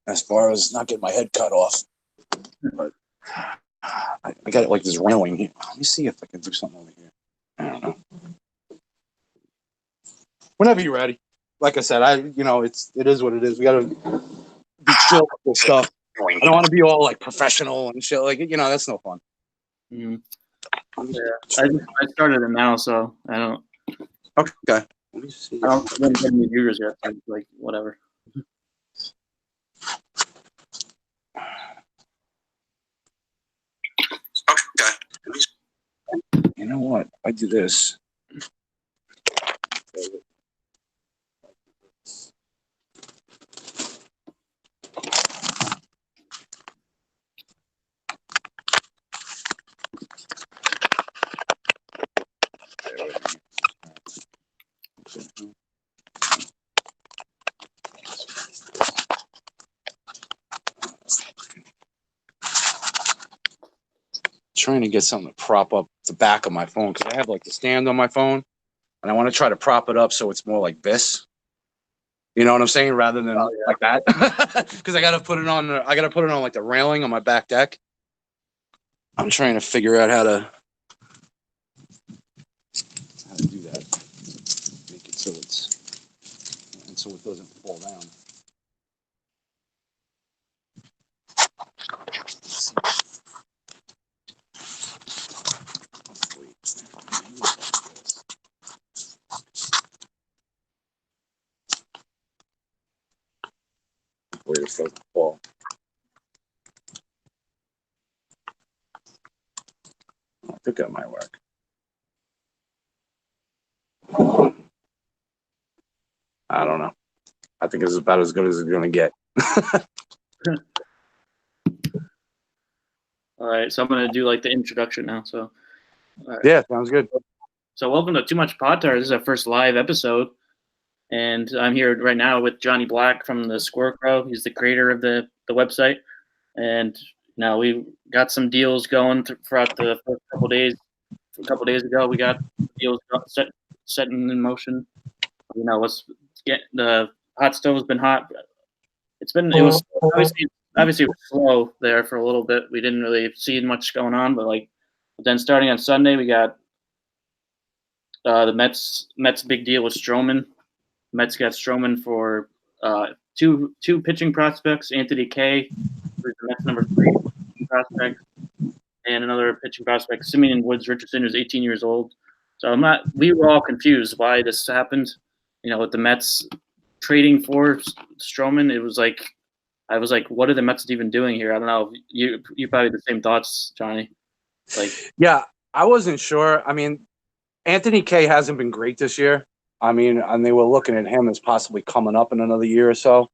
as far as not getting my head cut off. But I got like this railing here. Let me see if I can do something over here. I don't know. Whenever you're ready. Like I said, it is what it is. We gotta be chill with this stuff. I don't want to be all like professional and shit. Like that's no fun. Mm. Yeah, I started it now, so I don't. Okay. Let me see. I don't get any viewers yet. Like whatever. Okay. You know what? I do this. Trying to get something to prop up the back of my phone because I have like the stand on my phone and I want to try to prop it up so it's more like this. You know what I'm saying? Rather than like that. Because I gotta put it on like the railing on my back deck. I'm trying to figure out how to do that. Make it so it doesn't fall down. Where it doesn't fall. I think that might work. I don't know. I think it's about as good as it's going to get. All right, so I'm going to do like the introduction now. So, right. Yeah, sounds good. So, welcome to Too Much Pod Tart. This is our first live episode, and I'm here right now with Johnny Black from the Squirrel Crow. He's the creator of the website, and now we got some deals going throughout the first couple days. A couple days ago, we got deals set in motion. Let's get the hot stove has been hot. It was obviously it was slow there for a little bit. We didn't really see much going on, but then starting on Sunday, we got the Mets big deal with Stroman. Mets got Stroman for two pitching prospects, Anthony Kay, who's the Mets number 3 prospect, and another pitching prospect, Simeon Woods Richardson, who's 18 years old. So we were all confused why this happened. With the Mets trading for Stroman, I was like, what are the Mets even doing here? I don't know. You probably the same thoughts, Johnny. Yeah, I wasn't sure. I mean, Anthony Kay hasn't been great this year. I mean, and they were looking at him as possibly coming up in another year or so.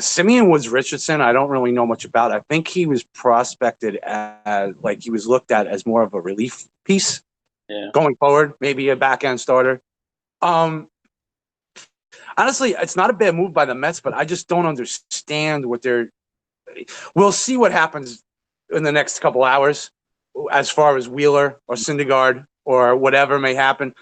Simeon Woods Richardson, I don't really know much about. I think he was prospected as he was looked at as more of a relief piece going forward, maybe a back end starter. Honestly, it's not a bad move by the Mets, but I just don't understand what they're. We'll see what happens in the next couple hours as far as Wheeler or Syndergaard or whatever may happen.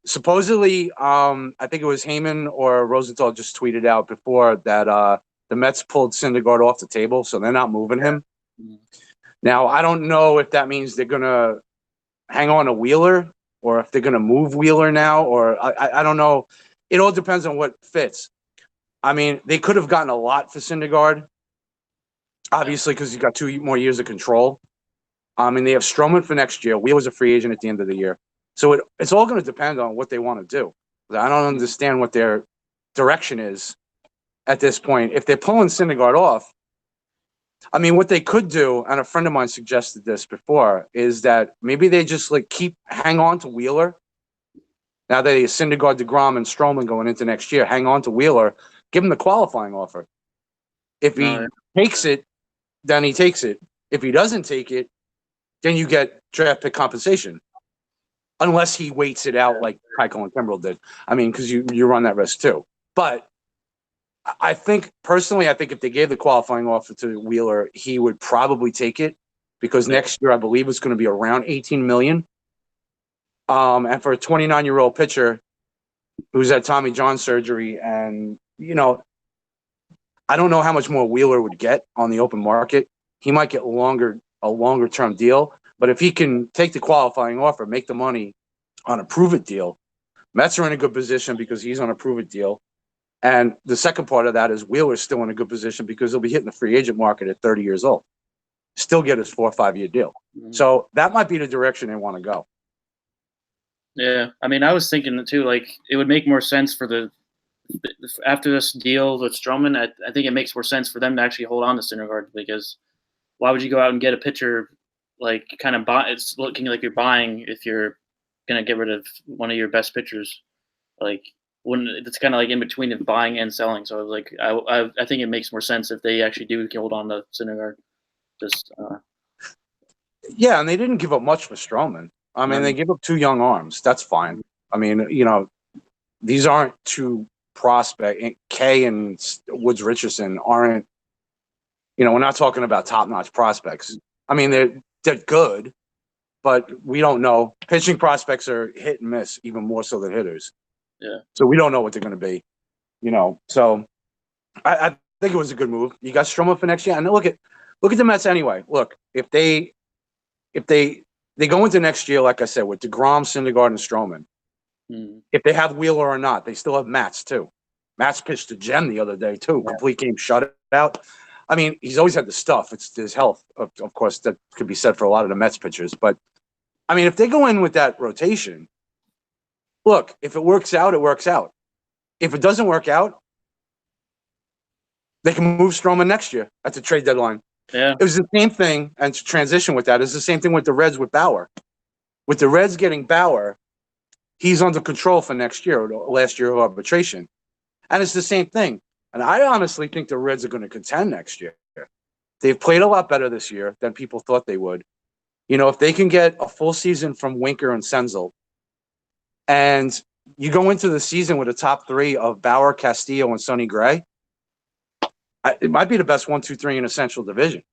Supposedly, I think it was Heyman or Rosenthal just tweeted out before that the Mets pulled Syndergaard off the table, so they're not moving him. Mm-hmm. Now, I don't know if that means they're going to hang on to Wheeler or if they're going to move Wheeler now, or I don't know. It all depends on what fits. I mean, they could have gotten a lot for Syndergaard, obviously, because he's got 2 more years of control. I mean, they have Stroman for next year. Wheeler's a free agent at the end of the year. So it's all going to depend on what they want to do. I don't understand what their direction is at this point. If they're pulling Syndergaard off, I mean, what they could do, and a friend of mine suggested this before, is that maybe they just hang on to Wheeler. Now that he's Syndergaard, DeGrom, and Stroman going into next year, hang on to Wheeler, give him the qualifying offer. If he takes it, then he takes it. If he doesn't take it, then you get draft pick compensation. Unless he waits it out like Keuchel and Kimbrel did. I mean, because you run that risk too. But I think, personally, if they gave the qualifying offer to Wheeler, he would probably take it because next year I believe it's going to be around $18 million. And for a 29-year-old pitcher who's had Tommy John surgery, and I don't know how much more Wheeler would get on the open market. He might get a longer term deal, but if he can take the qualifying offer, make the money on a prove it deal, Mets are in a good position because he's on a prove it deal. And the second part of that is Wheeler's still in a good position because he'll be hitting the free agent market at 30 years old. Still get his 4 or 5 year deal. Mhm. So that might be the direction they want to go. Yeah, I mean, I was thinking that too. Like, it would make more sense for after this deal with Stroman. I think it makes more sense for them to actually hold on to Syndergaard, because why would you go out and get a pitcher like kind of buy? It's looking like you're buying if you're gonna get rid of one of your best pitchers. Like, when it's kind of like in between of buying and selling. So I was like, I think it makes more sense if they actually do hold on to Syndergaard. Just Yeah, and they didn't give up much for Stroman. I mean, they give up 2 young arms. That's fine. I mean, these aren't 2 prospect. Kay and Woods Richardson aren't. We're not talking about top-notch prospects. I mean, they're good, but we don't know. Pitching prospects are hit and miss, even more so than hitters. Yeah. So we don't know what they're going to be. So I think it was a good move. You got Stroman for next year, and look at the Mets anyway. Look, if they go into next year, like I said, with DeGrom, Syndergaard, and Stroman. If they have Wheeler or not, they still have Matz too. Matz pitched to Jem the other day too. Complete game shutout. I mean, he's always had the stuff. It's his health, of course, that could be said for a lot of the Mets pitchers. But I mean, if they go in with that rotation, look, if it works out, it works out. If it doesn't work out, they can move Stroman next year at the trade deadline. Yeah. It was the same thing, and to transition with that, it's the same thing with the Reds with Bauer. With the Reds getting Bauer, he's under control for next year, or last year of arbitration. And it's the same thing. And I honestly think the Reds are going to contend next year. They've played a lot better this year than people thought they would. If they can get a full season from Winker and Senzel, and you go into the season with a top 3 of Bauer, Castillo, and Sonny Gray, it might be the best 1, 2, 3 in a Central division.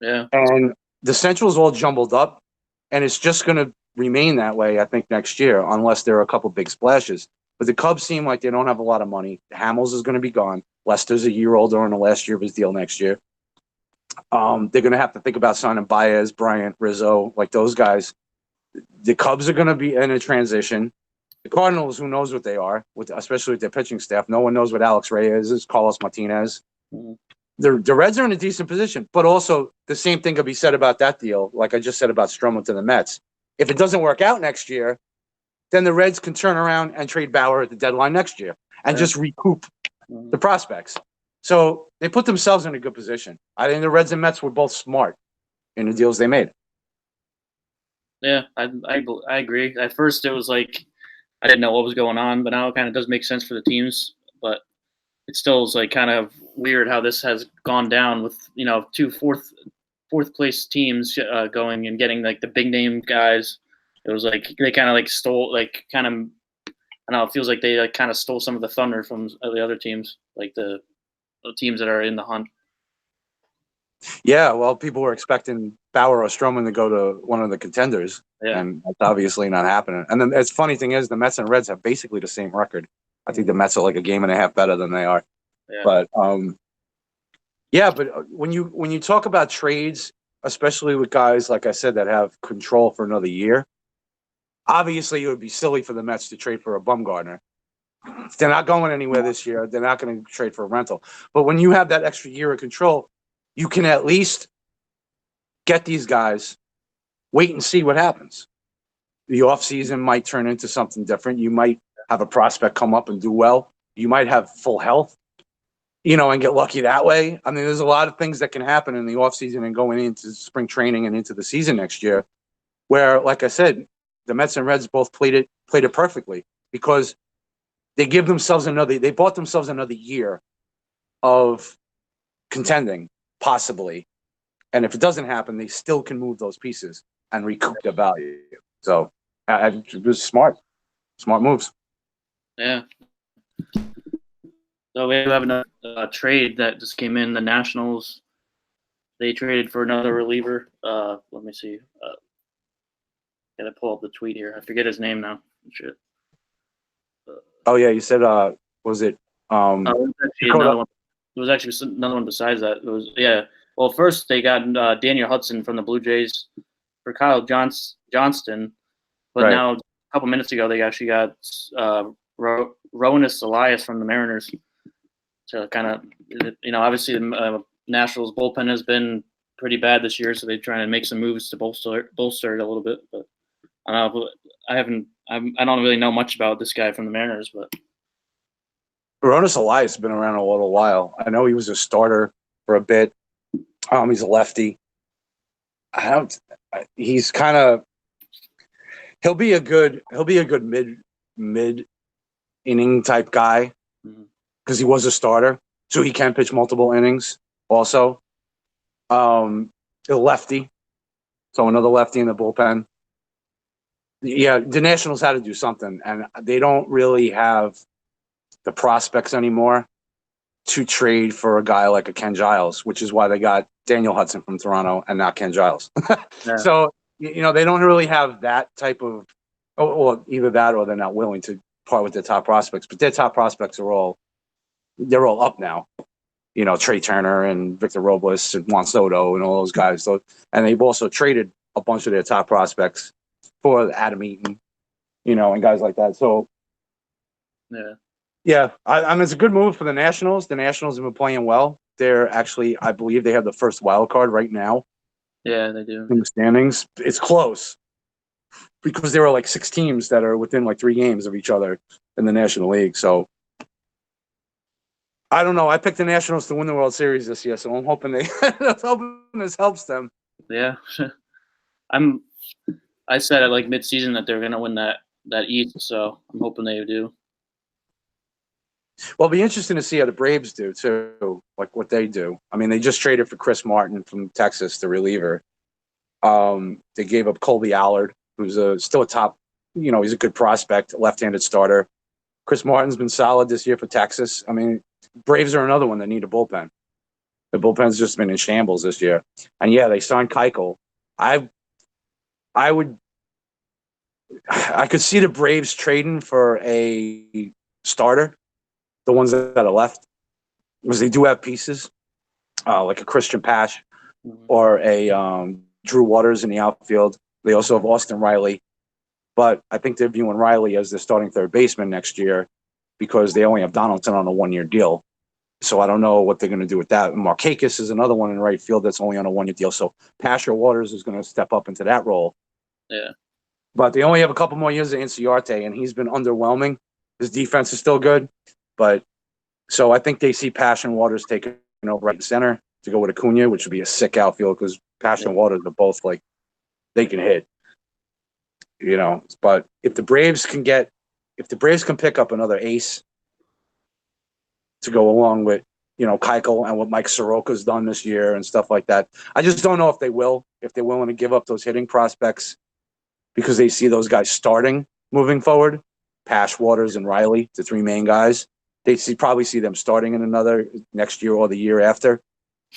Yeah. And the Central's all jumbled up, and it's just going to remain that way, I think, next year, unless there are a couple big splashes. But the Cubs seem like they don't have a lot of money. Hamels is going to be gone. Lester's a year older in the last year of his deal next year. They're going to have to think about signing Baez, Bryant, Rizzo, like those guys. The Cubs are going to be in a transition. The Cardinals, who knows what they are, especially with their pitching staff. No one knows what Alex Reyes is, Carlos Martinez. Mhm. The Reds are in a decent position, but also the same thing could be said about that deal, like I just said about Stroman to the Mets. If it doesn't work out next year, then the Reds can turn around and trade Bauer at the deadline next year and just recoup the prospects. So they put themselves in a good position. I think the Reds and Mets were both smart in the deals they made. Yeah, I agree. At first, it was like I didn't know what was going on, but now it kind of does make sense for the teams. But it still is like kind of weird how this has gone down with 2 fourth place teams going and getting like the big name guys. It was like they kind of like stole like kind of I don't know. It feels like they like kind of stole some of the thunder from the other teams, like the teams that are in the hunt. Yeah, well, people were expecting Bauer or Stroman to go to one of the contenders, and that's obviously not happening. And then, the funny thing is, the Mets and Reds have basically the same record. I think the Mets are like a game and a half better than they are. Yeah. But but when you talk about trades, especially with guys like I said that have control for another year, obviously it would be silly for the Mets to trade for a Bumgarner. They're not going anywhere this year. They're not going to trade for a rental. But when you have that extra year of control, you can at least get these guys, wait and see what happens. The offseason might turn into something different. You might have a prospect come up and do well. You might have full health, and get lucky that way. I mean, there's a lot of things that can happen in the offseason and going into spring training and into the season next year where, like I said, the Mets and Reds both played it perfectly because they bought themselves another year of contending, possibly. And if it doesn't happen, they still can move those pieces and recoup their value. So it was smart moves. Yeah. So we have another trade that just came in. The Nationals, they traded for another reliever. Let me see. Gotta pull up the tweet here. I forget his name now. Shit. Oh yeah, you said was it Another one. was actually another one besides that. It was Well, first they got Daniel Hudson from the Blue Jays for Kyle Johnston, but Right. now a couple minutes ago they actually got Rowanus Elias from the Mariners. So kind of, obviously the Nationals bullpen has been pretty bad this year, so they're trying to make some moves to bolster it a little bit. But I don't know. I don't really know much about this guy from the Mariners, but Rowanus Elias has been around a little while. I know he was a starter for a bit. He's a lefty. He's kind of. He'll be a good mid inning type guy because he was a starter, so he can pitch multiple innings. Also, a lefty, so another lefty in the bullpen. Yeah, the Nationals had to do something, and they don't really have the prospects anymore to trade for a guy like a Ken Giles, which is why they got Daniel Hudson from Toronto and not Ken Giles. Yeah. So, they don't really have that type of, or either that or they're not willing to part with their top prospects. But their top prospects they're all up now. Trey Turner and Victor Robles and Juan Soto and all those guys. So, and they've also traded a bunch of their top prospects for Adam Eaton, and guys like that. So, yeah, I mean, it's a good move for the Nationals. The Nationals have been playing well. They're actually, I believe, they have the first wild card right now. Yeah, they do. In the standings, it's close because there are like 6 teams that are within like 3 games of each other in the National League. So, I don't know. I picked the Nationals to win the World Series this year, so I'm hoping this helps them. Yeah, I said at like mid-season that they're going to win that East, so I'm hoping they do. Well, it'll be interesting to see how the Braves do too, like what they do. I mean, they just traded for Chris Martin from Texas, the reliever. They gave up Colby Allard, who's still a top, he's a good prospect, left-handed starter. Chris Martin's been solid this year for Texas. I mean, Braves are another one that need a bullpen. The bullpen's just been in shambles this year. And yeah, they signed Keuchel. I could see the Braves trading for a starter, the ones that are left, because they do have pieces, like a Christian Pash or a Drew Waters in the outfield. They also have Austin Riley. But I think they're viewing Riley as their starting third baseman next year because they only have Donaldson on a 1-year deal. So I don't know what they're going to do with that. Markakis is another one in right field that's only on a 1-year deal. So Pasher Waters is going to step up into that role. Yeah. But they only have a couple more years of Inciarte, and he's been underwhelming. His defense is still good. But so I think they see Pasher Waters taking over right center to go with Acuna, which would be a sick outfield because Pasher and Waters are both like they can hit. But if the Braves can pick up another ace to go along with, Keuchel and what Mike Soroka's done this year and stuff like that. I just don't know if they're willing to give up those hitting prospects because they see those guys starting moving forward. Pash, Waters, and Riley, the 3 main guys. They probably see them starting in another next year or the year after.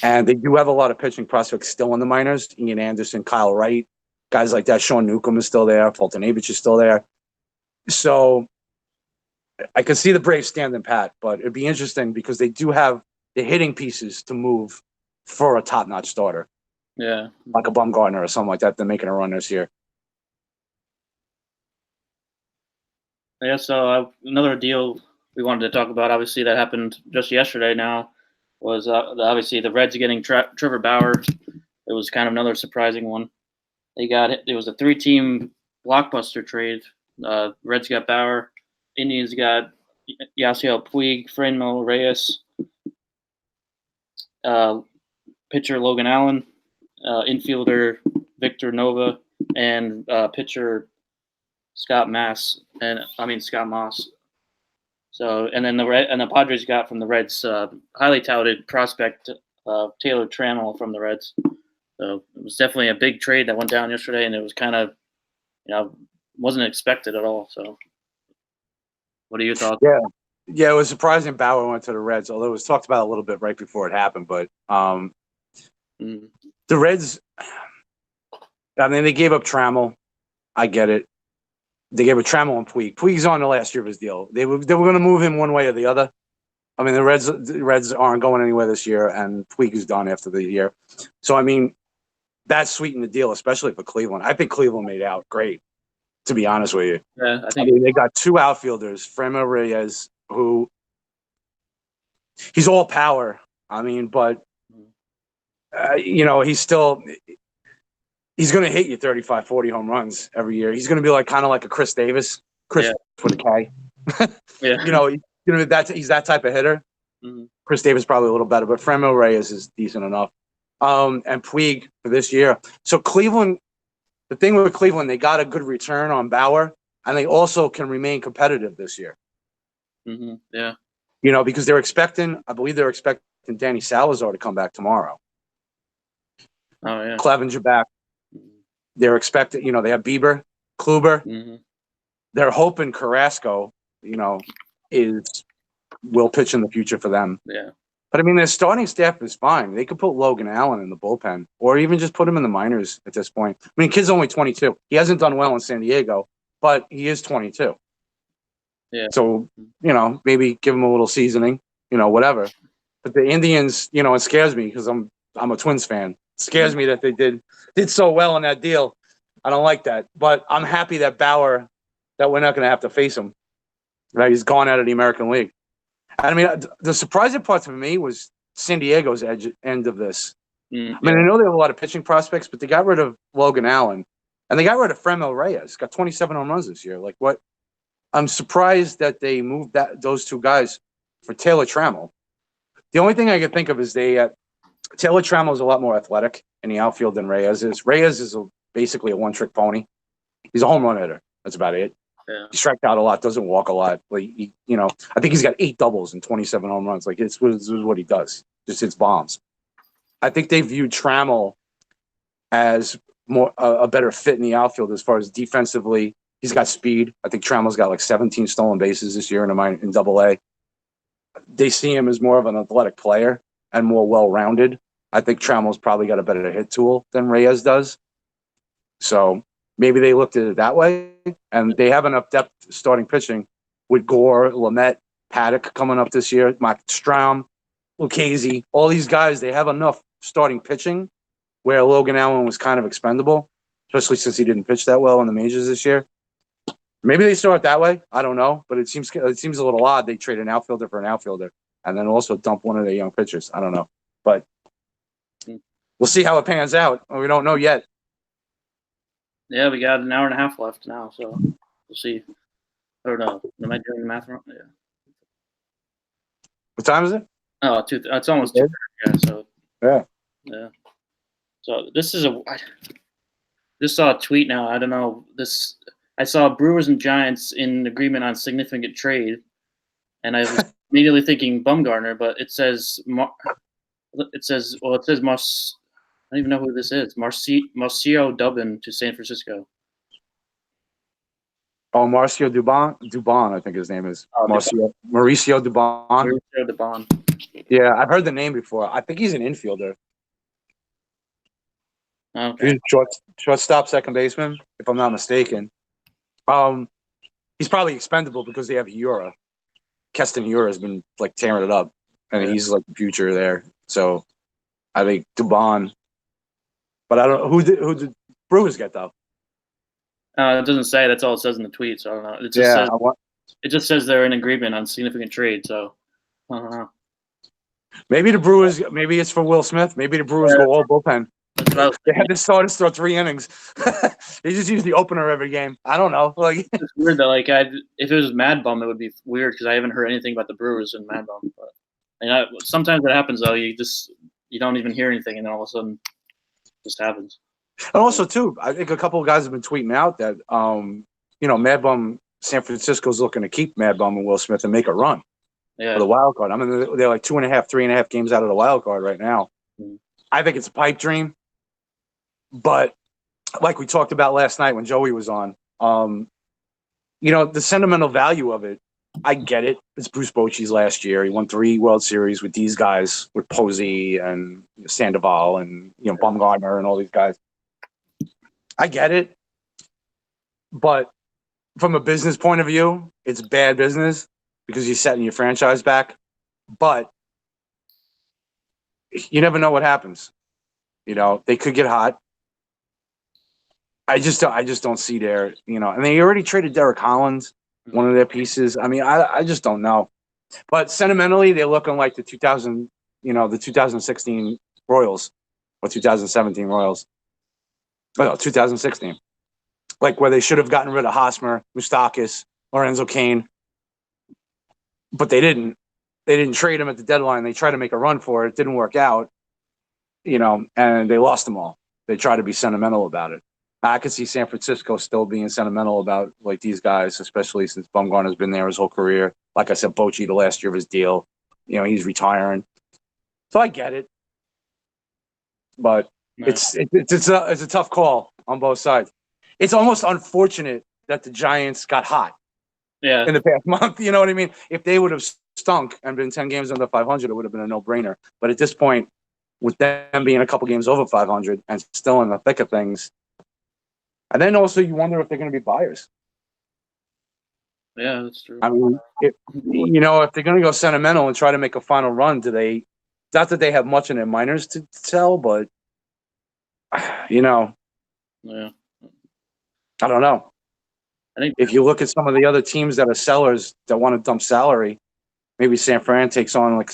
And they do have a lot of pitching prospects still in the minors. Ian Anderson, Kyle Wright, guys like that. Sean Newcomb is still there. Foltynewicz is still there. So I could see the Braves standing pat, but it'd be interesting because they do have the hitting pieces to move for a top-notch starter. Yeah. Like a Bumgarner or something like that. They're making a run this year. Yeah, so another deal we wanted to talk about, obviously, that happened just yesterday now, was obviously the Reds getting Trevor Bauer. It was kind of another surprising one. It was a 3-team blockbuster trade. Reds got Bauer. Indians got Yasiel Puig, Franmil Reyes, pitcher Logan Allen, infielder Victor Nova, and pitcher Scott Moss. So, and then the Padres got from the Reds highly touted prospect Taylor Trammell from the Reds. So it was definitely a big trade that went down yesterday, and it was kind of, wasn't expected at all. So, what are your thoughts? Yeah, it was surprising Bauer went to the Reds, although it was talked about a little bit right before it happened. But the Reds, I mean, they gave up Trammell. I get it. They gave up Trammell and Puig. Puig's on the last year of his deal. They were going to move him one way or the other. I mean, the Reds aren't going anywhere this year, and Puig is done after the year. So, I mean, that sweetened the deal, especially for Cleveland. I think Cleveland made out great, to be honest with you. Yeah, I I think mean, they got two outfielders, Fremont Reyes, who he's all power. I mean, but he's going to hit you 35, 40 home runs every year. He's going to be like kind of like a Chris Davis, Chris with a K. yeah. He's that type of hitter. Mhm. Chris Davis probably a little better, but Fremont Reyes is decent enough. And Puig for this year. So Cleveland, the thing with Cleveland, they got a good return on Bauer, and they also can remain competitive this year. Mhm. Yeah. Because I believe they're expecting Danny Salazar to come back tomorrow. Oh yeah. Clevenger back. They're expecting, they have Bieber, Kluber. Mhm. They're hoping Carrasco, will pitch in the future for them. Yeah. But I mean, their starting staff is fine. They could put Logan Allen in the bullpen, or even just put him in the minors at this point. I mean, kid's only 22. He hasn't done well in San Diego, but he is 22. Yeah. So, maybe give him a little seasoning, whatever. But the Indians, it scares me because I'm a Twins fan. It scares me that they did so well in that deal. I don't like that. But I'm happy that Bauer, that we're not going to have to face him. Right? He's gone out of the American League. I mean, the surprising part for me was San Diego's end of this. I mean, I know they have a lot of pitching prospects, but they got rid of Logan Allen, and they got rid of Fremont Reyes. Got 27 home runs this year. Like, what? I'm surprised that they moved those two guys for Taylor Trammell. The only thing I can think of is Taylor Trammell is a lot more athletic in the outfield than Reyes is. Reyes is basically a one-trick pony. He's a home run hitter. That's about it. Yeah. He strikes out a lot, doesn't walk a lot. Like I think he's got 8 doubles and 27 home runs. Like it's what he does. Just hits bombs. I think they viewed Trammell as more a better fit in the outfield as far as defensively. He's got speed. I think Trammell's got like 17 stolen bases this year in Double-A. They see him as more of an athletic player and more well-rounded. I think Trammell's probably got a better hit tool than Reyes does. So maybe they looked at it that way, and they have enough depth starting pitching with Gore, Lamet, Paddock coming up this year, Mike Strahm, Lucchese, all these guys. They have enough starting pitching where Logan Allen was kind of expendable, especially since he didn't pitch that well in the majors this year. Maybe they start that way. I don't know, but it seems a little odd. They trade an outfielder for an outfielder and then also dump one of their young pitchers. I don't know, but we'll see how it pans out. We don't know yet. Yeah, we got an hour and a half left now, so we'll see. Or no, am I doing the math wrong? Yeah. What time is it? Oh, it's almost 2:30. Yeah, so yeah. So this is I just saw a tweet now. I don't know this. I saw Brewers and Giants in agreement on significant trade, and I was immediately thinking Bumgarner, but it says Mars. I don't even know who this is. Marcio Dubin to San Francisco. Oh, Marcio Dubon, I think his name is. Oh, Mauricio Dubon. Mauricio Dubon. Yeah, I've heard the name before. I think he's an infielder. Okay. He's shortstop, second baseman, if I'm not mistaken. He's probably expendable because they have Hiura. Keston Hiura has been like tearing it up, and he's like the future there. So I think Dubon. But I don't know who did Brewers get though. It doesn't say. That's all it says in the tweet. So I don't know. It just says they're in agreement on significant trade. So I don't know. Maybe the Brewers. Maybe it's for Will Smith. Maybe the Brewers go all bullpen. They had the starters throw 3 innings. They just use the opener every game. I don't know. Like it's weird that if it was Mad Bum, it would be weird because I haven't heard anything about the Brewers and Mad Bum. But sometimes it happens though. You don't even hear anything, and then all of a sudden, it just happens. And also too, I think a couple of guys have been tweeting out that Mad Bum, San Francisco's looking to keep Mad Bum and Will Smith and make a run for the wild card. I mean, they're like 2.5, 3.5 games out of the wild card right now. Mm-hmm. I think it's a pipe dream. But like we talked about last night when Joey was on, the sentimental value of it, I get it. It's Bruce Bochy's last year. He won 3 World Series with these guys, with Posey and Sandoval and Bumgarner and all these guys. I get it. But from a business point of view, it's bad business because you're setting your franchise back. but you never know what happens. They could get hot. I just don't see their, and they already traded Derek Collins, one of their pieces. I mean, I just don't know. But sentimentally, they're looking like the 2016 Royals or 2017 Royals. Oh, no, 2016. Like where they should have gotten rid of Hosmer, Moustakas, Lorenzo Cain. But they didn't. They didn't trade him at the deadline. They tried to make a run for it. It didn't work out, and they lost them all. They tried to be sentimental about it. I could see San Francisco still being sentimental about like these guys, especially since Bumgarner's been there his whole career. Like I said, Bochy, the last year of his deal, he's retiring. So I get it, but it's a tough call on both sides. It's almost unfortunate that the Giants got hot in the past month. You know what I mean? If they would have stunk and been 10 games under 500, it would have been a no-brainer. But at this point, with them being a couple games over 500 and still in the thick of things, and then also you wonder if they're going to be buyers. Yeah, that's true. I mean, if they're going to go sentimental and try to make a final run, do they? Not that they have much in their minors to sell, but Yeah. I don't know. I think if you look at some of the other teams that are sellers that want to dump salary, maybe San Fran takes on like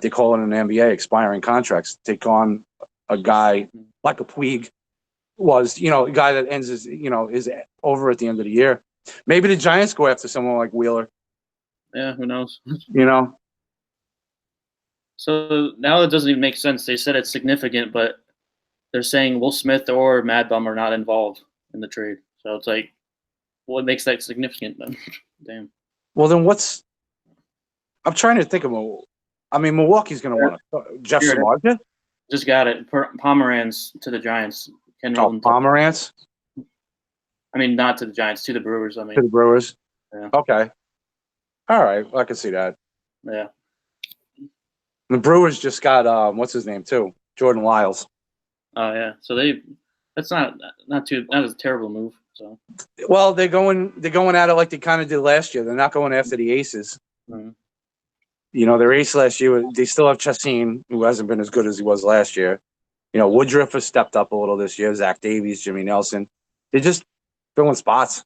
they call it in the NBA, expiring contracts. Take on a guy like a Puig was, a guy that ends is over at the end of the year. Maybe the Giants go after someone like Wheeler. Yeah, who knows? So now it doesn't even make sense. They said it's significant, but they're saying Will Smith or Mad Bum are not involved in the trade. So it's like, what makes that significant then? Damn. Well, then I'm trying to think of Milwaukee's going to want to Jeff Samardzija? Just got it. Pomeranz to the Giants. Pomeranz? I mean, not to the Giants, to the Brewers. To the Brewers? Yeah. Okay. All right. Well, I can see that. Yeah. The Brewers just got what's his name too? Jordan Lyles. Oh yeah. So that's not a terrible move. So well, they're going at it like they kind of did last year. They're not going after the aces. Mm-hmm. Their ace last year, they still have Chassin, who hasn't been as good as he was last year. Woodruff has stepped up a little this year. Zach Davies, Jimmy Nelson. They're just filling spots.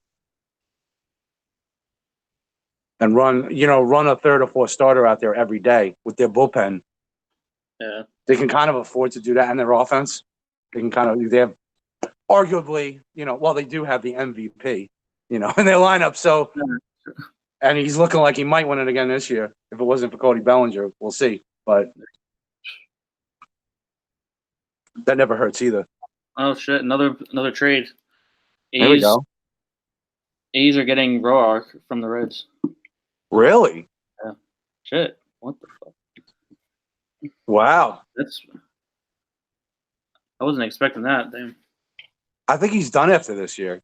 And run a third or fourth starter out there every day with their bullpen. Yeah. They can kind of afford to do that in their offense. They have arguably, they do have the MVP, in their lineup. So, and he's looking like he might win it again this year. If it wasn't for Cody Bellinger, we'll see. But that never hurts either. Oh shit! Another trade. There we go. A's are getting Roark from the Reds. Really? Yeah. Shit. What the fuck? Wow. I wasn't expecting that. Damn. I think he's done after this year.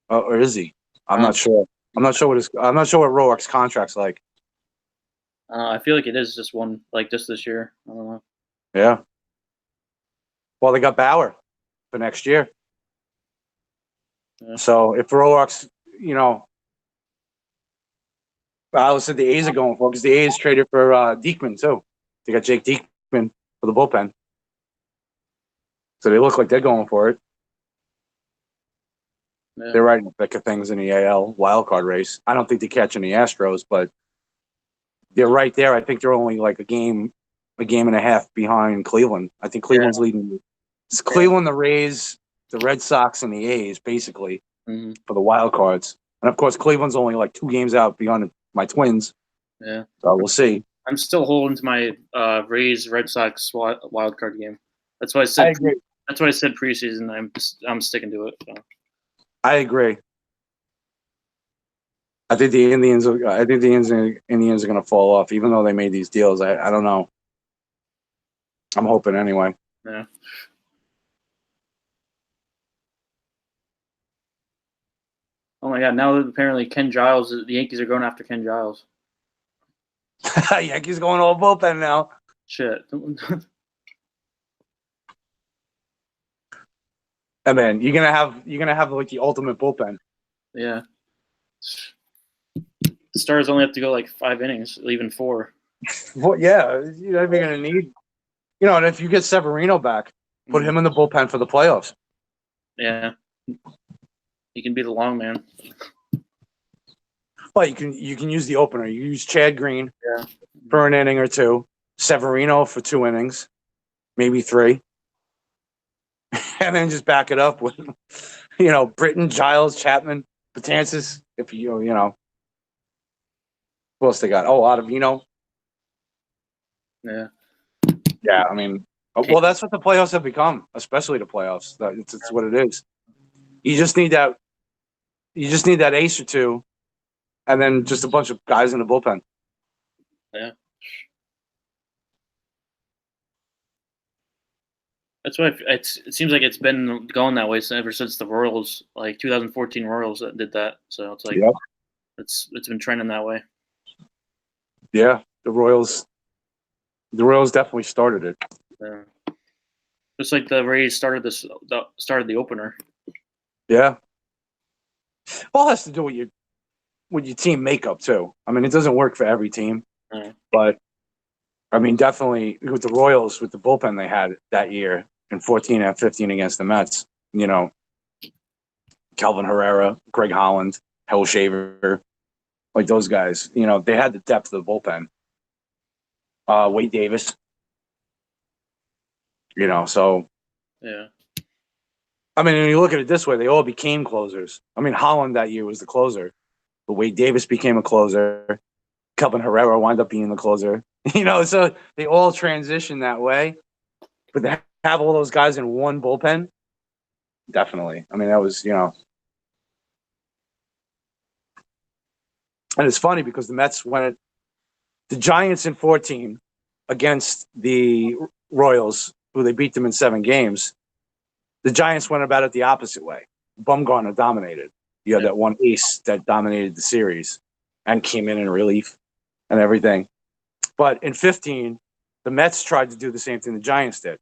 Or is he? I'm not sure. I'm not sure what Roark's contract's like. I feel like it is just one, like just this year. I don't know. Yeah. Well, they got Bauer for next year. Yeah. So if Roark's, I said the A's are going for, because the A's traded for Diekman too. They got Jake Diekman for the bullpen. So they look like they're going for it. Yeah. They're right in the thick of things in the AL wildcard race. I don't think they catch any Astros, but they're right there. I think they're only like a game and a half behind Cleveland. I think Cleveland's leading. It's Cleveland, the Rays, the Red Sox, and the A's, basically, for the wild cards. And, of course, Cleveland's only like 2 games out beyond my Twins. Yeah. So we'll see. I'm still holding to my Rays Red Sox wild card game. That's why I said. I agree. That's why I said preseason. I'm sticking to it. So. I agree. I think the Indians are going to fall off, even though they made these deals. I don't know. I'm hoping anyway. Yeah. Oh my God! Now apparently Ken Giles, the Yankees are going after Ken Giles. Yankees going all bullpen now. Shit. And man, you're gonna have like the ultimate bullpen. Yeah. Stars only have to go like 5 innings, even 4. Well, yeah, you're not even going to need, and if you get Severino back, put him in the bullpen for the playoffs. Yeah, he can be the long man. Well, you can use the opener. You use Chad Green Yeah, for an inning or two, Severino for 2 innings, maybe 3, and then just back it up with, Britton, Giles, Chapman, Betances. If who else they got? Oh, Ottavino. yeah. Yeah, I mean, well, that's what the playoffs have become, especially the playoffs. It's what it is. You just need that. You just need that ace or two, and then just a bunch of guys in the bullpen. Yeah. That's why it seems like it's been going that way ever since the Royals, like 2014 Royals that did that. So it's like Yep. it's been trending that way. Yeah, the Royals definitely started it. Yeah. Just like the Rays started the opener. Yeah. All has to do with your team makeup too. I mean, it doesn't work for every team, but I mean, definitely with the Royals, with the bullpen they had that year in 14 and 15 against the Mets, Kelvin Herrera, Greg Holland, Hell Shaver, like those guys, they had the depth of the bullpen. Wade Davis, so. Yeah. I mean, when you look at it this way, they all became closers. I mean, Holland that year was the closer, but Wade Davis became a closer. Kelvin Herrera wound up being the closer. So they all transitioned that way. But to have all those guys in one bullpen, definitely. I mean, that was, and it's funny because the Mets the Giants in 14 against the Royals, who they beat them in 7 games. The Giants went about it the opposite way. Bumgarner dominated. You had that one ace that dominated the series and came in relief and everything. But in 15, the Mets tried to do the same thing the Giants did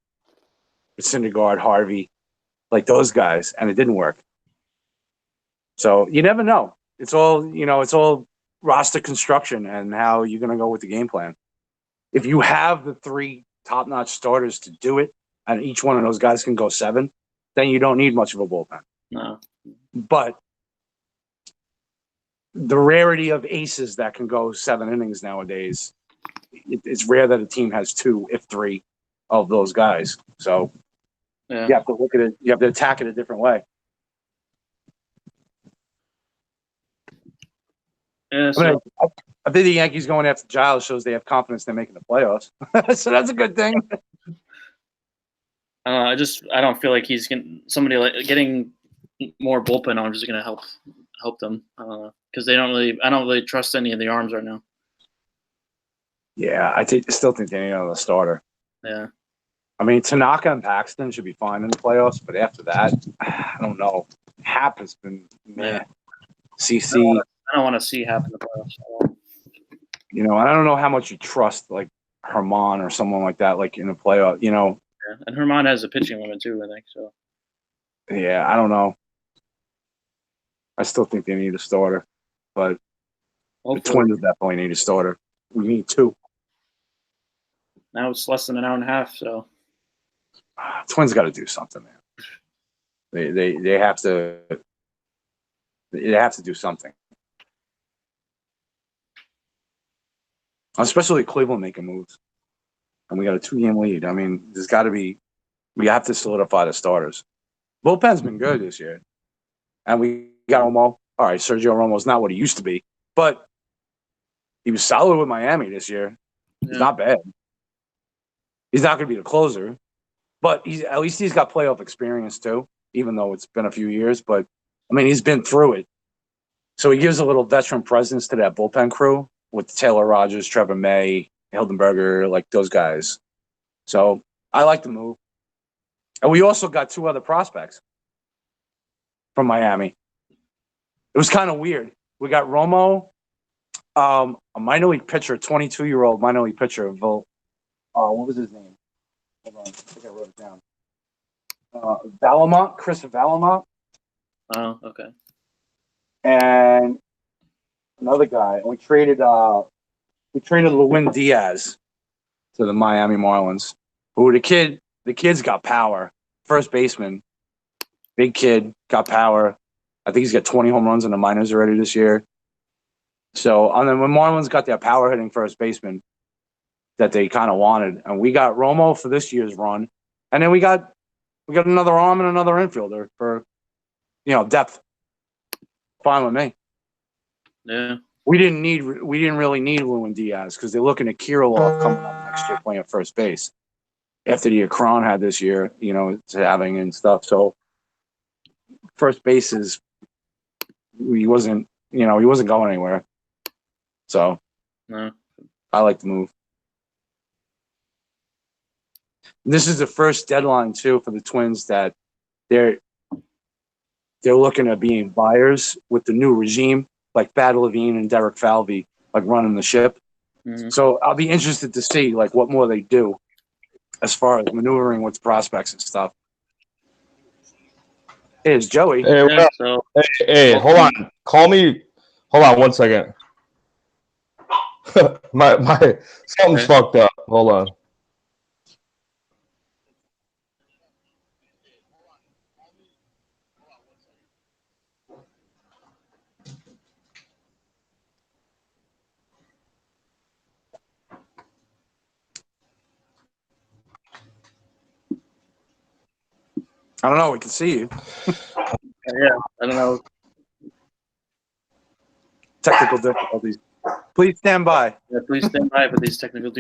with Syndergaard, Harvey, like those guys, and it didn't work. So you never know. It's all roster construction and how you're going to go with the game plan. If you have the 3 top-notch starters to do it, and each one of those guys can go 7, then you don't need much of a bullpen. No. But the rarity of aces that can go 7 innings nowadays, it's rare that a team has 2, if 3, of those guys. So you have to look at it. You have to attack it a different way. Yeah, so, I think the Yankees going after Giles shows they have confidence they're making the playoffs. So that's a good thing. I don't feel like he's getting more bullpen arms is going to help them because I don't really trust any of the arms right now. Yeah, still think they need another starter. Yeah. I mean, Tanaka and Paxton should be fine in the playoffs, but after that, I don't know. Happ has been meh. CC. I don't want to see Happ in the playoffs. And I don't know how much you trust like Herman or someone like that, like in the playoff. Yeah. And Herman has a pitching limit too, I think. So. Yeah, I don't know. I still think they need a starter, but hopefully. The Twins definitely need a starter. We need 2. Now it's less than an hour and a half, so. Twins got to do something, man. They have to. They have to do something. Especially Cleveland making moves. And we got a 2-game lead. I mean, there's got to be. We have to solidify the starters. Bullpen's been good this year. And we got Romo. All right, Sergio Romo's not what he used to be, but he was solid with Miami this year. Yeah. He's not bad. He's not going to be the closer, but at least he's got playoff experience too, even though it's been a few years. But, I mean, he's been through it. So he gives a little veteran presence to that bullpen crew with Taylor Rogers, Trevor May, Hildenberger, like those guys. So I like the move. And we also got 2 other prospects from Miami. It was kind of weird. We got Romo, a minor league pitcher, 22-year-old minor league pitcher. What was his name? Hold on, I think I wrote it down. Valamont, Chris Valamont. Oh, okay. And another guy. And we traded we traded Lewin Diaz to the Miami Marlins. Who the kid's got power. First baseman, big kid, got power. I think he's got 20 home runs in the minors already this year. So, and then when Marlins got their power hitting first baseman that they kind of wanted, and we got Romo for this year's run, and then we got another arm and another infielder for, depth. Fine with me. Yeah. We didn't really need Lewin Diaz because they're looking at Kirilov coming up next year playing first base after the year Cron had this year, having and stuff. So first base he wasn't going anywhere. So No. I like the move. This is the first deadline too for the Twins that they're looking at being buyers with the new regime, like Thad Levine and Derek Falvey, like running the ship. Mm-hmm. So I'll be interested to see like what more they do as far as maneuvering with prospects and stuff. It's Joey. Hey, Yeah, so hey, hold on. Call me. Hold on 1 second. my something's fucked up. Hold on. I don't know. We can see you. yeah, I don't know. Technical difficulties. Please stand by. Yeah, please stand by for these technical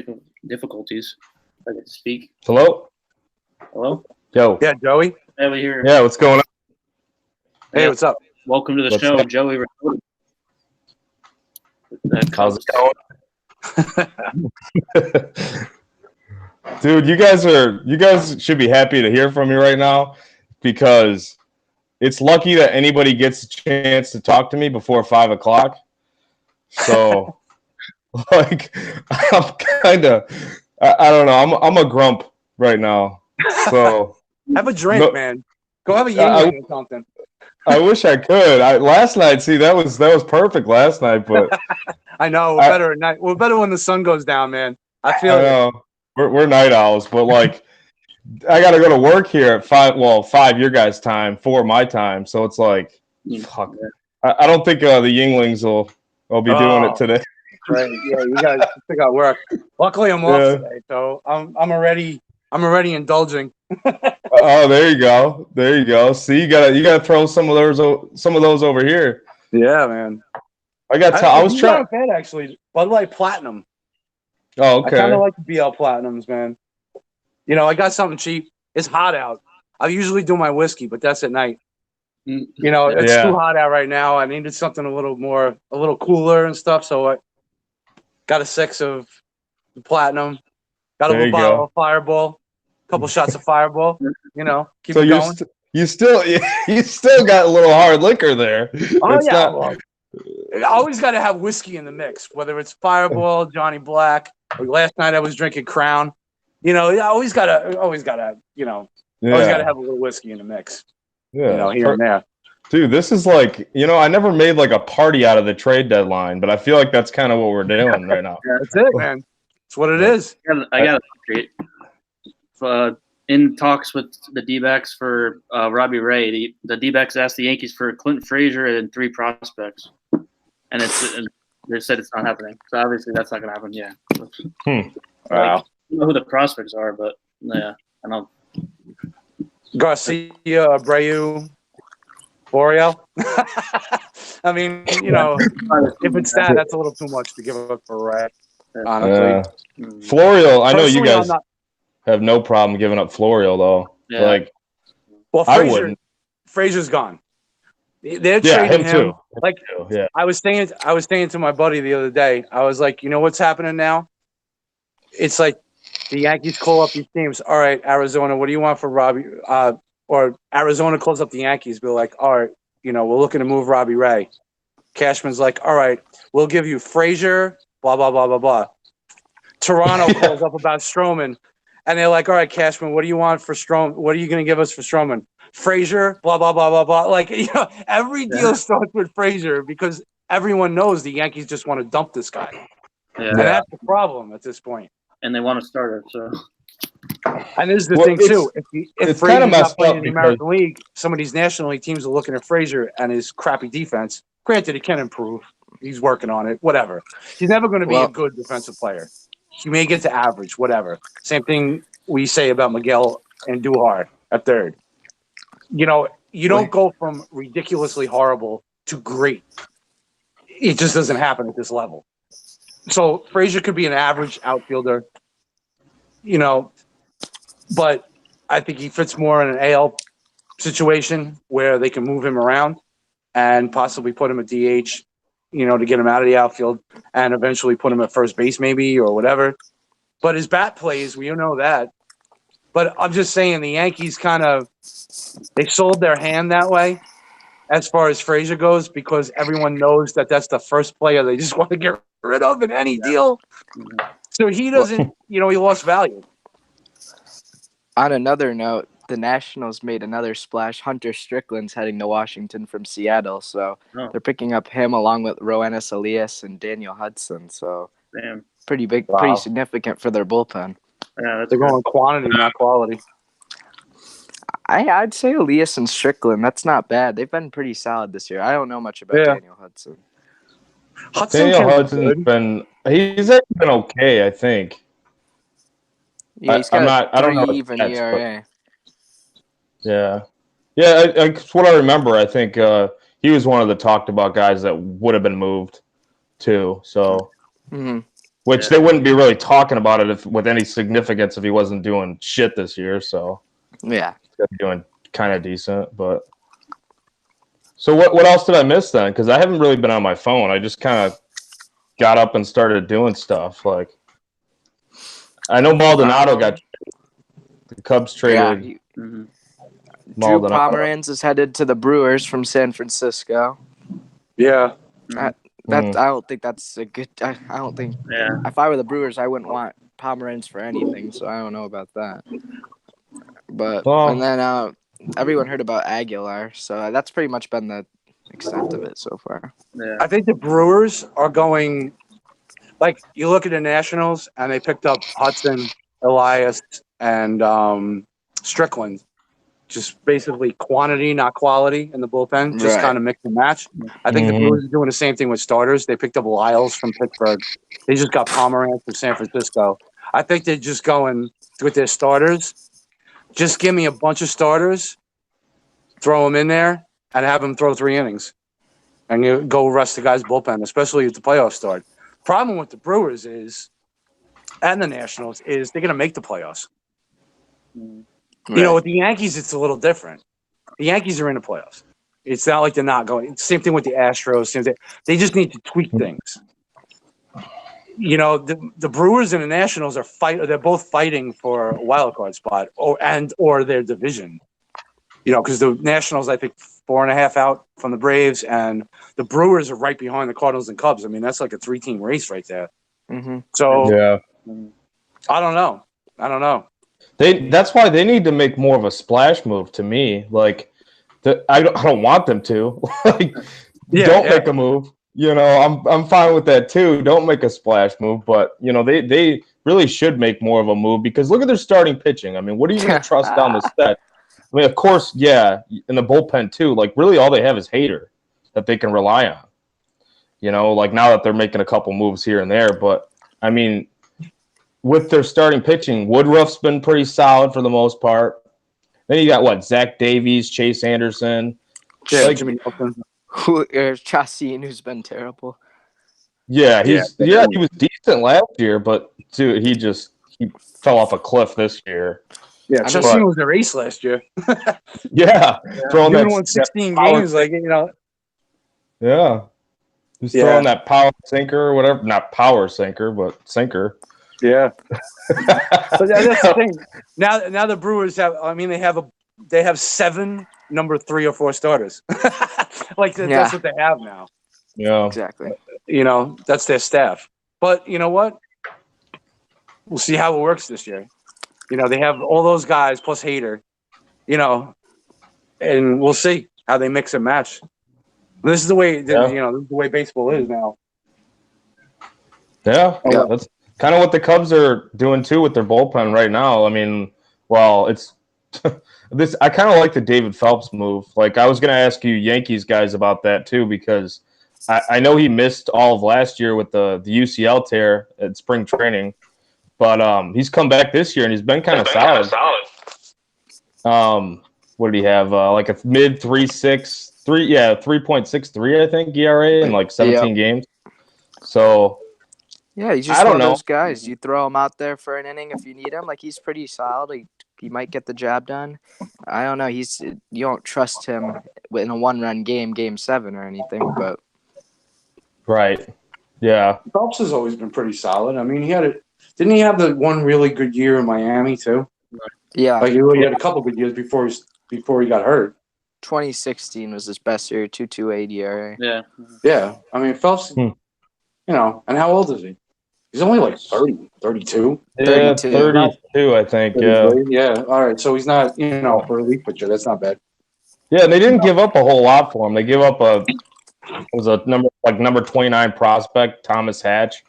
difficulties. If I can speak. Hello? Hello? Yo. Yeah, Joey. Yeah, we're here. Yeah, what's going on? Hey, Yeah. what's up? Welcome to the What's show, up? Joey. How's it going? Dude, you guys should be happy to hear from me right now because it's lucky that anybody gets a chance to talk to me before 5 o'clock. So, like, I'm kind of, I don't know, I'm a grump right now. So Have a drink, No- man. Go have a Yingling or something. I wish I could. Last night, see, that was perfect last night, but I know. We're better at night. We're better when the sun goes down, man. I feel I it. know we're night owls, but like, I got to go to work here at 5. Well, 5 your guys' time, 4 my time. So it's like, fuck. I don't think the Yinglings will be doing it today. Right. Yeah, you guys still got work. Luckily, I'm off today, so I'm already indulging. Oh, there you go. There you go. See, you gotta throw some of those over here. Yeah, man. I was trying. Not bad actually. Bud Light Platinum. Oh, okay. I kind of like the BL Platinums, man. I got something cheap. It's hot out. I usually do my whiskey, but that's at night. It's too hot out right now. I needed something a little cooler and stuff. So I got a 6 of the Platinum. Got a little bottle of Fireball. A couple shots of Fireball. Keep it going. You still got a little hard liquor there. Oh yeah. Well, I always got to have whiskey in the mix, whether it's Fireball, Johnny Black. Or last night I was drinking Crown. I always gotta have a little whiskey in the mix. Yeah, here and there. Dude, this is like, I never made like a party out of the trade deadline, but I feel like that's kind of what we're doing right now. That's it, man. That's what it is. I got a update. In talks with the D-backs for Robbie Ray, the D-backs asked the Yankees for Clinton Frazier and 3 prospects, and they said it's not happening. So obviously that's not going to happen. Yeah. Wow. I don't know who the prospects are, but yeah, I know. Garcia, Abreu, Florial. I mean, if it's that's a little too much to give up for Ray. Honestly, Florial. I know you guys have no problem giving up Florial though. Yeah. Frazier's gone. They're trading him. Too. Like, yeah. I was saying to my buddy the other day. I was like, what's happening now? It's like the Yankees call up these teams. All right, Arizona, what do you want for Robbie? Or Arizona calls up the Yankees. Be like, all right, we're looking to move Robbie Ray. Cashman's like, all right, we'll give you Frazier. Blah blah blah blah blah. Toronto calls up about Stroman, and they're like, all right, Cashman, what do you want for Stroman? What are you going to give us for Stroman? Frazier. Blah blah blah blah blah. Like every deal starts with Frazier because everyone knows the Yankees just want to dump this guy. Yeah. And that's the problem at this point. And they want to start her. So And this is the Well, thing too. If it's kinda Frazier's not messed playing up in the because- American League, some of these National League teams are looking at Frazier and his crappy defense. Granted, he can improve. He's working on it. Whatever. He's never going to be a good defensive player. He may get to average. Whatever. Same thing we say about Miguel and Duhar at third. You know, you don't go from ridiculously horrible to great. It just doesn't happen at this level. So Frazier could be an average outfielder, you know, but I think he fits more in an AL situation where they can move him around and possibly put him at DH, you know, to get him out of the outfield and eventually put him at first base maybe or whatever. But his bat plays, we know that. But I'm just saying the Yankees they sold their hand that way as far as Frazier goes because everyone knows that that's the first player they just want to get rid of in any deal. So he doesn't, he lost value. On another note, the Nationals made another splash. Hunter Strickland's heading to Washington from Seattle, so they're picking up him along with Roenis Elias and Daniel Hudson. So damn. pretty big, Wow. pretty significant for their bullpen. Yeah, They're going quantity, not quality. I'd say Elias and Strickland. That's not bad. They've been pretty solid this year. I don't know much about Yeah. Daniel Hudson. Daniel can be Hudson's good. he's actually been okay, I think. Yeah, he's got I don't know three his even stats, ERA. Yeah. It's what I remember. I think he was one of the talked about guys that would have been moved too. So, Mm-hmm. which they wouldn't be really talking about it with any significance if he wasn't doing shit this year. So Yeah. he's doing kind of decent. But so what else did I miss then? Because I haven't really been on my phone. I just kind of got up and started doing stuff. Like I know Maldonado got the Cubs traded. Yeah. Mm-hmm. Drew Maldonado. Pomeranz is headed to the Brewers from San Francisco. Yeah. I don't think that's a good. I don't think. Yeah. If I were the Brewers, I wouldn't want Pomeranz for anything. So I don't know about that. But and then everyone heard about Aguilar, so that's pretty much been the extent of it so far. Yeah. I think the Brewers are going, like, you look at the Nationals, and they picked up Hudson, Elias, and Strickland. Just basically quantity, not quality in the bullpen. Just Right. kind of mix and match. I think the Brewers are doing the same thing with starters. They picked up Lyles from Pittsburgh. They just got Pomeranz from San Francisco. I think they're just going with their starters. Just give me a bunch of starters, throw them in there, and have them throw 3 innings. And you go rest the guy's bullpen, especially if the playoffs start. Problem with the Brewers and the Nationals is they're going to make the playoffs. You know, with the Yankees, it's a little different. The Yankees are in the playoffs. It's not like they're not going. Same thing with the Astros. Same thing. They just need to tweak things. You know, the Brewers and the Nationals they're both fighting for a wild card spot or their division. You know, because the Nationals, I think, 4.5 out from the Braves, and the Brewers are right behind the Cardinals and Cubs. I mean, that's like a 3-team race right there. Mm-hmm. So Yeah. I don't know. That's why they need to make more of a splash move to me. Like, I don't want them to. Like, don't make a move. You know, I'm fine with that too. Don't make a splash move, but you know they really should make more of a move because look at their starting pitching. I mean, what are you going to trust down the stretch? I mean, of course, yeah, in the bullpen too. Like, really, all they have is Hader that they can rely on. You know, like now that they're making a couple moves here and there, but I mean, with their starting pitching, Woodruff's been pretty solid for the most part. Then you got Zach Davies, Chase Anderson, Jimmy Nelson. Chassin, who's been terrible. Yeah, he was decent last year, but dude, he fell off a cliff this year. Yeah, Chassin was their ace last year. Yeah, throwing that won 16 games, Yeah, he's throwing that power sinker or whatever. Not power sinker, but sinker. Yeah, but that's the thing. Now the Brewers have. I mean, they have 7 number 3 or 4 starters. That's what they have now. Yeah, exactly. You know, that's their staff. But you know what? We'll see how it works this year. You know, they have all those guys plus Hader. You know, and we'll see how they mix and match. This is the way this is the way baseball is now. Yeah, Yeah. that's kind of what the Cubs are doing too with their bullpen right now. I mean, well, it's this. I kind of like the David Phelps move. Like, I was going to ask you Yankees guys about that too, because I know he missed all of last year with the UCL tear at spring training, but he's come back this year and he's been kind of solid. What did he have? Like a mid 3.63, I think, ERA in like 17 games. So yeah, he's I just don't one of know. those guys. You throw him out there for an inning if you need him. Like, he's pretty solid. He might get the job done. I don't know. You don't trust him in a one-run game, Game 7 or anything. But Right. Yeah. Phelps has always been pretty solid. I mean, didn't he have the one really good year in Miami too? yeah, Like he had a couple good years before he got hurt. 2016 was his best year, 2.28 ERA. Yeah. Yeah, I mean Phelps, Hmm. and how old is he? He's only like 30, 32. Yeah, 32. 32, I think. Yeah. 33. Yeah. All right. So he's not, for a relief pitcher, that's not bad. Yeah, and they didn't give up a whole lot for him. They gave up number 29 prospect, Thomas Hatch.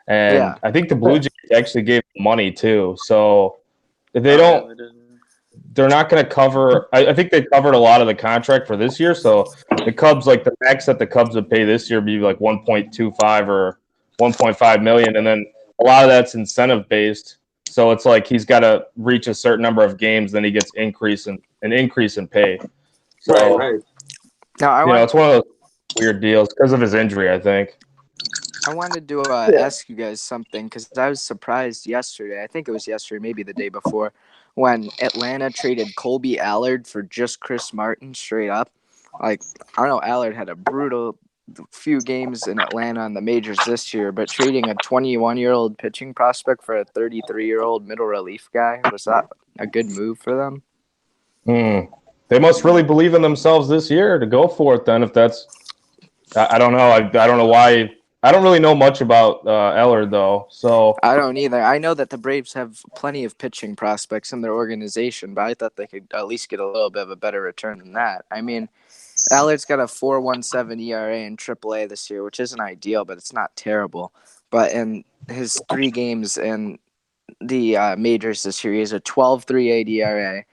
And Yeah. I think the Blue Jays actually gave him money too. So if they Oh, don't, yeah, they did. they're not going to cover. I think they covered a lot of the contract for this year. So the Cubs, like the max that the Cubs would pay this year, would be like 1.25 or 1.5 million, and then a lot of that's incentive based. So it's like he's got to reach a certain number of games, then he gets an increase in pay. So Right. Now, it's one of those weird deals because of his injury, I think. I wanted to ask you guys something because I was surprised yesterday. I think it was yesterday, maybe the day before, when Atlanta traded Colby Allard for just Chris Martin straight up. Like, I don't know, Allard had a brutal few games in Atlanta in the majors this year, but trading a 21-year-old pitching prospect for a 33-year-old middle relief guy, was that a good move for them? They must really believe in themselves this year to go for it then. If that's, I don't know. I don't know why. I don't really know much about Allard though. So I don't either. I know that the Braves have plenty of pitching prospects in their organization, but I thought they could at least get a little bit of a better return than that. I mean, Allard's got a 4.17 ERA in AAA this year, which isn't ideal, but it's not terrible. But in his 3 games in the majors this year, he has a 12.38 ERA,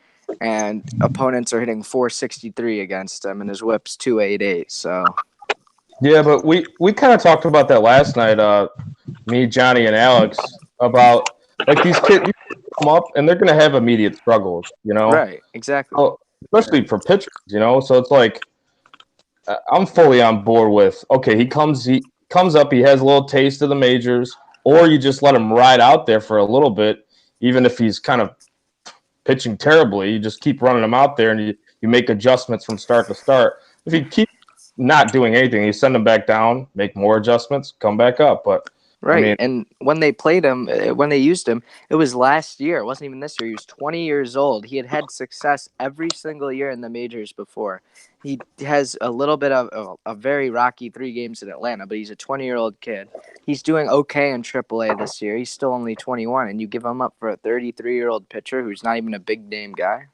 and opponents are hitting 4.63 against him, and his WHIP's 2.88. So yeah, but we kind of talked about that last night. Me, Johnny, and Alex about like these kids come up and they're going to have immediate struggles. right, exactly. So, especially for pitchers. So it's like I'm fully on board with okay. He comes up, he has a little taste of the majors, or you just let him ride out there for a little bit, even if he's kind of pitching terribly. You just keep running him out there, and you make adjustments from start to start. If you keep not doing anything, you send him back down, make more adjustments, come back up. But right, I mean, and when they played him, when they used him, it was last year. It wasn't even this year. He was 20 years old. He had success every single year in the majors before. He has a little bit of a very rocky 3 games in Atlanta, but he's a 20-year-old kid. He's doing okay in AAA this year. He's still only 21, and you give him up for a 33-year-old pitcher who's not even a big-name guy?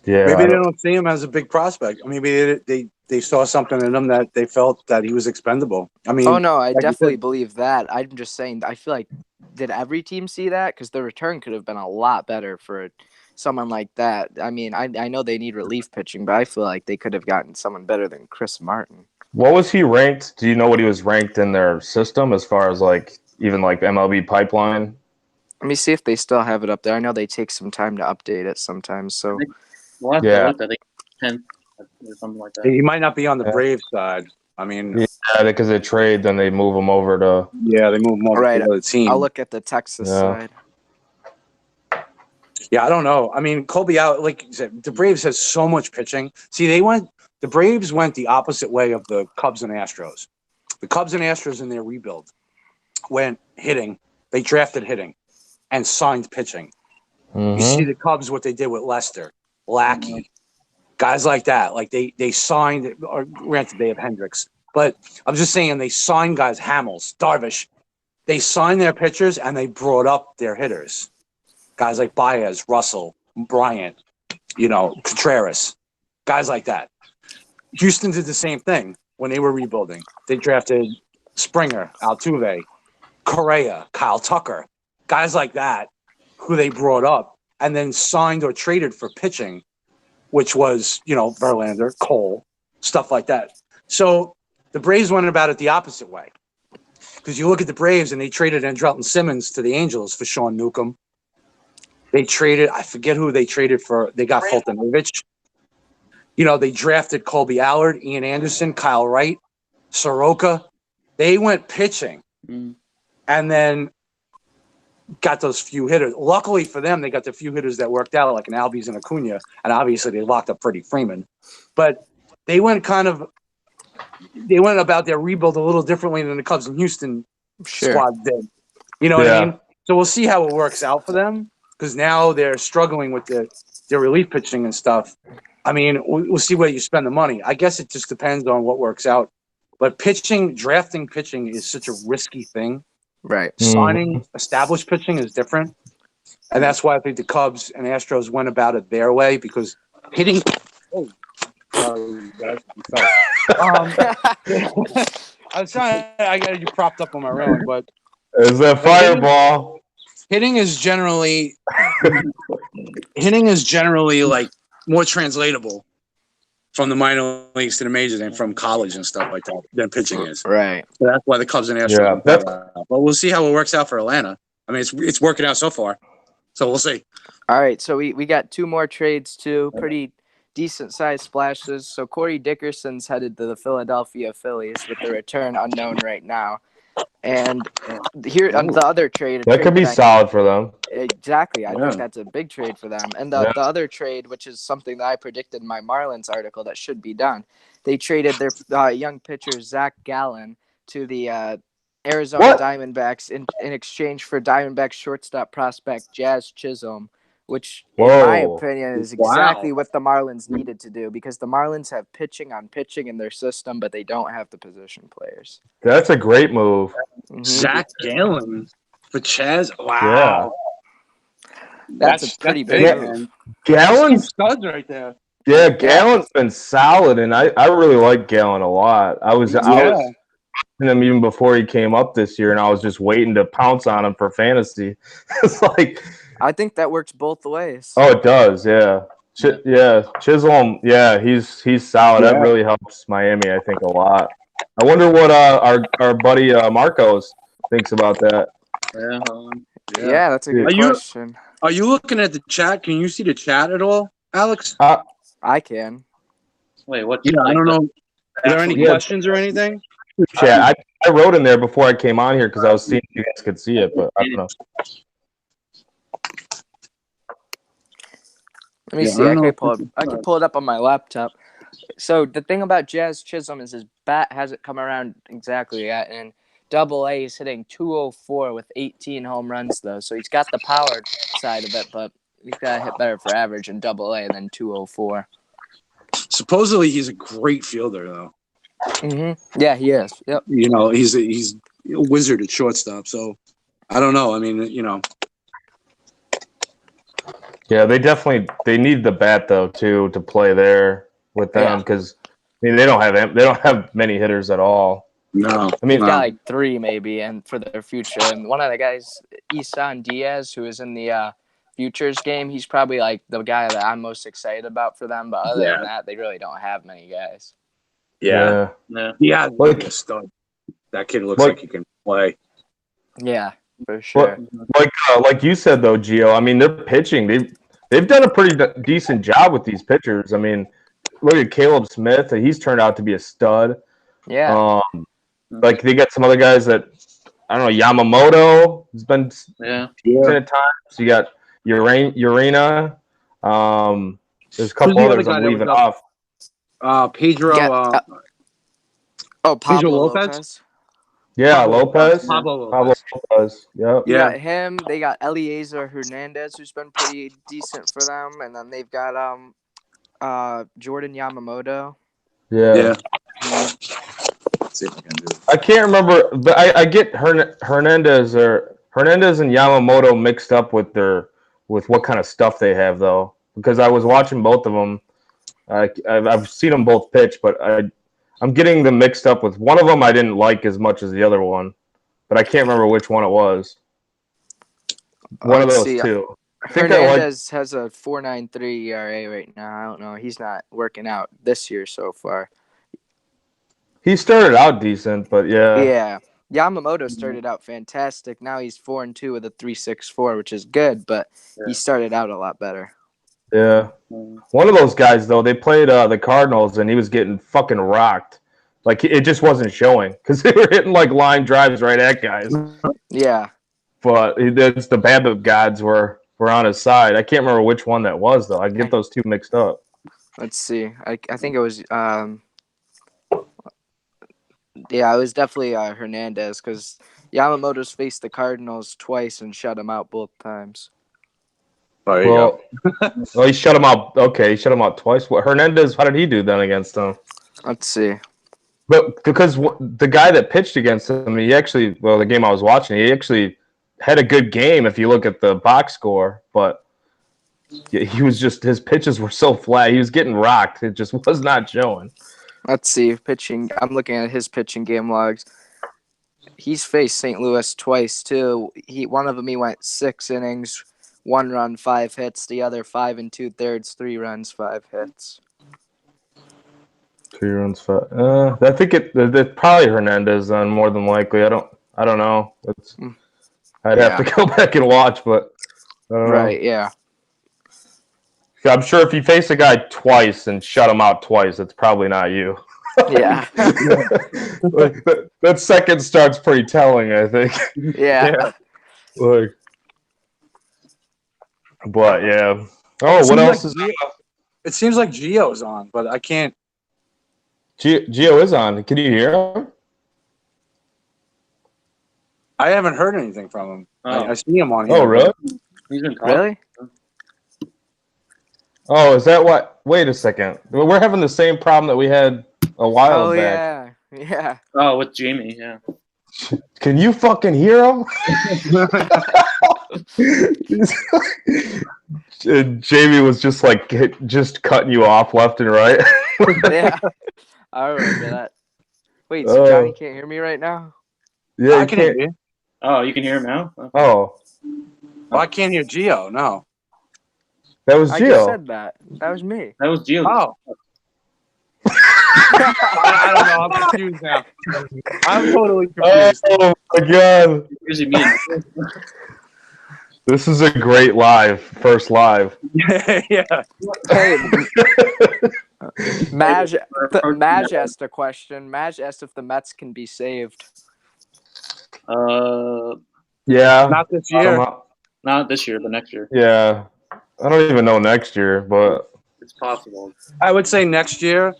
yeah, Maybe they don't see him as a big prospect. Maybe they saw something in him that they felt that he was expendable. I mean, oh no, I like definitely believe that. I'm just saying, I feel like, did every team see that? Because the return could have been a lot better for someone like that. I mean, I know they need relief pitching, but I feel like they could have gotten someone better than Chris Martin. What was he ranked? Do you know what he was ranked in their system as far as like even like MLB pipeline? Let me see if they still have it up there. I know they take some time to update it sometimes. So We'll have Yeah. to look. I think 10 or something like that. he might not be on the Yeah. Braves side. I mean, Yeah, because they trade, then they move him over to. yeah, they move him over Right. to the other team. I'll look at the Texas Yeah. side. Yeah, I don't know. I mean, Colby out, like you said, the Braves has so much pitching. See, the Braves went the opposite way of the Cubs and Astros. The Cubs and Astros in their rebuild went hitting. They drafted hitting and signed pitching. You see the Cubs, what they did with Lester, Lackey, guys like that. Like they signed, or granted they have Hendricks, but I'm just saying they signed guys, Hamels, Darvish. They signed their pitchers and they brought up their hitters. Guys like Baez, Russell, Bryant, Contreras, guys like that. Houston did the same thing when they were rebuilding. They drafted Springer, Altuve, Correa, Kyle Tucker, guys like that, who they brought up and then signed or traded for pitching, which was, Verlander, Cole, stuff like that. So the Braves went about it the opposite way. Because you look at the Braves and they traded Andrelton Simmons to the Angels for Sean Newcomb. They traded, I forget who they traded for. They got Fultonovich. They drafted Colby Allard, Ian Anderson, Kyle Wright, Soroka. They went pitching and then got those few hitters. Luckily for them, they got the few hitters that worked out, like an Albies and Acuna, and obviously they locked up Freddie Freeman. But they went about their rebuild a little differently than the Cubs and Houston squad did. You know what I mean? So we'll see how it works out for them, because now they're struggling with their relief pitching and stuff. I mean, we'll see where you spend the money. I guess it just depends on what works out. But drafting pitching is such a risky thing. Right. Signing established pitching is different. And that's why I think the Cubs and Astros went about it their way, because hitting – oh, sorry, guys. I was trying – I got you propped up on my railing, but – Is that fireball? Hitting is generally like more translatable from the minor leagues to the majors and from college and stuff like that than pitching is. Right. So that's why the Cubs and Astros. But we'll see how it works out for Atlanta. I mean, it's working out so far. So we'll see. All right. So we got two more trades too. Pretty decent sized splashes. So Corey Dickerson's headed to the Philadelphia Phillies with the return unknown right now. And here on the other trade. That could be solid for them. Exactly. I think that's a big trade for them. And the other trade, which is something that I predicted in my Marlins article that should be done, they traded their young pitcher, Zach Gallen, to the Arizona Diamondbacks in exchange for Diamondbacks shortstop prospect Jazz Chisholm, which, in my opinion, is exactly what the Marlins needed to do, because the Marlins have pitching on pitching in their system, but they don't have the position players. That's a great move. Zach Gallen for Chaz. Wow. Yeah. That's a pretty big move. Gallen's studs right there. Yeah, Gallen's been solid, and I really like Gallen a lot. I was watching him even before he came up this year, and I was just waiting to pounce on him for fantasy. It's like, I think that works both ways. Oh, it does, yeah. Chisholm, he's solid. That really helps Miami, I think, a lot. I wonder what our buddy Marcos thinks about that. Yeah, that's a good question. Are you looking at the chat? Can you see the chat at all, Alex? I can. Wait, what? Yeah, I don't know. Are there any questions or anything? Chat. I wrote in there before I came on here because I was seeing if you guys could see it, but I don't know. Let me see. I can pull it up on my laptop. So the thing about Jazz Chisholm is his bat hasn't come around exactly yet, and Double-A is hitting 204 with 18 home runs though. So he's got the power side of it, but he's got to hit better for average in Double-A than 204. Supposedly he's a great fielder though. Mm-hmm. Yeah, he is. Yep. He's a wizard at shortstop. So I don't know. I mean, Yeah, they need the bat though too to play there with them because they don't have many hitters at all. No, I mean, they've got like 3 maybe, and for their future. And one of the guys, Isan Diaz, who is in the futures game, he's probably like the guy that I'm most excited about for them. But other than that, they really don't have many guys. Yeah, like a stud. That kid looks like he can play. Yeah, for sure. Like you said though, Gio. I mean, they're pitching. They've done a pretty decent job with these pitchers. I mean, look at Caleb Smith. He's turned out to be a stud. Yeah. Like they got some other guys that I don't know. Yamamoto has been decent at times. You got Urena. There's a couple others I'm leaving off. Pedro. Pablo Lopez. Yeah, Lopez. Pablo Lopez. Yep. You got him. They got Eliezer Hernandez, who's been pretty decent for them, and then they've got Jordan Yamamoto. Yeah. See if I can do it. I can't remember, but I get Hernandez and Yamamoto mixed up with what kind of stuff they have though, because I was watching both of them. I've seen them both pitch, but I'm getting them mixed up with one of them. I didn't like as much as the other one, but I can't remember which one it was. One of Let's those see. two. I think I like. Hernandez has a 4.93 ERA right now. I don't know. He's not working out this year so far. He started out decent, but yeah. Yeah. Yamamoto started out fantastic. Now he's 4-2 with a 3.64, which is good, but he started out a lot better. Yeah. One of those guys, though, they played the Cardinals, and he was getting fucking rocked. Like, it just wasn't showing because they were hitting, like, line drives right at guys. Yeah. But it's the BABIP gods were on his side. I can't remember which one that was, though. I get those two mixed up. Let's see. I think it was yeah, it was definitely Hernandez because Yamamoto's faced the Cardinals twice and shut him out both times. Oh, there you go. Well, he shut him out. Okay, he shut him out twice. What Hernandez? How did he do then against him? Let's see. But because the guy that pitched against him, the game I was watching, he actually had a good game if you look at the box score. But he was just, his pitches were so flat. He was getting rocked. It just was not showing. Let's see. Pitching. I'm looking at his pitching game logs. He's faced St. Louis twice too. One of them he went 6 innings, 1 run, 5 hits. The other 5 2/3, 3 runs, 5 hits. 3 runs, 5. I think it's probably Hernandez then, more than likely. I don't know. I'd have to go back and watch, but I don't know. Right. Yeah. I'm sure if you face a guy twice and shut him out twice, it's probably not you. Yeah. Like, that second start's pretty telling, I think. Yeah. Like, but yeah. Oh, what else is? It seems like Gio's on, but I can't. Gio is on. Can you hear him? I haven't heard anything from him. Oh. I see him on here. Oh, really? He's been talking. Really? Oh, is that what? Wait a second. We're having the same problem that we had a while back. Yeah. Oh, with Jamie, yeah. Can you fucking hear him? Jamie was just like just cutting you off left and right. Yeah. I remember that. Wait, so Johnny can't hear me right now? Yeah, I can hear you. Oh, you can hear him now? Oh, Well, I can't hear Gio. No. that was I Gio. just said that. That was me. That was Gio. Oh. I don't know. I'm confused now. I'm totally confused. Oh my god! Usually me. This is a great first live. Yeah. Hey, Maj asked a question. Maj asked if the Mets can be saved. Yeah. Not this year. Not this year, but next year. Yeah. I don't even know next year, but It's possible. I would say next year,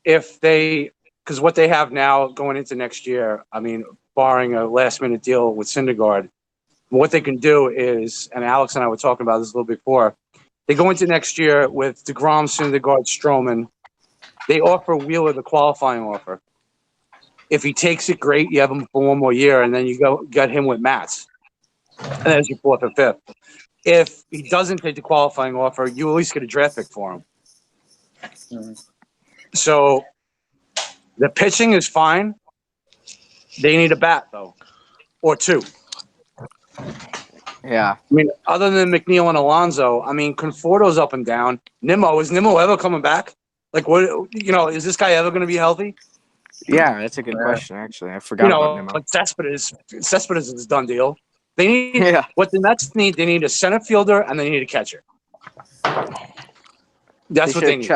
because what they have now going into next year, I mean, barring a last-minute deal with Syndergaard, what they can do is, and Alex and I were talking about this a little before, they go into next year with DeGrom, Syndergaard, Stroman. They offer Wheeler the qualifying offer. If he takes it, great. You have him for one more year, and then you get him with Matz. And that's your 4th or 5th. If he doesn't take the qualifying offer, you at least get a draft pick for him. Mm-hmm. So the pitching is fine. They need a bat, though, or 2. Yeah. I mean, other than McNeil and Alonso, I mean, Conforto's up and down. Is Nimmo ever coming back? Like, what? Is this guy ever going to be healthy? Yeah, that's a good question, actually. I forgot about Nimmo. But Cespedes is a done deal. They need what the Mets need. They need a center fielder and they need a catcher. That's what they need.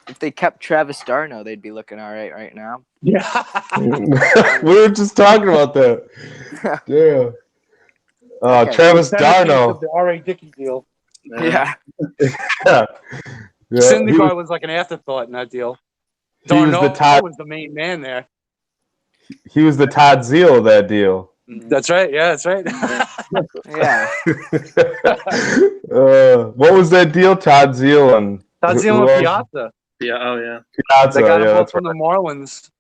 If they kept Travis d'Arnaud, they'd be looking all right now. Yeah. we were just talking about that. Yeah. Travis d'Arnaud. The R.A. Dickey deal. Yeah. Yeah. Syndergaard was like an afterthought in that deal. d'Arnaud was the main man there. He was the Todd Zeal of that deal. That's right. Yeah, that's right. Yeah. What was that deal? Todd Zeal and Piazza. Yeah. Oh, yeah. Piazza. They got him Yeah, up that's from right. the Marlins.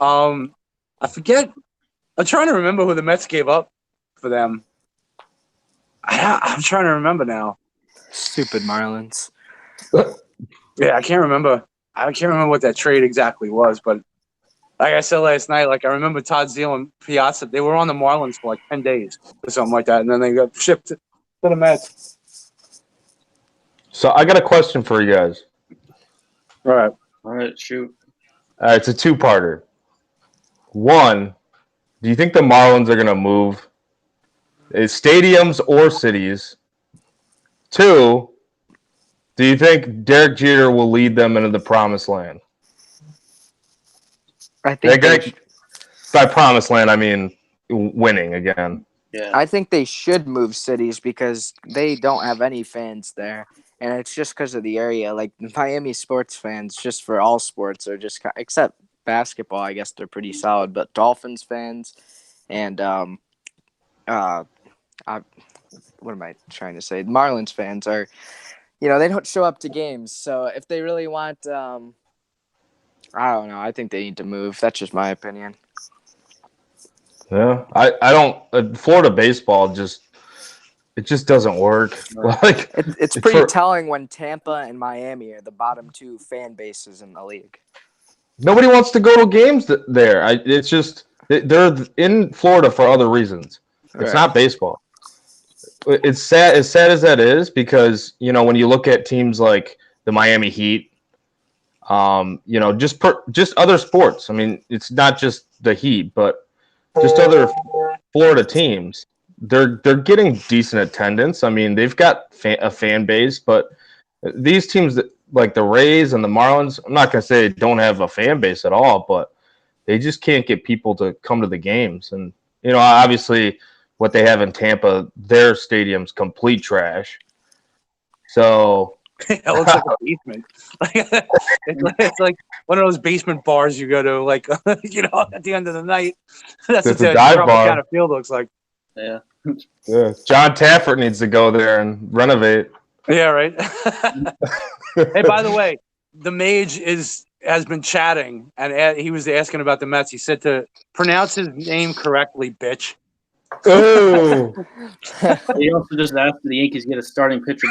I forget. I'm trying to remember who the Mets gave up for them. I'm trying to remember now. Stupid Marlins. Yeah, I can't remember. I can't remember what that trade exactly was, but like I said last night, like I remember Todd Zeal and Piazza, they were on the Marlins for like 10 days or something like that, and then they got shipped to the Mets. So I got a question for you guys. All right, shoot. All right, it's a two-parter. One, do you think the Marlins are going to move stadiums or cities? Two, do you think Derek Jeter will lead them into the promised land? I think by promised land, I mean winning again. Yeah. I think they should move cities because they don't have any fans there. And it's just because of the area. Like Miami sports fans, just for all sports, are just except basketball. I guess they're pretty solid. But Dolphins fans and what am I trying to say? Marlins fans are, they don't show up to games. So if they really want, I don't know. I think they need to move. That's just my opinion. Yeah, I don't. Florida baseball just doesn't work. Like it's pretty telling when Tampa and Miami are the bottom two fan bases in the league. Nobody wants to go to games there. It's just they're in Florida for other reasons. It's not baseball. It's sad as that is because when you look at teams like the Miami Heat, just other sports. I mean, it's not just the Heat, but just other Florida teams. They're getting decent attendance. I mean, they've got a fan base, but these teams that like the Rays and the Marlins, I'm not going to say they don't have a fan base at all, but they just can't get people to come to the games. And obviously, what they have in Tampa, their stadium's complete trash. So it looks like a basement. It's like one of those basement bars you go to, like at the end of the night. That's what the Tropicana Field looks like. Yeah. Yeah. John Taffert needs to go there and renovate. Yeah, right. Hey, by the way, the Mage has been chatting, and he was asking about the Mets. He said to pronounce his name correctly, bitch. Oh. He also just asked the Yankees get a starting pitcher.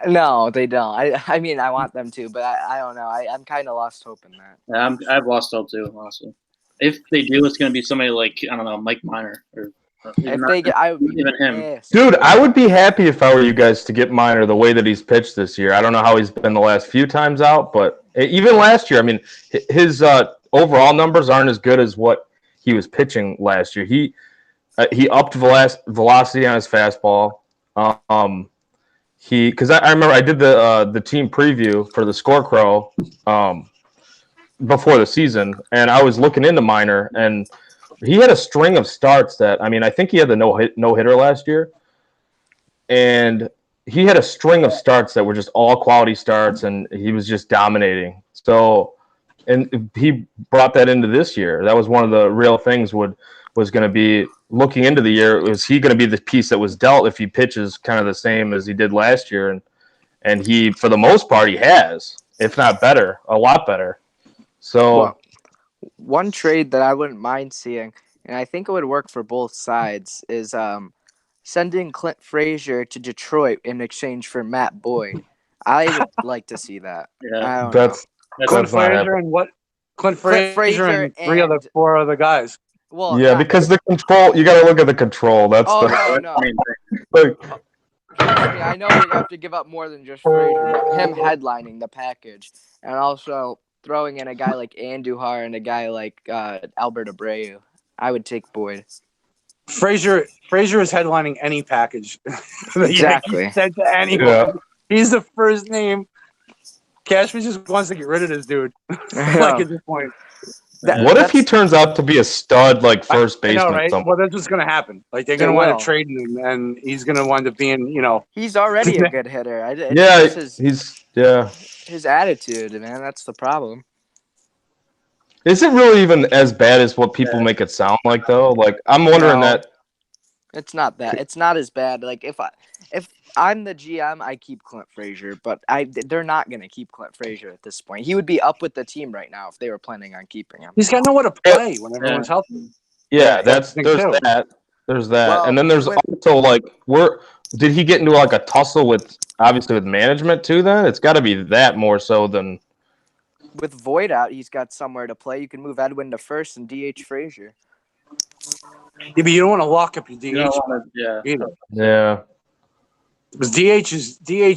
No, they don't. I mean, I want them to, but I don't know. I'm kind of lost hope in that. Yeah, I've lost hope too, honestly. If they do, it's going to be somebody like, I don't know, Mike Minor. Or if they get, I would be even him. pissed. Dude, I would be happy if I were you guys to get Minor the way that he's pitched this year. I don't know how he's been the last few times out, but even last year, I mean, his overall numbers aren't as good as what he was pitching last year. He upped velocity on his fastball. Because I remember I did the team preview for the Scarecrow before the season, and I was looking into Minor, and he had a string of starts that, I mean, I think he had the no-hitter last year, and he had a string of starts that were just all quality starts, and he was just dominating. So, and he brought that into this year. That was one of the real things was going to be looking into the year. Was he going to be the piece that was dealt if he pitches kind of the same as he did last year? And he, for the most part, he has, if not better, a lot better. So, well, one trade that I wouldn't mind seeing, and I think it would work for both sides, is sending Clint Frazier to Detroit in exchange for Matt Boyd. I would like to see that. Yeah, Clint Frazier and what? Clint Frazier and three of the four other guys. Well, yeah, because the control, you got to look at the control. That's no. Like, I know you have to give up more than just Frazier, but him headlining the package, and also throwing in a guy like Andujar and a guy like Albert Abreu. I would take Boyd. Frazier is headlining any package. Exactly. Said to anyone. Yeah. He's the first name. Cashman just wants to get rid of this dude. Like at this point. What if he turns out to be a stud, like first baseman? Right? Well, that's what's going to happen. Like they're going to wind up trading him, and he's going to wind up being, He's already a good hitter. His attitude, man. That's the problem. Is it really even as bad as what people make it sound like, though? Like I'm wondering that. It's not that. It's not as bad. Like if I'm the GM, I keep Clint Frazier, but they're not going to keep Clint Frazier at this point. He would be up with the team right now if they were planning on keeping him. He's got nowhere to play when everyone's healthy. Yeah, there's that. There's that, well, and then there's also like did he get into like a tussle with management too? Then it's got to be that more so than with Void out, he's got somewhere to play. You can move Edwin to first and DH Frazier. Yeah, but you don't want to lock up your DH You don't wanna, yeah. either. Yeah. Because DH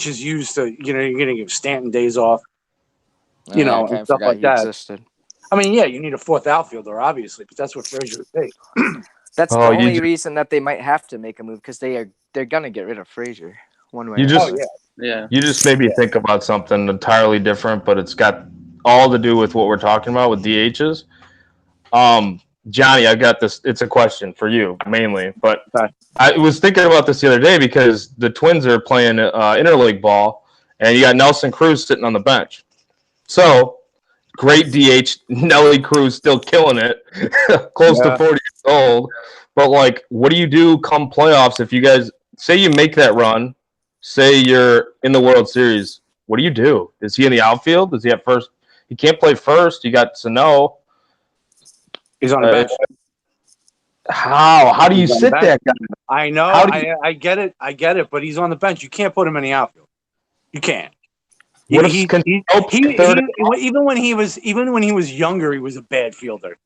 is used to, you're going to give Stanton days off, I and kinda stuff forgot like he that. existed. I mean, yeah, you need a fourth outfielder, obviously, but that's what Frazier would take. That's Oh, the you only ju- reason that they might have to make a move because they're gonna get rid of Frazier one way. You or just- another. Yeah. You just made me think about something entirely different, but it's got all to do with what we're talking about with DHs. Johnny, I got this. It's a question for you mainly, but Okay. I was thinking about this the other day because the Twins are playing interleague ball, and you got Nelson Cruz sitting on the bench. So great DH, Nelly Cruz still killing it, close to 40 years old. But like, what do you do come playoffs if you guys say you make that run? Say you're in the World Series. What do you do? Is he in the outfield? Does he have first? He can't play first. You got Sano. He's on the bench. How do you He's on sit the that guy? I know. How do I get it, but he's on the bench. You can't put him in the outfield. You can't. What if Sano play third? Even when he was younger, he was a bad fielder,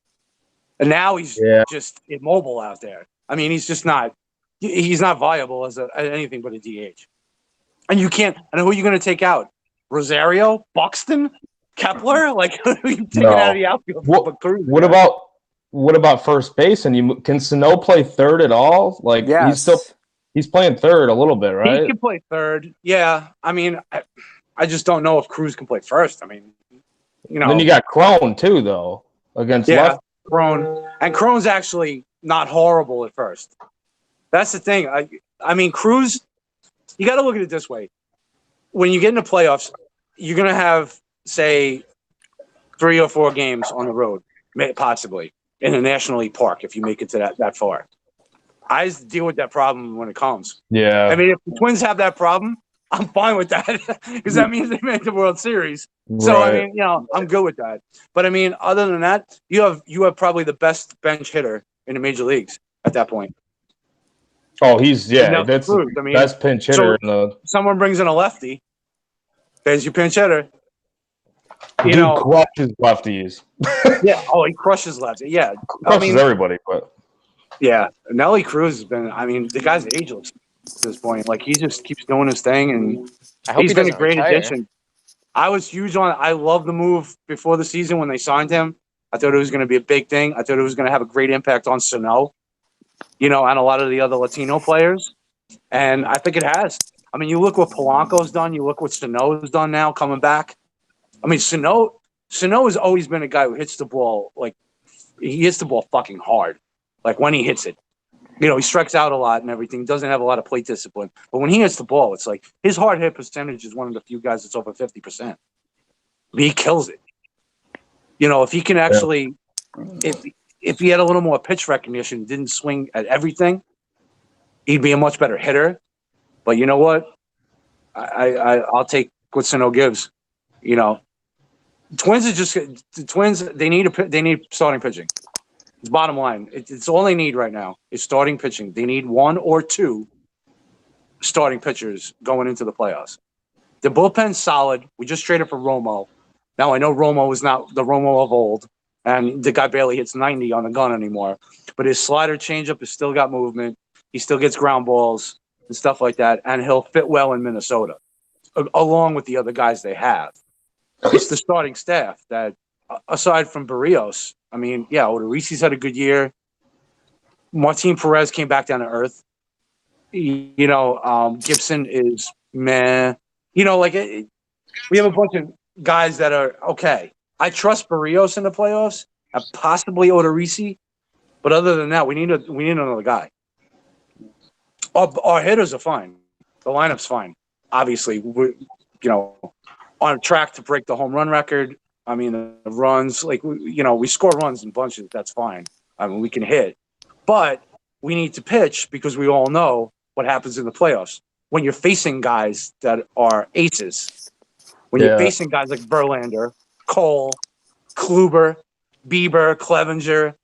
and now he's just immobile out there. I mean, he's just not. He's not viable as anything but a DH. And you can't. And who are you going to take out? Rosario, Buxton, Kepler? Like, who are you taking out of the outfield? What about first base? And can Sano play third at all? Like, Yes. he's playing third a little bit, right? He can play third. Yeah. I mean, I just don't know if Cruz can play first. I mean, Then you got Crone too, though, against left. Crone. And Crone's actually not horrible at first. That's the thing. I mean, Cruz, you got to look at it this way. When you get into playoffs, you're going to have, say, 3 or 4 games on the road, possibly, in a National League park if you make it to that far. I just deal with that problem when it comes. Yeah. I mean, if the Twins have that problem, I'm fine with that because that means they make the World Series. So, Right. I mean, I'm good with that. But, I mean, other than that, you have probably the best bench hitter in the major leagues at that point. Oh, that's Cruz. the I mean, best pinch hitter in the. Someone brings in a lefty, there's your pinch hitter. Dude crushes lefties. Yeah. Oh, he crushes lefty. Yeah. Crushes everybody, but yeah. Nelly Cruz has been. I mean, the guy's ageless at this point. Like he just keeps doing his thing, and I hope he's he been a doesn't great retire. addition. I was huge on. I love the move before the season when they signed him. I thought it was going to be a big thing. I thought it was going to have a great impact on Sano, and a lot of the other Latino players. And I think it has. I mean, you look what Polanco's done. You look what Sano's done now coming back. I mean, Sano has always been a guy who hits the ball he hits the ball fucking hard. Like when he hits it, he strikes out a lot and everything. Doesn't have a lot of plate discipline, but when he hits the ball, it's like his hard hit percentage is one of the few guys that's over 50%. He kills it. If he can actually, if he had a little more pitch recognition, didn't swing at everything, he'd be a much better hitter. But you know what? I'll take what Sano gives. Twins are just the Twins. They need starting pitching. It's bottom line. It's all they need right now is starting pitching. They need 1 or 2 starting pitchers going into the playoffs. The bullpen's solid. We just traded for Romo. Now I know Romo is not the Romo of old, and the guy barely hits 90 on the gun anymore. But his slider changeup has still got movement. He still gets ground balls and stuff like that, and he'll fit well in Minnesota, along with the other guys they have. It's the starting staff that, aside from Barrios, I mean, yeah, Odorizzi's had a good year. Martin Perez came back down to earth. Gibson is meh. We have a bunch of guys that are okay. I trust Barrios in the playoffs and possibly Odorizzi, but other than that, we need another guy. Our hitters are fine. The lineup's fine. Obviously, we're on track to break the home run record. I mean, the runs, we score runs in bunches. That's fine. I mean, we can hit. But we need to pitch because we all know what happens in the playoffs. When you're facing guys that are aces, when you're facing guys like Verlander, Cole, Kluber, Bieber, Clevenger,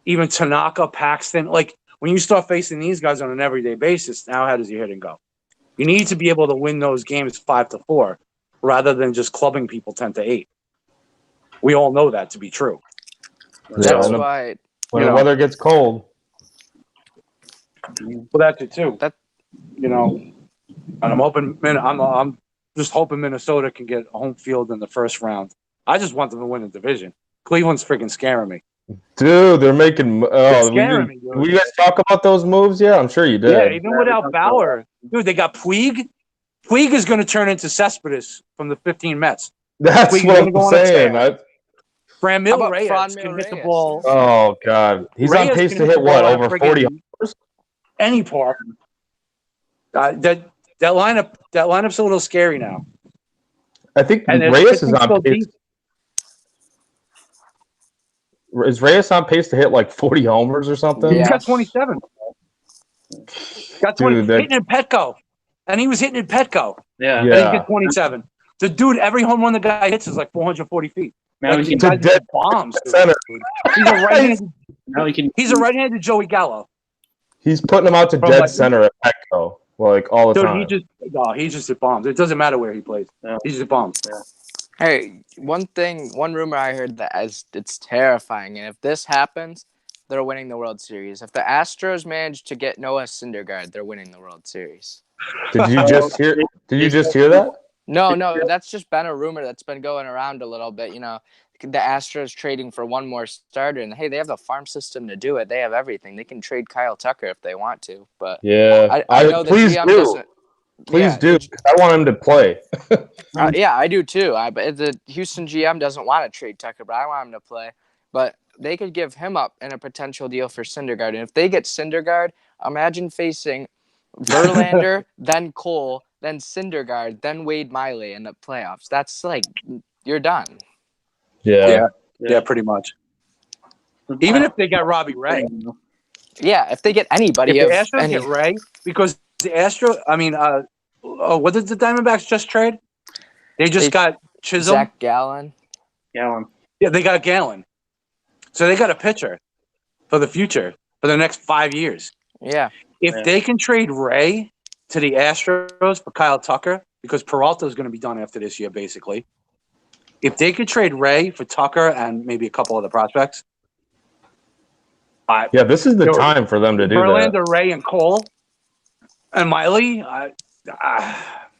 even Tanaka, Paxton, when you start facing these guys on an everyday basis, now how does your hitting go? You need to be able to win those games 5-4 rather than just clubbing people 10-8. We all know that to be true. That's and why. when you the know. weather gets cold. Well, that's it too. That- And I'm hoping, man, I'm just hoping Minnesota can get home field in the first round. I just want them to win the division. Cleveland's freaking scaring me. Dude, they're making. Oh, scaring me, dude. we guys talk about those moves? Yeah, I'm sure you did. Yeah, even without Bauer, dude, they got Puig. Puig is going to turn into Cespedes from the 15 Mets. That's Puig's what gonna I'm go on a saying. tear. How Franmil about Reyes Franmil can hit the Reyes? ball. Oh God, he's on Reyes pace can to hit hit the what ball at over friggin' 40 homers? Any park. That lineup's a little scary now. I think And their Reyes is pitching's on still pace. deep. Is Reyes on pace to hit like 40 homers or something? He's Yeah. got 27. Got 20. Dude, that- hitting in Petco. And he was hitting in Petco. Yeah. And he Yeah. get 27. The dude, every home run the guy hits is like 440 feet. Now Like, he these can. guys hit bombs. Dude. Center. Now he can. He's a right-handed Joey Gallo. He's putting him out to From, dead like- center at Petco, like all the Dude, time. he just hit bombs. It doesn't matter where he plays. Yeah. He just hit bombs. Hey, one rumor I heard that it's terrifying, and if this happens, they're winning the World Series. If the Astros manage to get Noah Syndergaard, they're winning the World Series. Did you just hear? Did you just hear that? No, that's just been a rumor that's been going around a little bit. The Astros trading for one more starter, and hey, they have the farm system to do it. They have everything. They can trade Kyle Tucker if they want to, but Yeah, I know the please GM do. doesn't. Please yeah, do. I want him to play. Yeah, I do too. But the Houston GM doesn't want to trade Tucker, but I want him to play. But they could give him up in a potential deal for Syndergaard. And if they get Syndergaard, imagine facing Verlander, then Cole, then Syndergaard, then Wade Miley in the playoffs. That's like, you're done. Yeah. Yeah, pretty much. Even if they got Robbie Ray. Yeah, if they get anybody, If the Astros get Ray, because the what did the Diamondbacks just trade? They just got Chisholm. Zach Gallen. Gallon. Yeah, they got Gallon. So they got a pitcher for the future, for the next 5 years. Yeah. If they can trade Ray to the Astros for Kyle Tucker, because Peralta is going to be done after this year, basically. If they could trade Ray for Tucker and maybe a couple other prospects. Yeah, this is the time for them to do that. Verlander, Ray, and Cole, and Miley,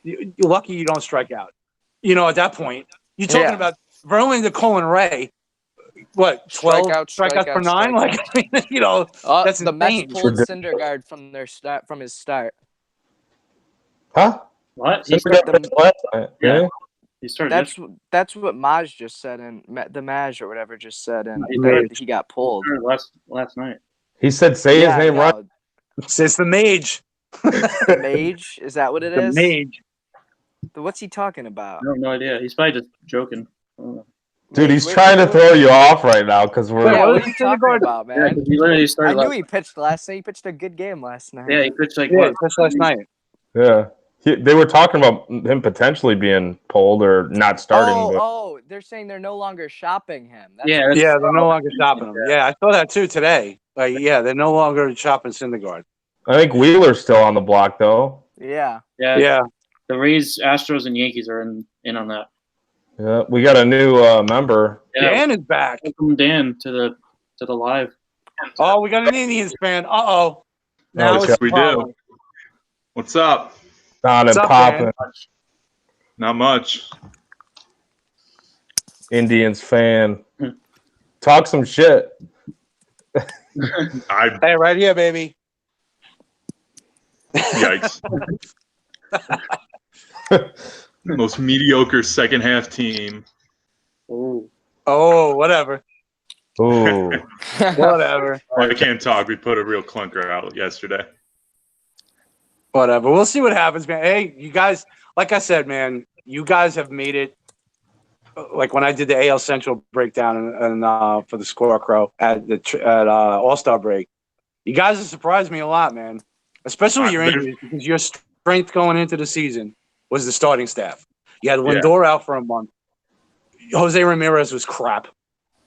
you're lucky you don't strike out. At that point, you're talking about Verlander, Cole, and Ray. What, 12 strikeouts per 9? Like, that's the Mets insane. pulled Syndergaard from his start. Huh? What? Since we got pitched last night. Yeah. Yeah. He started. That's what Maj just said, and the Maj or whatever just said, and Maj. he got pulled. last night. He said, "Say his name right." It's the Mage. The Mage? Is that what it is? The Mage. What's he talking about? I have no idea. He's probably just joking. I don't know. Dude, he's trying to throw you off right now because we're. Yeah, what what are you talking about, Yeah, man? 'cause he literally I started. knew he pitched last night. He pitched a good game last night. Yeah, he pitched like Yeah, what? just last night. Yeah. They were talking about him potentially being pulled or not starting. but Oh, they're saying they're no longer shopping him. Yeah, that's- Yeah, they're no longer shopping him. Yeah, I saw that too today. Like, yeah, they're no longer shopping Syndergaard. I think Wheeler's still on the block, though. Yeah. Yeah. The Rays, Astros, and Yankees are in on that. Yeah, we got a new member. Yeah, Dan is back. welcome Dan to the live. Oh, we got an Indians fan. Uh-oh. Now Oh, it's a we problem. do. What's up? On and What's up, popping. Dan? Not much. Indians fan. Talk some shit. Hey, right here, baby. Yikes. Most mediocre second half team. Oh, Oh, whatever. Ooh. Whatever. I can't talk. We put a real clunker out yesterday. Whatever. We'll see what happens, man. Hey, you guys, like I said, man, you guys have made it. Like when I did the AL Central breakdown and for the Score Crow at All-Star break, you guys have surprised me a lot, man. Especially with your injuries, because your strength going into the season was the starting staff. You had Lindor out for a month. Jose Ramirez was crap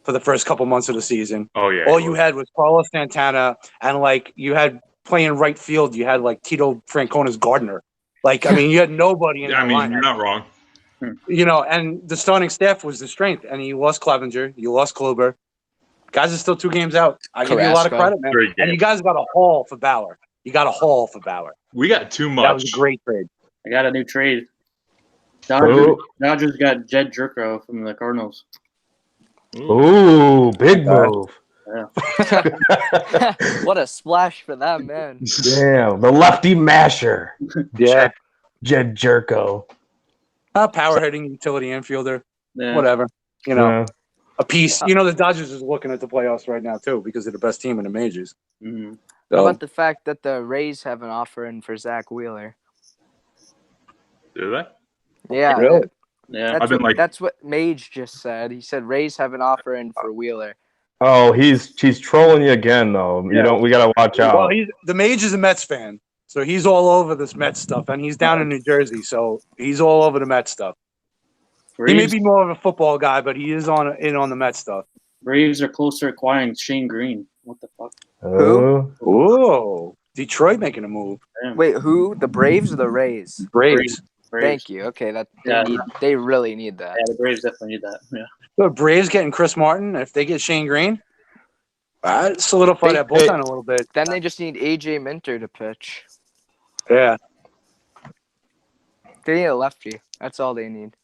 for the first couple months of the season. Oh, yeah. All you had was Carlos Santana, and like you had playing right field, you had like Tito Francona's Gardner. Like, I mean, you had nobody in Yeah, I the mean, lineup. you're not wrong. You know, and the starting staff was the strength. And you lost Clevenger, you lost Kluber. Guys are still 2 games out. I give you a lot of Carrasco. credit, man. Great And game. you guys got a haul for Bauer. You got a haul for Bauer. We got too That was a much. great trade. I got a new trade. Ooh, Dodgers got Jed Jerko from the Cardinals. ooh, big move. What a splash for them, man. Damn, the lefty masher, Yeah. Jed Jerko. Power hitting utility infielder. Yeah. Whatever. You know, Yeah. a piece. You know, the Dodgers is looking at the playoffs right now, too, because they're the best team in the majors. Mhm. How So, about the fact that the Rays have an offer in for Zach Wheeler? Do they? Yeah, Really? Yeah. that's I've been what, like- that's what Mage just said. He said Rays have an offer in for Wheeler. Oh, he's trolling you again, though. Yeah. You don't. We gotta watch out. well, the Mage is a Mets fan, so he's all over this Mets stuff, and he's down in New Jersey, so he's all over the Mets stuff. He may Braves, be more of a football guy, but he is in on the Mets stuff. Braves are close to acquiring Shane Green. What the fuck? Who? Ooh, Detroit making a move. Damn. Wait, who? The Braves or the Rays? Braves. Braves. Thank you. Okay, that Yeah. they really need that. Yeah, the Braves definitely need that. Yeah. The Braves getting Chris Martin. If they get Shane Green, solidify They- that bullpen a little bit. Then they just need AJ Minter to pitch. Yeah. They need a lefty. That's all they need.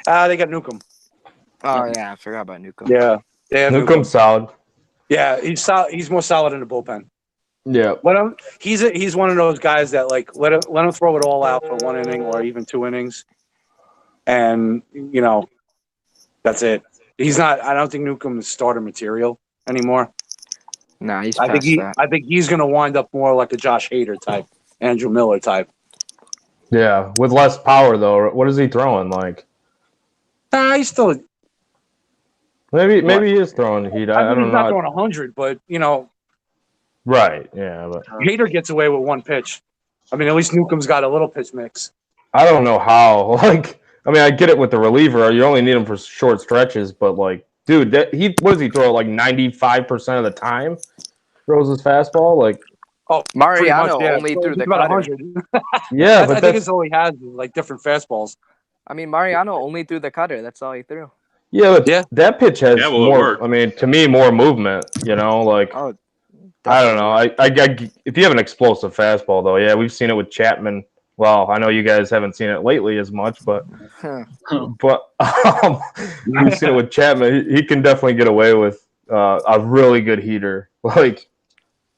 They got Newcomb. Oh yeah, I forgot about Newcomb. Yeah. They have Newcomb. Newcomb's solid. Yeah, he's solid. He's more solid in the bullpen. Yeah. Let him. He's one of those guys that like let him throw it all out for 1 inning or even 2 innings, and you know, that's it. He's not. I don't think Newcomb is starter material anymore. Nah, he's I past think that. I think he's going to wind up more like a Josh Hader type, Andrew Miller type. Yeah, with less power though. What is he throwing? Like He's still. maybe he is throwing heat. I I mean, don't he's not know. throwing 100, but you know, Right. Yeah, but Hader gets away with 1 pitch. I mean, at least Newcomb's got a little pitch mix. I don't know how. Like, I mean, I get it with the reliever. You only need him for short stretches, but like, dude, what does he throw? Like 95% of the time, throws his fastball. Like, Mariano Pretty much, yeah. only So threw it's the about cutter. 100. yeah, I but think that's it's all he has is like different fastballs. I mean, Mariano only threw the cutter. That's all he threw. yeah, Yeah. that pitch has Yeah, well, it more. worked. I mean, to me, more movement. You know, like Oh, I don't know. I if you have an explosive fastball though, yeah, we've seen it with Chapman. Well, I know you guys haven't seen it lately as much, but we've seen it with Chapman. He can definitely get away with a really good heater. Like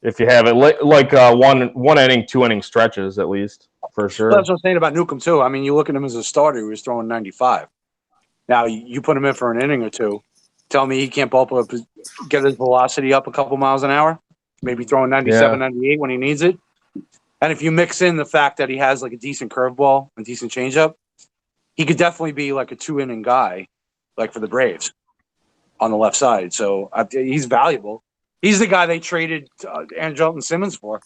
if you have it, like 1 inning, 2 inning stretches at least for sure. That's what I'm saying about Newcomb too. I mean, you look at him as a starter; he was throwing 95. Now you put him in for an inning or two. Tell me he can't bump up, get his velocity up a couple miles an hour. Maybe throwing 97, 98 when he needs it. And if you mix in the fact that he has like a decent curveball, a decent changeup, he could definitely be like a 2 inning guy, like for the Braves on the left side. So he's valuable. He's the guy they traded Andrelton Simmons for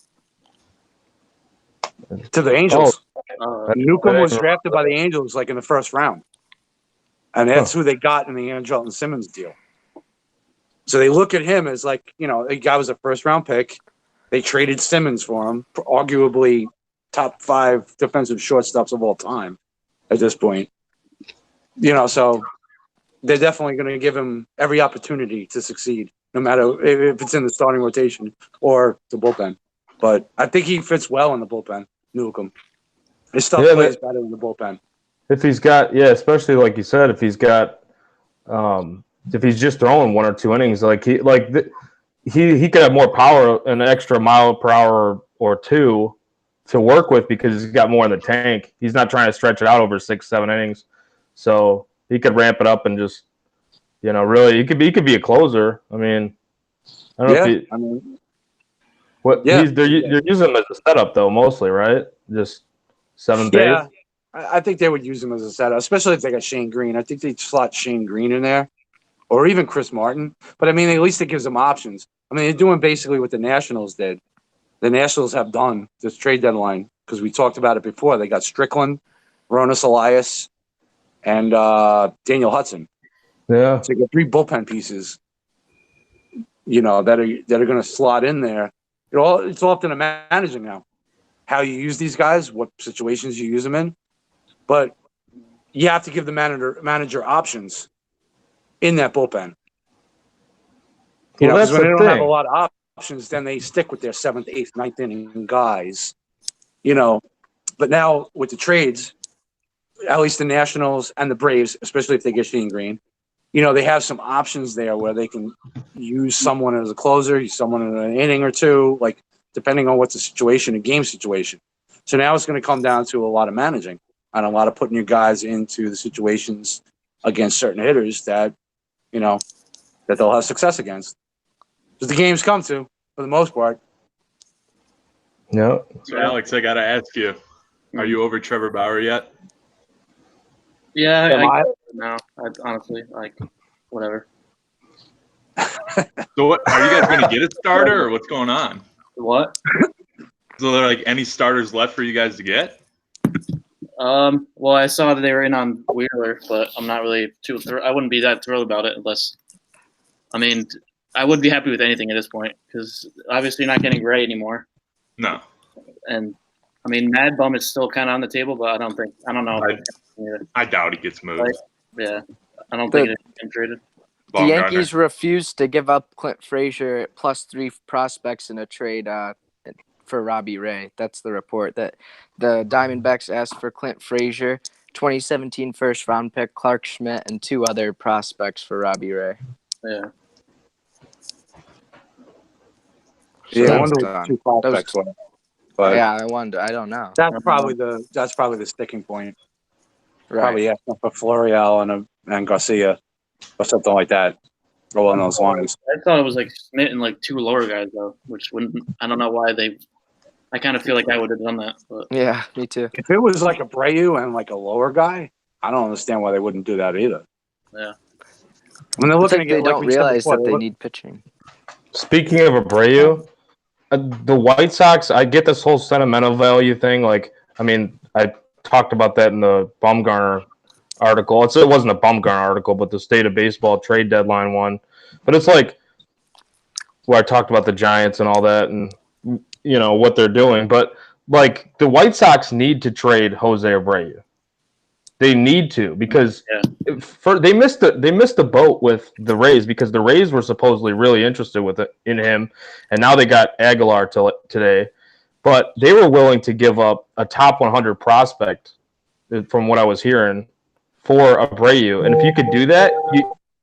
to the Angels. Newcomb was drafted by the Angels like in the first round. And that's who they got in the Andrelton Simmons deal. So they look at him as like, you know, the guy was a first round pick. They traded Simmons for him, for arguably top 5 defensive shortstops of all time at this point. You know, so they're definitely going to give him every opportunity to succeed, no matter if it's in the starting rotation or the bullpen. But I think he fits well in the bullpen, Newcomb. His stuff plays better in the bullpen. If he's got, especially like you said, if he's got, if he's just throwing 1 or 2 innings, like he could have more power, an extra mile per hour or 2 to work with because he's got more in the tank. He's not trying to stretch it out over 6, 7 innings, so he could ramp it up and just, you know, really, he could be a closer. I mean, I don't know if they're using him as a setup though, mostly, right? Just 7th base. Yeah, I think they would use him as a setup, especially if they got Shane Green. I think they'd slot Shane Green in there, or even Chris Martin. But I mean, at least it gives them options. I mean, they're doing basically what the Nationals did. The Nationals have done this trade deadline because we talked about it before. They got Strickland, Ronas Elias, and Daniel Hudson. Yeah. So you got 3 bullpen pieces, you know, that are going to slot in there. It's all up to the managing now, how you use these guys, what situations you use them in. But you have to give the manager options in that bullpen. You know, Well, because that's when they the don't have a thing. lot of options, then they stick with their 7th, 8th, 9th inning guys. You know, but now with the trades, at least the Nationals and the Braves, especially if they get Shane Green, you know, they have some options there where they can use someone as a closer, use someone in an inning or two, like depending on what's the situation, a game situation. So now it's going to come down to a lot of managing and a lot of putting your guys into the situations against certain hitters that, you know, that they'll have success against. Because the games come to, for the most part. No. So, Alex, I got to ask you, are you over Trevor Bauer yet? Yeah, Am I? no, honestly, like, whatever. So what, are you guys going to get a starter or what's going on? What? So there like any starters left for you guys to get? Well, I saw that they were in on Wheeler, but I'm not really too I wouldn't be that thrilled about it unless, I mean, I would be happy with anything at this point because obviously you're not getting Gray anymore. No. And I mean, Mad Bum is still kind of on the table, but I don't know. I doubt he gets moved. Like, yeah, I don't think it's been traded. The Yankees refused to give up Clint Frazier +3 prospects in a trade for Robbie Ray. That's the report that the Diamondbacks asked for Clint Frazier, 2017 first-round pick Clark Schmidt, and 2 other prospects for Robbie Ray. Yeah. So Yeah, I that's wonder what gone. the 2 prospects were. But Yeah, I wonder. I don't know. that's probably the sticking point. Right. Probably asking for Florial and Garcia or something like that. Or along those lines. I thought it was like Schmidt and like 2 lower guys though, which wouldn't. I don't know why they. I kind of feel like I would have done that. But. Yeah, me too. If it was like Abreu and like a lower guy, I don't understand why they wouldn't do that either. Yeah. When they're It's looking like to get, they don't we said realize before, that they need pitching. Speaking of Abreu, the White Sox, I get this whole sentimental value thing. Like, I mean, I talked about that in the Bumgarner article. It wasn't a Bumgarner article, but the State of Baseball trade deadline one. But it's like where I talked about the Giants and all that and, you know, what they're doing. But, like, the White Sox need to trade Jose Abreu. They need to because they missed the boat with the Rays because the Rays were supposedly really interested in him, and now they got Aguilar today, but they were willing to give up a top 100 prospect, from what I was hearing, for Abreu. And if you could do that,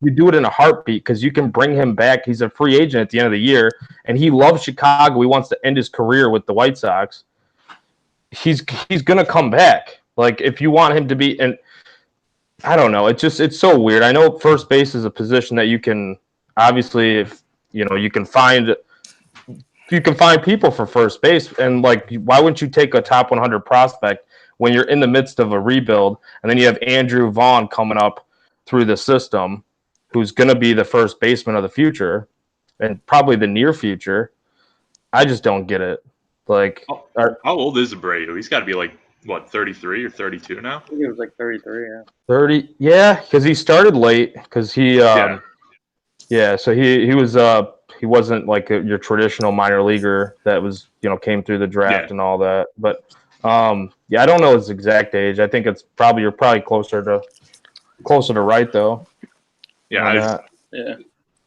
you do it in a heartbeat because you can bring him back. He's a free agent at the end of the year, and he loves Chicago. He wants to end his career with the White Sox. He's gonna come back. Like, if you want him to be, and I don't know, it's so weird. I know first base is a position that you can obviously, if you know, you can find people for first base, and like, why wouldn't you take a top 100 prospect when you're in the midst of a rebuild, and then you have Andrew Vaughn coming up through the system, who's going to be the first baseman of the future, and probably the near future. I just don't get it. Like, how old is Abreu? He's got to be like, what, 33 or 32 now? I think it was like 33, yeah. 30, yeah, because he started late. Because so he wasn't like your traditional minor leaguer that was, you know, came through the draft and all that. But I don't know his exact age. I think you're probably closer to right though. Yeah,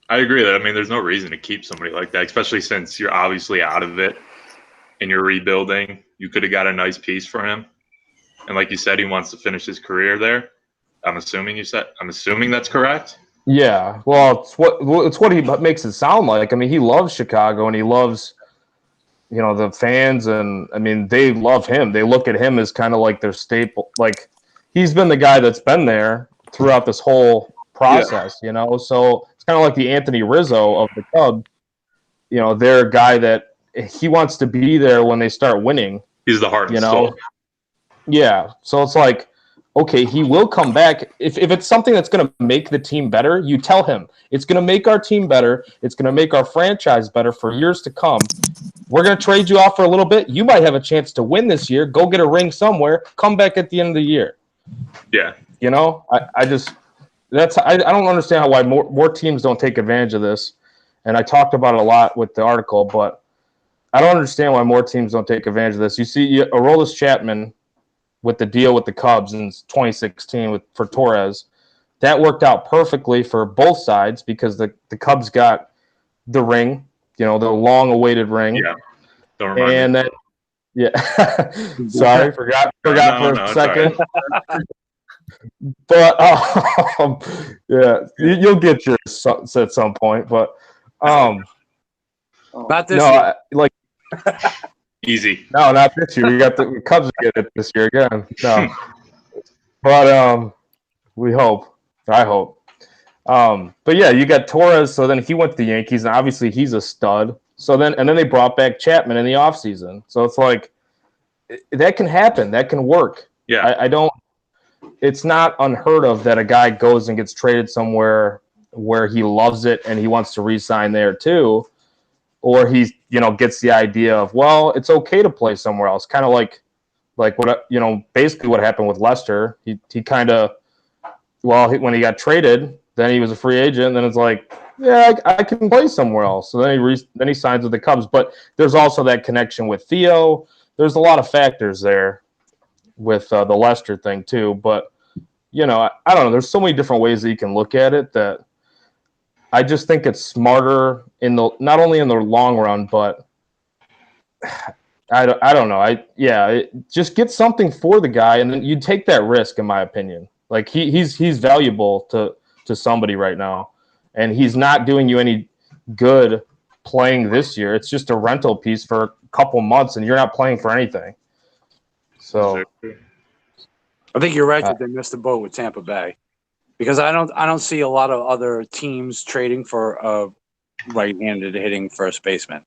I agree that. I mean, there's no reason to keep somebody like that, especially since you're obviously out of it and you're rebuilding. You could have got a nice piece for him. And like you said, he wants to finish his career there. I'm assuming that's correct. Yeah. Well, it's what he makes it sound like. I mean, he loves Chicago and he loves, you know, the fans, and I mean, they love him. They look at him as kind of like their staple. Like, he's been the guy that's been there throughout this whole process, you know? So it's kind of like the Anthony Rizzo of the Cubs. You know, they're a guy that he wants to be there when they start winning. He's the heart and know? soul. Yeah. So it's like, okay, he will come back. If it's something that's going to make the team better, you tell him, it's going to make our team better. It's going to make our franchise better for years to come. We're going to trade you off for a little bit. You might have a chance to win this year. Go get a ring somewhere. Come back at the end of the year. Yeah. You know, I don't understand why more teams don't take advantage of this. And I talked about it a lot with the article, but I don't understand why more teams don't take advantage of this. You see, Aroldis Chapman with the deal with the Cubs in 2016 for Torres. That worked out perfectly for both sides because the Cubs got the ring, the long-awaited ring. Yeah, don't remind and me. then sorry, forgot for a second. But yeah, you'll get yours at some point. But not this year. Like easy. No, not this year. We got the Cubs get it this year again. No, but we hope. I hope. But yeah, you got Torres. So then he went to the Yankees, and obviously he's a stud. So then they brought back Chapman in the offseason. So it's like that can happen. That can work. Yeah. I don't. It's not unheard of that a guy goes and gets traded somewhere where he loves it and he wants to re-sign there too, or he gets the idea of, well, it's okay to play somewhere else. Kind of like what basically what happened with Lester. He kind of. Well, when he got traded, then he was a free agent. Then it's like, yeah, I can play somewhere else. So then he signs with the Cubs. But there's also that connection with Theo. There's a lot of factors there with the Lester thing too. But I don't know. There's so many different ways that you can look at it that I just think it's smarter not only in the long run, but I don't know. Just get something for the guy, and then you take that risk, in my opinion. Like he's valuable to somebody right now, and he's not doing you any good playing this year. It's just a rental piece for a couple months, and you're not playing for anything. So, I think you're right that they missed the boat with Tampa Bay, because I don't see a lot of other teams trading for a right-handed hitting first baseman.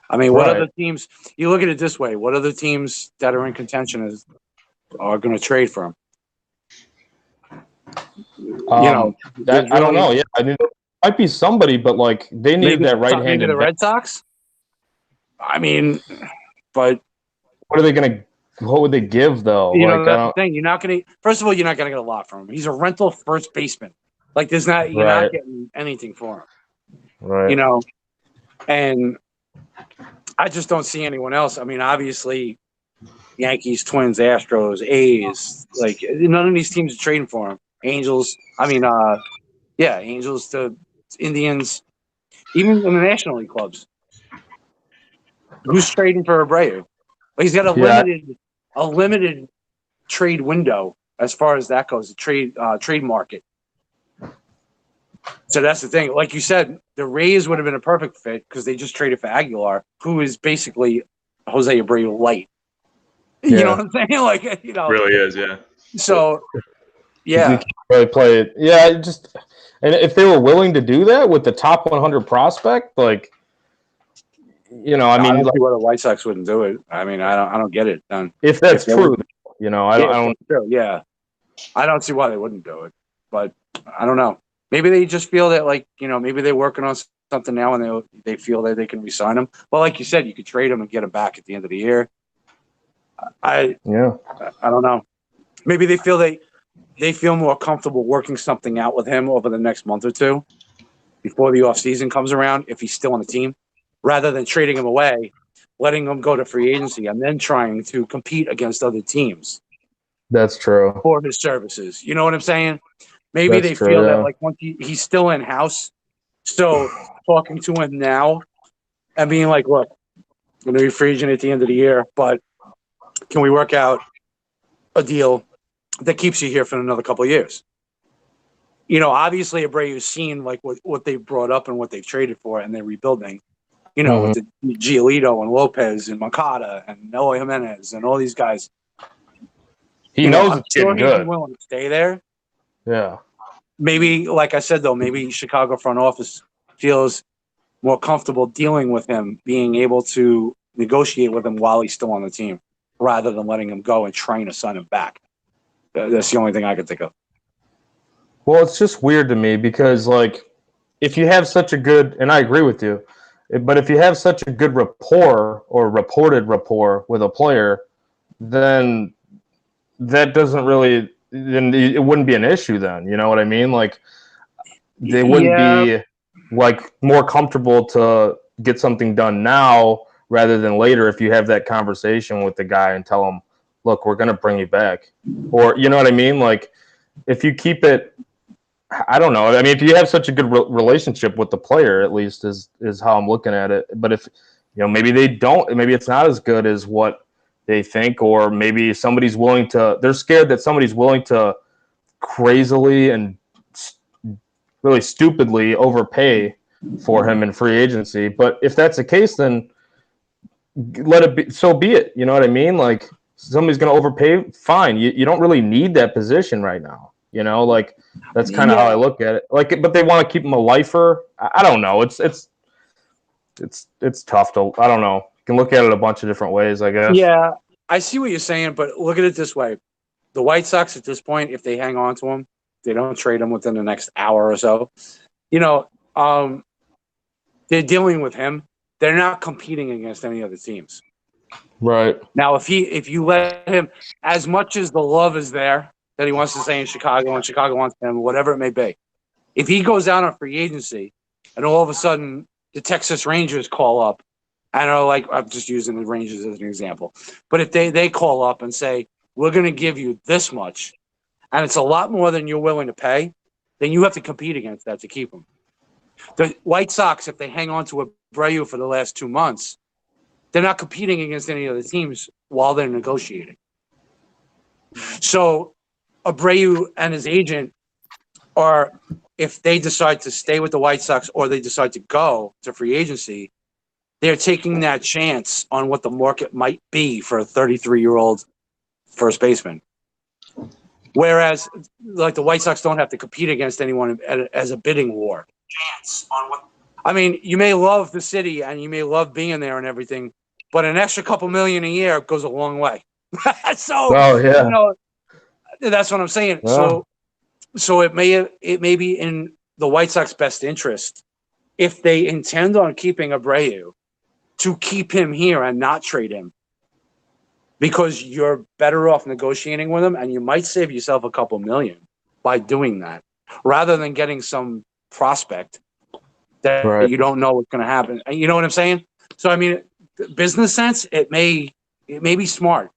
I mean, what other teams? You look at it this way: what other teams that are in contention are going to trade for him? I don't know. Yeah, I mean, it might be somebody, but like they need that right-handed. Maybe the Red Sox. I mean, but what would they give though? That's the thing. You're not going to. First of all, you're not going to get a lot from him. He's a rental first baseman. Like you're not getting anything for him. Right. And I just don't see anyone else. I mean, obviously, Yankees, Twins, Astros, A's. Like none of these teams are trading for him. Angels. Angels to Indians, even in the National League clubs. Who's trading for Abreu? He's got a limited trade window as far as that goes. The trade market. So that's the thing. Like you said, the Rays would have been a perfect fit because they just traded for Aguilar, who is basically Jose Abreu light. You know what I'm saying? Like really is, yeah. So. Yeah, really play it. Yeah, and if they were willing to do that with the top 100 prospect, like, I mean, I don't see why the White Sox wouldn't do it. I mean, I don't get it. If that's true, I don't. Yeah, I don't see why they wouldn't do it, but I don't know. Maybe they just feel that, maybe they're working on something now, and they feel that they can re-sign him. Well, like you said, you could trade him and get him back at the end of the year. I don't know. Maybe they feel more comfortable working something out with him over the next month or two before the offseason comes around, if he's still on the team, rather than trading him away, letting him go to free agency, and then trying to compete against other teams. That's true. For his services. You know what I'm saying? Maybe they feel that once he's still in-house, so talking to him now and being like, look, I'm going to be free agent at the end of the year, but can we work out a deal that keeps you here for another couple of years? Obviously Abreu's seen what they've brought up and what they've traded for, and they're rebuilding. With the Giolito and Lopez and Moncada and Eloy Jimenez and all these guys. He knows it's getting good. He's willing to stay there. Yeah. Maybe, like I said, though, maybe Chicago front office feels more comfortable dealing with him, being able to negotiate with him while he's still on the team, rather than letting him go and trying to sign him back. That's the only thing I can think of. Well, it's just weird to me because, if you have such a good, and I agree with you, but if you have such a good rapport or reported rapport with a player, then that doesn't really, then it wouldn't be an issue then. You know what I mean? They wouldn't be, more comfortable to get something done now rather than later if you have that conversation with the guy and tell him, look, we're going to bring you back. Or, you know what I mean? Like, if you keep it, I don't know. I mean, if you have such a good relationship with the player, at least is how I'm looking at it. But if, maybe they don't, maybe it's not as good as what they think, or maybe somebody's willing to, they're scared that somebody's willing to crazily and really stupidly overpay for him in free agency. But if that's the case, then let it be, so be it. You know what I mean? Like, somebody's going to overpay, fine. You don't really need that position right now. Like, that's kind of how I look at it. Like, but they want to keep him a lifer. I don't know. It's tough to, I don't know. You can look at it a bunch of different ways, I guess. Yeah, I see what you're saying, but look at it this way. The White Sox at this point, if they hang on to him, they don't trade him within the next hour or so. They're dealing with him. They're not competing against any other teams. Right. Now, if you let him, as much as the love is there that he wants to stay in Chicago and Chicago wants him, whatever it may be, if he goes out on free agency and all of a sudden the Texas Rangers call up and are like, I'm just using the Rangers as an example, but if they call up and say, we're going to give you this much, and it's a lot more than you're willing to pay, then you have to compete against that to keep him. The White Sox, if they hang on to Abreu for the last 2 months, they're not competing against any other teams while they're negotiating. So Abreu and his agent are, if they decide to stay with the White Sox or they decide to go to free agency, they're taking that chance on what the market might be for a 33-year-old first baseman. Whereas, like, the White Sox don't have to compete against anyone as a bidding war. I mean, you may love the city and you may love being there and everything, but an extra couple million a year goes a long way. So, that's what I'm saying. Yeah. So it may be in the White Sox best interest, if they intend on keeping Abreu, to keep him here and not trade him, because you're better off negotiating with him and you might save yourself a couple million by doing that, rather than getting some prospect that you don't know what's going to happen. You know what I'm saying? So, I mean, business sense, it may be smart.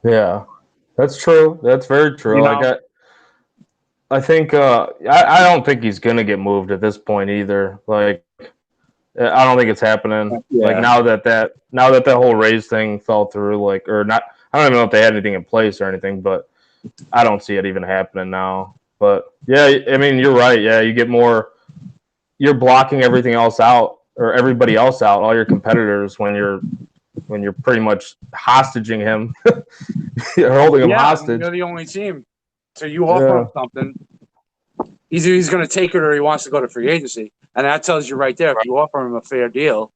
Yeah, that's true. That's very true. I think I don't think he's gonna get moved at this point either. Like, I don't think it's happening. Yeah. Like, now that whole Rays thing fell through, like, or not, I don't even know if they had anything in place or anything, but I don't see it even happening now. But yeah, I mean, you're right. Yeah, you get more. You're blocking everything else out, or everybody else out, all your competitors, when you're pretty much hostaging him. You're holding him hostage. You're the only team. So you offer him something. Either he's going to take it or he wants to go to free agency. And that tells you right there, if you offer him a fair deal,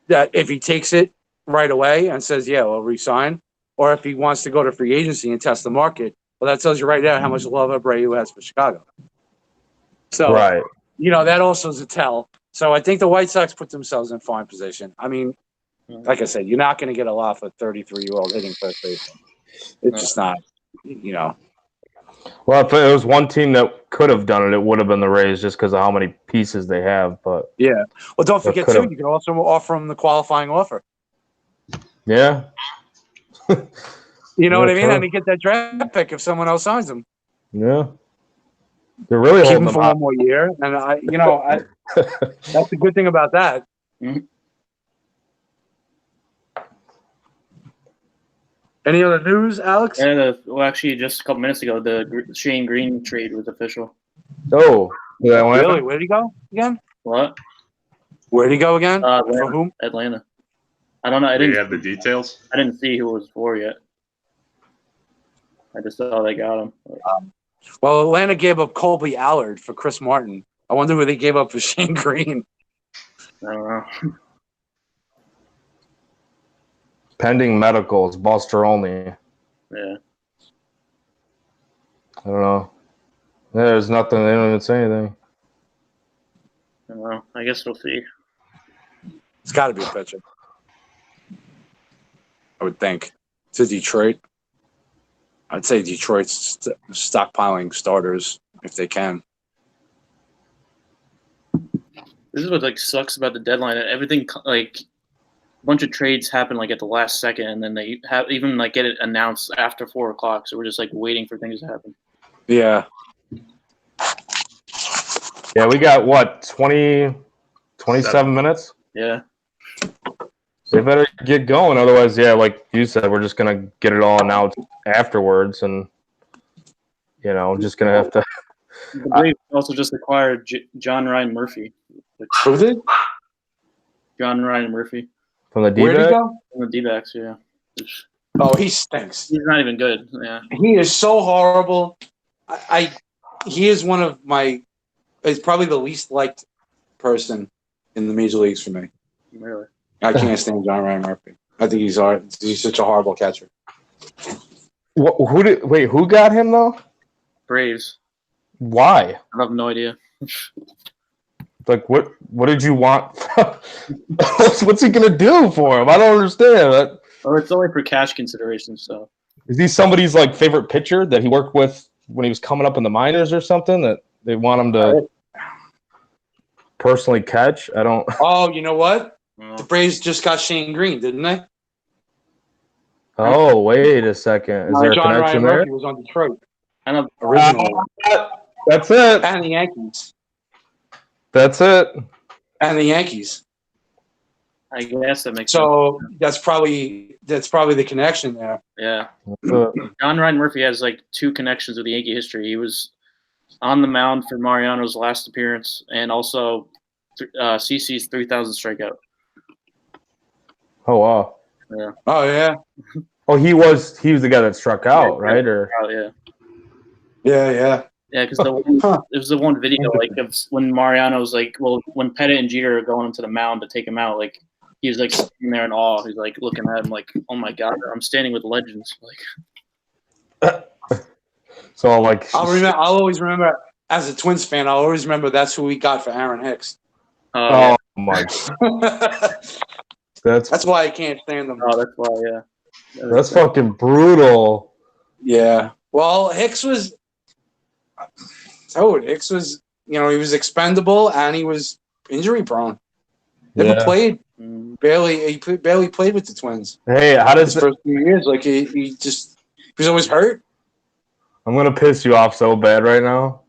that if he takes it right away and says, yeah, we'll resign, or if he wants to go to free agency and test the market, well, that tells you right there how much love Abreu has for Chicago. So, that also is a tell. So I think the White Sox put themselves in fine position. I mean, like I said, you're not going to get a lot for a 33-year-old hitting first base. It's just not, Well, if it was one team that could have done it, it would have been the Rays, just because of how many pieces they have. But yeah, well, don't forget too, you can also offer them the qualifying offer. Yeah, you know what I mean, and you get that draft pick if someone else signs them. Yeah, they're really keep them for one more year, and that's the good thing about that. Mm-hmm. Any other news, Alex? Yeah, actually, just a couple minutes ago, the Shane Green trade was official. Oh, really? Where'd he go again? What? Where'd he go again? For whom? Atlanta. I don't know. Do you have the details? I didn't see who it was for yet. I just saw they got him. Well, Atlanta gave up Colby Allard for Chris Martin. I wonder who they gave up for Shane Green. I don't know. Pending medicals, Buster only. Yeah. I don't know. There's nothing. They don't even say anything. I don't know. I guess we'll see. It's got to be a pitcher. I would think. To Detroit. I'd say Detroit's stockpiling starters if they can. This is what sucks about the deadline. Everything bunch of trades happen like at the last second, and then they have even like get it announced after 4 o'clock. So we're just like waiting for things to happen. Yeah. Yeah, we got what 27 minutes. Yeah. They better get going, otherwise, yeah, like you said, we're just gonna get it all announced afterwards, and just gonna have to. The Braves also just acquired John Ryan Murphy. Who did? John Ryan Murphy From the Where'd he D-back? go? from the D-backs. Yeah. Oh, he stinks. He's not even good. Yeah. He is so horrible. He is one of my. He's probably the least liked person in the major leagues for me. Really. I can't stand John Ryan Murphy. I think he's such a horrible catcher. Who got him though? Braves. Why? I have no idea. Like, what did you want? What's he gonna do for him? I don't understand. Oh, it's only for cash considerations. So. Is he somebody's like favorite pitcher that he worked with when he was coming up in the minors or something that they want him to personally catch? I don't. Oh, you know what? Well, The Braves just got Shane Green, didn't they? Oh, wait a second. Is there a John connection Ryan there? Murphy was on Detroit I know. originally, That's it. and the Yankees, That's it. and the Yankees. I guess that makes So that's probably the connection there. sense. Yeah. John Ryan Murphy has like 2 connections with the Yankee history. He was on the mound for Mariano's last appearance, and also CC's 3,000 strikeout. Oh wow. Yeah. Oh yeah, Oh, he was the guy that struck out, right? Or Oh yeah. yeah. Yeah, because Huh. it was the one video like of when Mariano was like, well, when Pettit and Jeter are going into the mound to take him out, like he was like sitting there in awe. He's like looking at him like, oh my god, I'm standing with legends. Like, so like I'll always remember as a Twins fan. I'll always remember that's who we got for Aaron Hicks. Oh my, that's That's why I can't stand them. oh, that's why, yeah. that's fucking brutal. Yeah. Well, Hicks was. Hicks was. He was expendable and he was injury prone. Never Yeah. played. Mm. He barely played with the Twins. Hey, how does His first few years, like he was always hurt. I'm gonna piss you off so bad right now,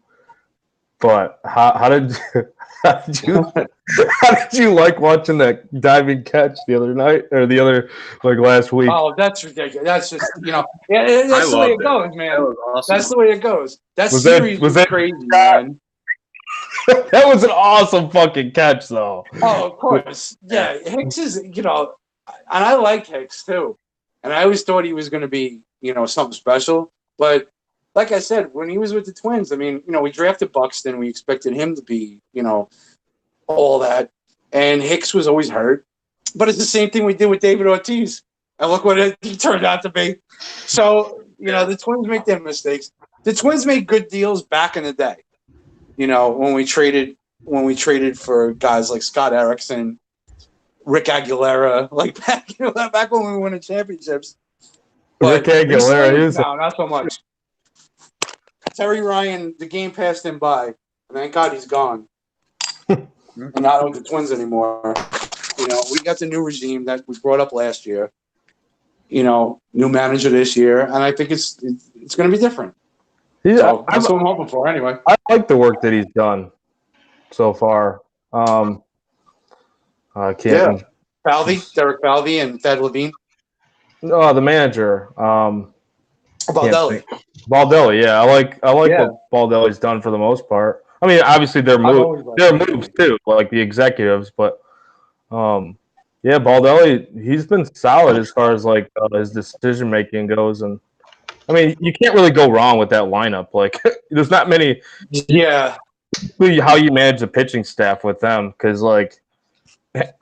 but how did how did you like watching that diving catch the other night or the other last week? Oh, that's ridiculous. That's just yeah, that's the way it loved it. goes, That man. was awesome. That's the way it goes. That Was that- series was was that- crazy, man. That was an awesome fucking catch, though. Oh, of course. Yeah, Hicks is, and I like Hicks too. And I always thought he was going to be, something special. But like I said, when he was with the Twins, I mean, we drafted Buxton. We expected him to be, all that. And Hicks was always hurt. But it's the same thing we did with David Ortiz. And look what he turned out to be. So, the Twins make their mistakes. The Twins made good deals back in the day. When we traded for guys like Scott Erickson, Rick Aguilera, like back when we were winning championships. Rick Aguilera is no, not so much. Terry Ryan, the game passed him by. And thank God he's gone. And not with the Twins anymore. We got the new regime that was brought up last year. New manager this year, and I think it's going to be different. Yeah, So that's what I'm hoping for, anyway. I like the work that he's done so far. Can't. Derek Falvey, and Thad Levine. No, the manager. Baldelli. Baldelli, yeah, I like Yeah. what Baldelli's done for the most part. I mean, obviously their moves too, like the executives, but yeah, Baldelli, he's been solid as far as his decision making goes, and I mean, you can't really go wrong with that lineup. Like, there's not many. Yeah. How you manage the pitching staff with them, because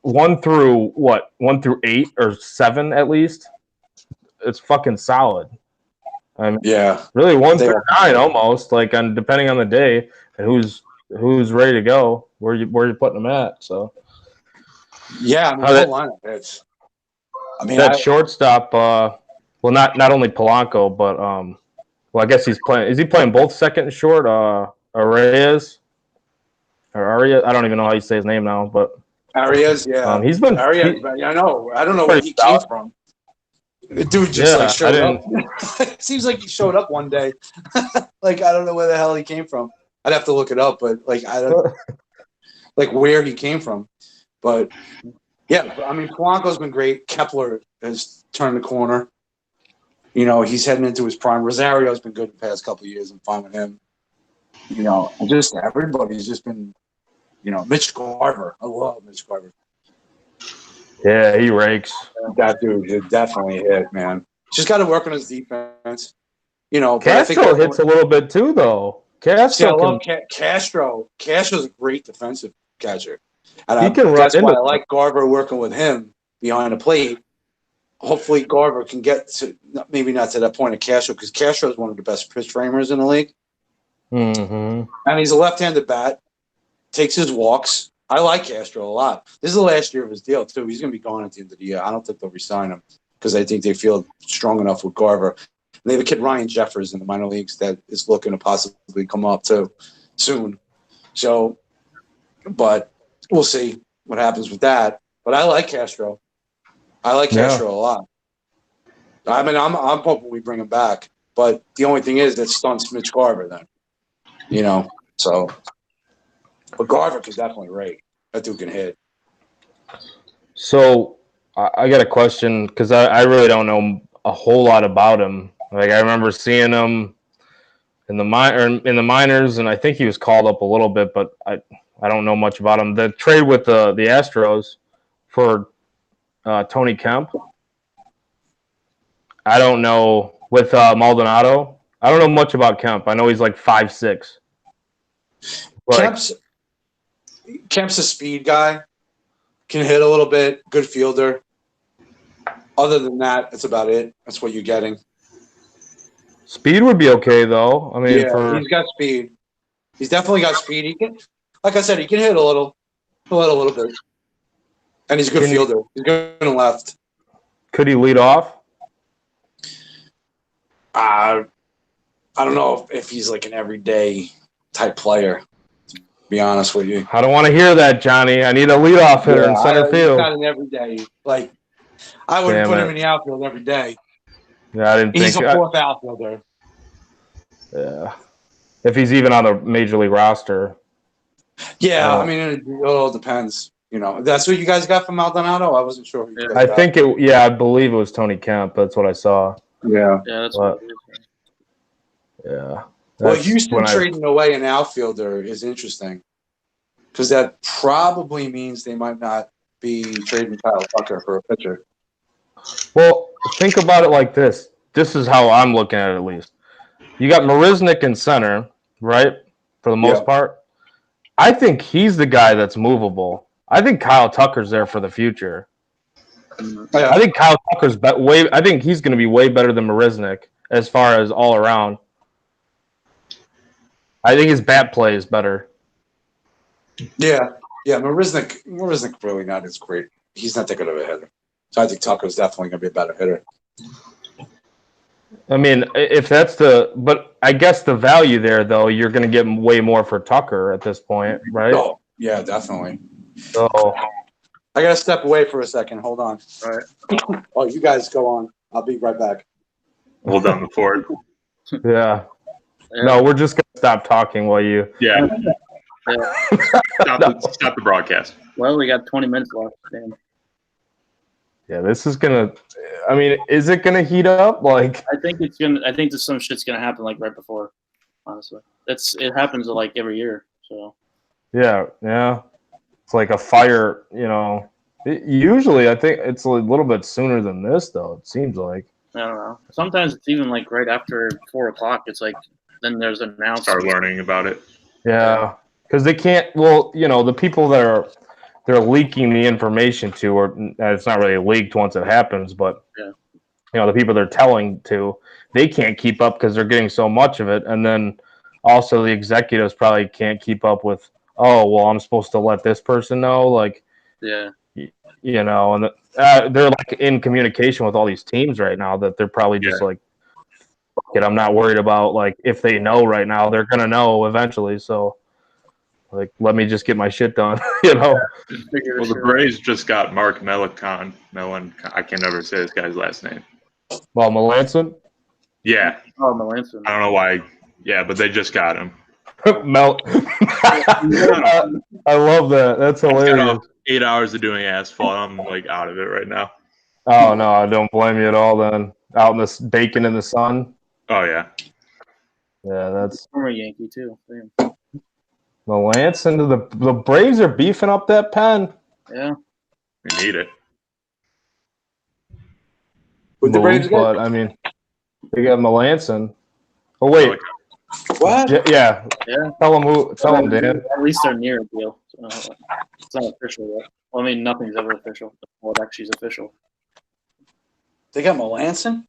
1 through 8 or 7 at least, it's fucking solid. I mean, Yeah. really 1 through 9 almost, depending on the day and who's ready to go, where you putting them at. So Yeah, I mean, the whole lineup. That shortstop. Well, not only Polanco, but I guess he's playing. Is he playing both second and short? Arias or Aria? I don't even know how you say his name now, but Arias, yeah. He's been Arias, I know. I don't know where he came from. The dude just showed up. It seems like he showed up one day. Like, I don't know where the hell he came from. I'd have to look it up, but like, I don't like where he came from. But yeah, I mean, Polanco's been great. Kepler has turned the corner. You know, he's heading into his prime. Rosario's been good the past couple of years. I'm fine with him. You know, just everybody's just been, you know, Mitch Garver. I love Mitch Garver. Yeah, he rakes. That dude is definitely hit, man. Just got to work on his defense. You know, Castro hits a little bit too, though. I love Castro. Castro's a great defensive catcher. And he can run that's why into I like Garver working with him behind the plate. Hopefully Garver can get to, maybe not to that point of Castro, because Castro is one of the best pitch framers in the league. Mm-hmm. And he's a left-handed bat, takes his walks. I like Castro a lot. This is the last year of his deal, too. He's going to be gone at the end of the year. I don't think they'll resign him because I think they feel strong enough with Garver. And they have a kid, Ryan Jeffers, in the minor leagues that is looking to possibly come up, too, soon. So, but we'll see what happens with that. But I like Castro. I like Castro a lot. I mean, I'm hoping we bring him back. But the only thing is that stunts Mitch Garver then. You know, so. But Garver can definitely rake. That dude can hit. So I got a question because I really don't know a whole lot about him. Like, I remember seeing him in the minors, and I think he was called up a little bit, but I don't know much about him. The trade with the Astros for Tony Kemp. I don't know with Maldonado. I don't know much about Kemp. I know he's like 5'6". Kemp's a speed guy. Can hit a little bit. Good fielder. Other than that, that's about it. That's what you're getting. Speed would be okay, though. I mean, he's got speed. He's definitely got speed. He can, like I said, he can hit a little bit. And he's a good fielder. He's good on the left. Could he lead off? I don't know if he's like an everyday type player. To be honest with you, I don't want to hear that, Johnny. I need a leadoff hitter in center field. He's not an everyday. Like, I wouldn't put him in the outfield every day. Yeah, I didn't think he's a fourth outfielder. Yeah, if he's even on the major league roster. Yeah, I mean, it all depends. You know, that's what you guys got from Maldonado. I wasn't sure. I think it. Yeah, I believe it was Tony Kemp. That's what I saw. Yeah, that's what. Yeah. Well, Houston trading away an outfielder is interesting because that probably means they might not be trading Kyle Tucker for a pitcher. Well, think about it like this. This is how I'm looking at it, at least. You got Marisnik in center, right, for the most part. I think he's the guy that's movable. I think Kyle Tucker's there for the future. Yeah. I think Kyle Tucker's I think he's going to be way better than Marisnik as far as all around. I think his bat play is better. Yeah. Marisnik really not as great. He's not that good of a hitter. So I think Tucker's definitely going to be a better hitter. I mean, if that's but I guess the value there, though, you're going to get way more for Tucker at this point, right? Oh, yeah, definitely. So I got to step away for a second. Hold on. All right. Oh, you guys go on. I'll be right back. Hold on the fort. Yeah. No, we're just going to stop talking while you. Yeah. Stop the broadcast. Well, we got 20 minutes left. Damn. Yeah, this is gonna. I mean, is it gonna heat up? Like, I think it's gonna. I think that some shit's gonna happen like right before. Honestly, it happens like every year. So. Yeah. It's like a fire. You know, usually I think it's a little bit sooner than this, though. It seems like. I don't know. Sometimes it's even like right after 4 o'clock. It's like then there's an announcement. Start learning about it. Yeah, because they can't. Well, you know, the people that they're leaking the information to, or it's not really leaked once it happens, but you know, the people they're telling to, they can't keep up because they're getting so much of it, and then also the executives probably can't keep up with. Oh, well, I'm supposed to let this person know, like, you know, and they're like in communication with all these teams right now that they're probably just like, fuck it, I'm not worried about like if they know right now, they're gonna know eventually, so. Like, let me just get my shit done, you know. Well, the Braves just got Mark Melancon. I can never say this guy's last name. Well, Melanson. Yeah. Oh, Melanson. I don't know why. Yeah, but they just got him. Mel. I love that. That's hilarious. 8 hours of doing asphalt. I'm like out of it right now. Oh no, I don't blame you at all. Then out in this baking in the sun. Oh yeah. Yeah, that's Former Yankee too. Damn. Melanson. The Braves are beefing up that pen. Yeah. We need it. With the Braves But I mean, they got Melanson. Oh wait. What? Yeah. Yeah. Tell him, Dan. At least they're near a deal. It's not official yet. Well, I mean, nothing's ever official. Well, it actually is official. They got Melanson?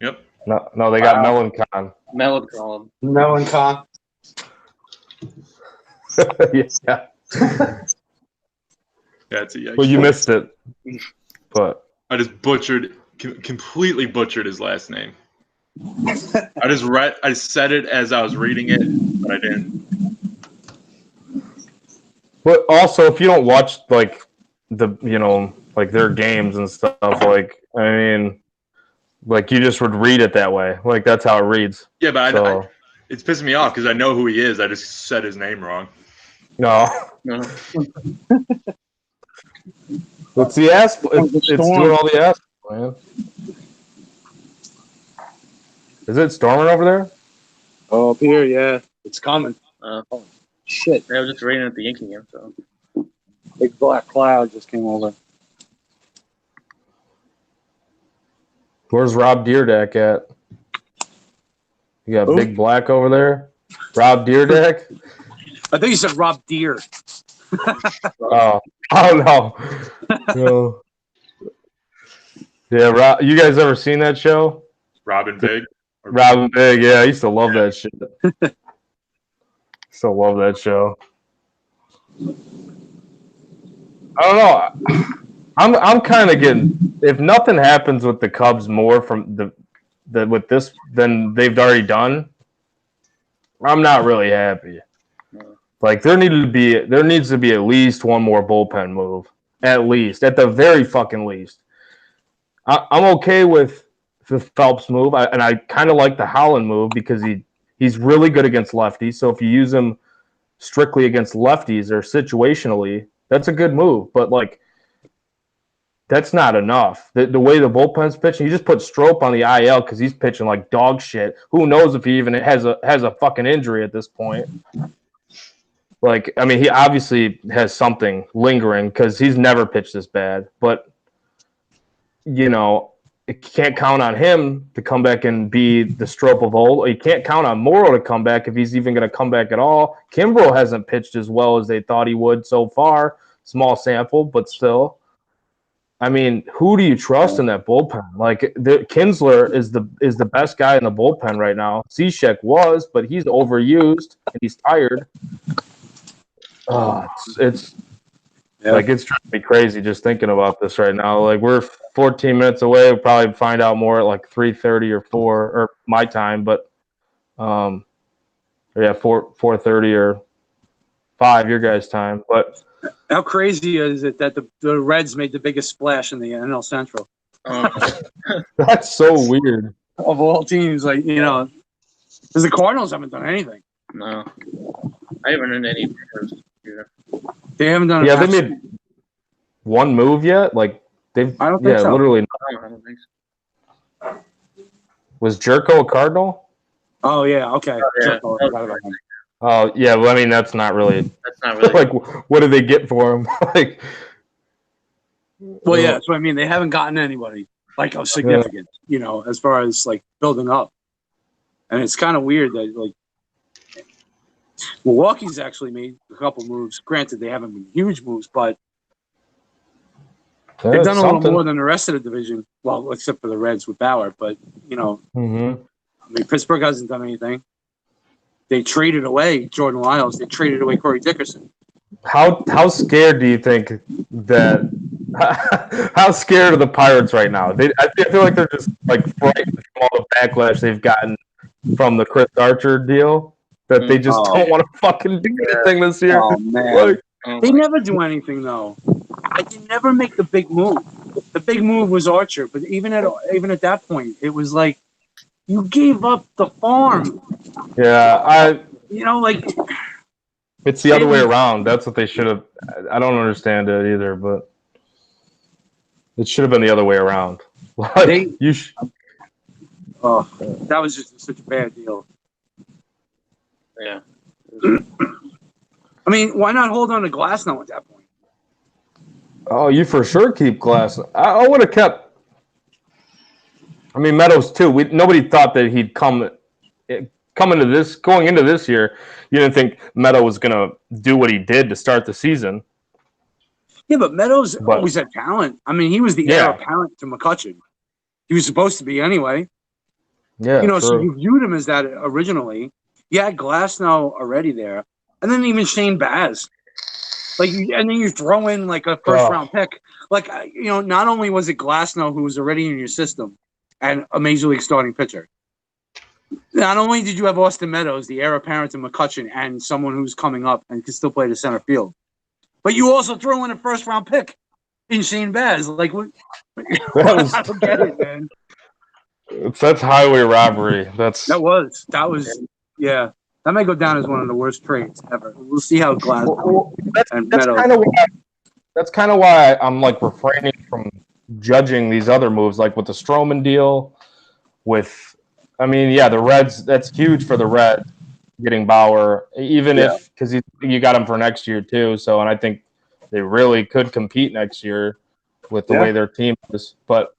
Yep. No, they got Melancon. Melancon. Melancon. Yeah. That's a yikes. Well, you missed it. But I just completely butchered his last name. I said it as I was reading it, but I didn't. But also, if you don't watch like like their games and stuff, like I mean, like you just would read it that way. Like that's how it reads. Yeah, but it's pissing me off because I know who he is. I just said his name wrong. No. It's the ass. It's doing all the ass, man. Is it storming over there? Oh, up here, yeah. It's coming. Shit. I was just reading at the Yankee game, so. Big black cloud just came over. Where's Rob Deerdeck at? You got Big Black over there? Rob Deerdeck? I think you said Rob Deer. Oh no. Yeah, Rob, you guys ever seen that show? Robin Big. Robin Big, yeah, I used to love that shit. Still love that show. I don't know. I'm kind of getting. If nothing happens with the Cubs more from with this than they've already done, I'm not really happy. Like there needs to be at least one more bullpen move, at the very fucking least. I'm okay with the Phelps move, and I kind of like the Holland move because he's really good against lefties. So if you use him strictly against lefties or situationally, that's a good move. But like, that's not enough. The way the bullpen's pitching, you just put Strop on the IL because he's pitching like dog shit. Who knows if he even has a fucking injury at this point? Like, I mean, he obviously has something lingering because he's never pitched this bad. But you can't count on him to come back and be the Strop of old. You can't count on Morrow to come back if he's even going to come back at all. Kimbrel hasn't pitched as well as they thought he would so far. Small sample, but still. I mean, who do you trust in that bullpen? Like Kinsler is the best guy in the bullpen right now. Cishek was, but he's overused and he's tired. It's driving me crazy just thinking about this right now. Like we're 14 minutes away. We'll probably find out more at like 3:30 or 4 or my time, but 4:30 or 5 your guys' time. But how crazy is it that the Reds made the biggest splash in the NL Central? That's so weird. Of all teams, like because the Cardinals haven't done anything. No, I haven't done any papers either. They haven't done. Yeah, they made one move yet. Like they've. I don't think so. Literally. I don't think so. Was Jerko a Cardinal? Oh yeah, okay. Yeah. Oh yeah, well I mean that's not really. That's not really. Like, what did they get for him? Like. Well, yeah, that's what I mean. They haven't gotten anybody like of significant, as far as like building up, and it's kind of weird that like Milwaukee's actually made a couple moves. Granted, they haven't been huge moves, but they've done a little more than the rest of the division. Well, except for the Reds with Bauer, but I mean, Pittsburgh hasn't done anything. They traded away Jordan Lyles. They traded away Corey Dickerson. How scared do you think that? How scared are the Pirates right now? I feel like they're just like frightened from all the backlash they've gotten from the Chris Archer deal. that they just don't want to fucking do anything this year. Oh man, Like, they never do anything though. They never make the big move. The big move was Archer, but even at that point, it was like you gave up the farm. yeah, Like it's the other way around. That's what they should have. I don't understand it either, but it should have been the other way around. Like that was just such a bad deal. Yeah. I mean, why not hold on to Glasnow at that point? Oh, you for sure keep Glass. I would have kept. I mean, Meadows too. Nobody thought that he'd going into this year. You didn't think Meadows was gonna do what he did to start the season. Yeah, but Meadows always had talent. I mean, he was the heir apparent to McCutchen. He was supposed to be anyway. Yeah, so you viewed him as that originally. You had Glasnow already there, and then even Shane Baz. And then you throw in like a first-round pick. Not only was it Glasnow who was already in your system and a major league starting pitcher. Not only did you have Austin Meadows, the heir apparent to McCutchen, and someone who's coming up and can still play the center field, but you also throw in a first-round pick in Shane Baz. Like, what? I don't get it, man. That's highway robbery. That was. Yeah, that may go down as one of the worst trades ever. We'll see how Glasnow and Meadows. That's kind of why I'm like refraining from judging these other moves, like with the Stroman deal. The Reds. That's huge for the Reds getting Bauer, even if because you got him for next year too. So, and I think they really could compete next year with the way their team is. But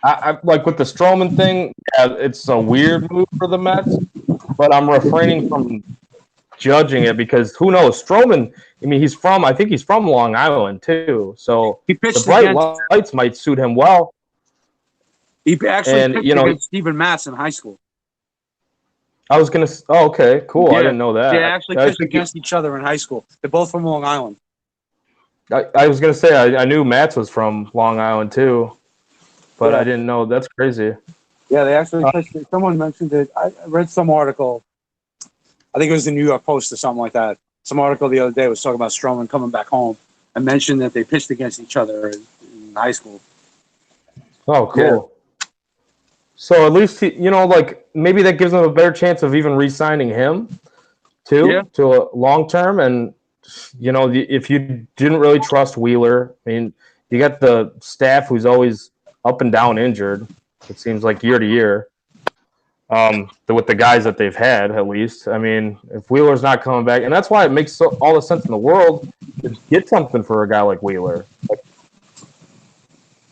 I like with the Stroman thing, it's a weird move for the Mets, but I'm refraining from judging it because who knows? Stroman, I think he's from Long Island too, so he pitched the bright lights might suit him well. He actually pitched against Steven Matz in high school. I was gonna. Oh, okay, cool. I didn't know that. They actually pitched against each other in high school. They're both from Long Island. I was gonna say I knew Matz was from Long Island too. But I didn't know. That's crazy. Yeah, they actually pitched it. Someone mentioned it. I read some article. I think it was the New York Post or something like that. Some article the other day was talking about Stroman coming back home and mentioned that they pitched against each other in high school. Oh, cool. Yeah. So at least, maybe that gives them a better chance of even re-signing him to a long term. And, if you didn't really trust Wheeler, you got the staff who's always up and down injured, it seems like year to year, with the guys that they've had, at least. If Wheeler's not coming back, and that's why it makes all the sense in the world to get something for a guy like Wheeler.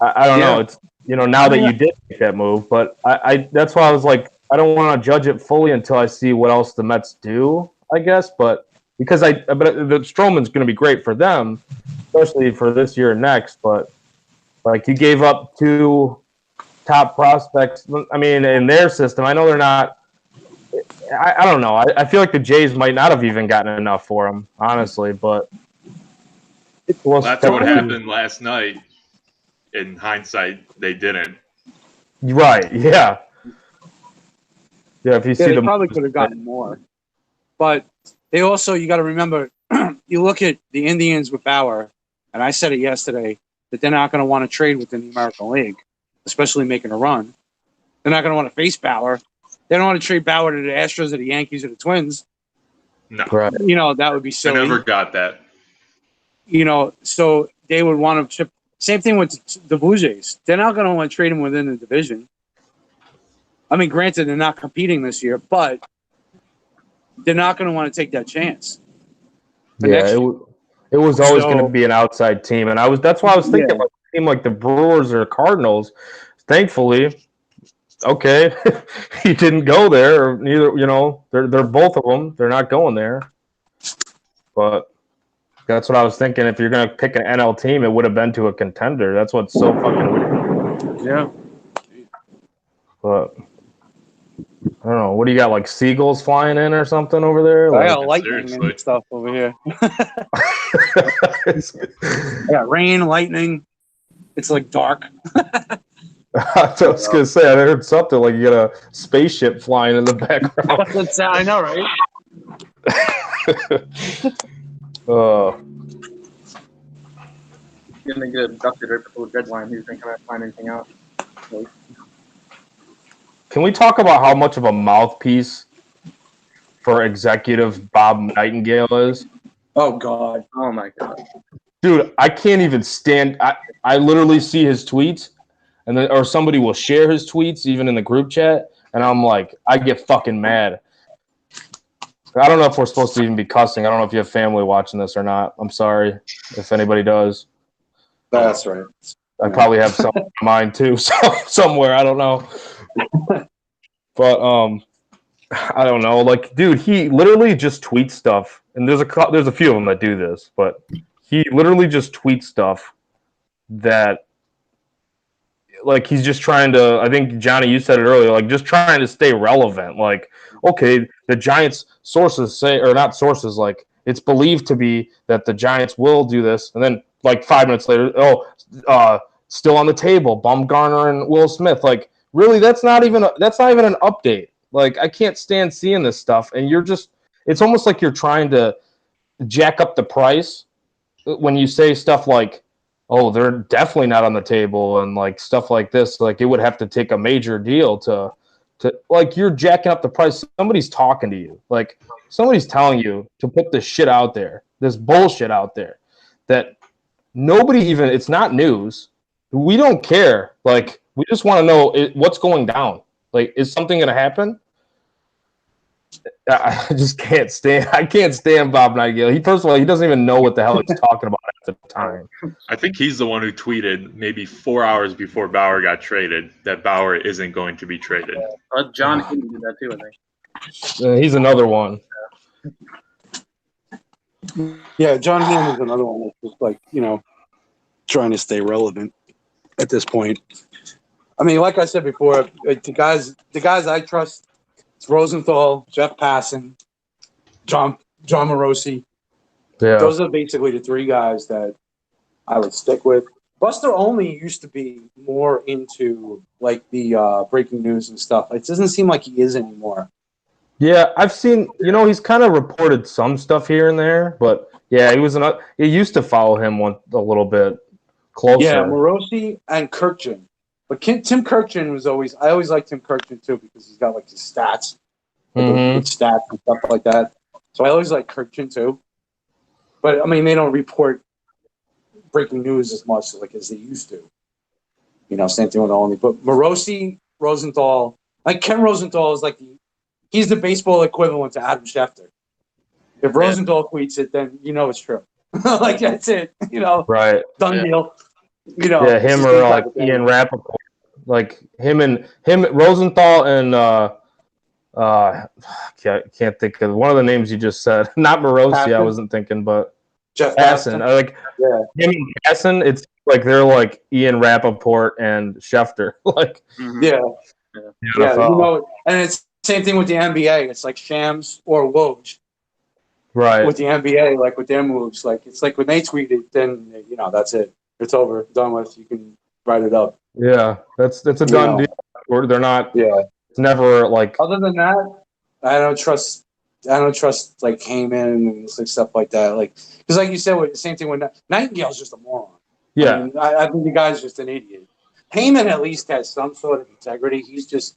I don't know. It's, now that you did make that move, but I that's why I was like, I don't want to judge it fully until I see what else the Mets do, I guess. But because the Stroman's going to be great for them, especially for this year and next, but you gave up 2 top prospects. In their system, I know they're not. I don't know. I feel like the Jays might not have even gotten enough for him, honestly. But that's what happened last night. In hindsight, they didn't. Right? Yeah. Yeah. If you see they probably could have gotten more, but they also you got to remember. You look at the Indians with Bauer, and I said it yesterday. That they're not going to want to trade within the American League, especially making a run. They're not going to want to face Bauer. They don't want to trade Bauer to the Astros or the Yankees or the Twins. No. Right. That would be silly. I never got that. So they would want to chip. Same thing with the Blue Jays. They're not going to want to trade him within the division. Granted, they're not competing this year, but they're not going to want to take that chance. It was always going to be an outside team, and that's why I was thinking like a team like the Brewers or Cardinals. Thankfully, okay, he didn't go there. Or neither, they're both of them. They're not going there. But that's what I was thinking. If you're going to pick an NL team, it would have been to a contender. That's what's so fucking weird. Yeah. But I don't know. What do you got? Like seagulls flying in or something over there? I got lightning and stuff over here. I got rain, lightning. It's like dark. I was gonna say, I heard something like you got a spaceship flying in the background. I know, right? Gonna get abducted right before the deadline. He's thinking I find anything out. Can we talk about how much of a mouthpiece for executive Bob Nightingale is? Oh God. Oh my God. Dude, I can't even stand. I literally see his tweets, and then or somebody will share his tweets even in the group chat, and I'm like, I get fucking mad. I don't know if we're supposed to even be cussing. I don't know if you have family watching this or not. I'm sorry if anybody does. That's right. I probably have some in mind too, somewhere. I don't know. But I don't know. Like, dude, he literally just tweets stuff, and there's a few of them that do this, but he literally just tweets stuff that, like, he's just trying to. I think Johnny, you said it earlier, like, just trying to stay relevant. Like, okay, the Giants sources say, or not sources, like, it's believed to be that the Giants will do this, and then like 5 minutes later, still on the table, Bumgarner and Will Smith. Like, really, that's not even an update. Like, I can't stand seeing this stuff, and it's almost like you're trying to jack up the price when you say stuff like, oh, they're definitely not on the table, and like stuff like this. Like, it would have to take a major deal to like, you're jacking up the price. Somebody's talking to you. Like, somebody's telling you to put this shit out there, this bullshit out there that nobody even, it's not news. We don't care. Like, we just want to know what's going down. Like, is something going to happen? I just can't stand. I can't stand Bob Nightingale. First of all, he doesn't even know what the hell he's talking about at the time. I think he's the one who tweeted maybe 4 hours before Bauer got traded that Bauer isn't going to be traded. John Hayden did that too, I think. He's another one. Yeah, John Hamm is another one that's just like, trying to stay relevant at this point. I mean, like I said before, the guys I trust, it's Rosenthal, Jeff Passan, John Morosi. Yeah. Those are basically the three guys that I would stick with. Buster Olney used to be more into like the breaking news and stuff. It doesn't seem like he is anymore. Yeah, I've seen, he's kind of reported some stuff here and there, but yeah, he used to follow him a little bit closer. Yeah, Morosi and Kirkjian. But Tim Kirkjian I always liked Tim Kirkjian too because he's got like his stats, good stats and stuff like that. So I always like Kirkjian too. But I mean, they don't report breaking news as much as they used to. Same thing with Olney. But Morosi, Rosenthal, like Ken Rosenthal is like he's the baseball equivalent to Adam Schefter. If Rosenthal tweets it, then it's true. Like, that's it. Right. Done deal. Yeah, him or like Ian Rappaport. Like him, Rosenthal and can't think of one of the names you just said. Not Morosi, Passan. I wasn't thinking, but Jeff Passan. Him and Passan, it's like they're like Ian Rappaport and Schefter. Like, yeah, and it's same thing with the NBA. It's like Shams or Woj. Right. With the NBA, like with their moves, like it's like when they tweet it, then that's it. It's over, done with. You can write it up. Yeah, that's a done deal. Or they're not. Yeah. It's never like. Other than that, I don't trust like Heyman and stuff like that. Like, because like you said, the same thing with Nightingale's just a moron. Yeah. I think the guy's just an idiot. Heyman at least has some sort of integrity. He's just.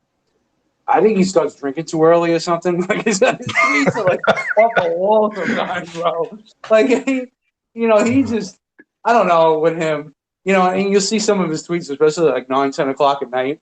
I think he starts drinking too early or something. Like, his tweets are like off the wall sometimes, bro. Like, he just. I don't know with him, and you'll see some of his tweets, especially like 9, 10 o'clock at night.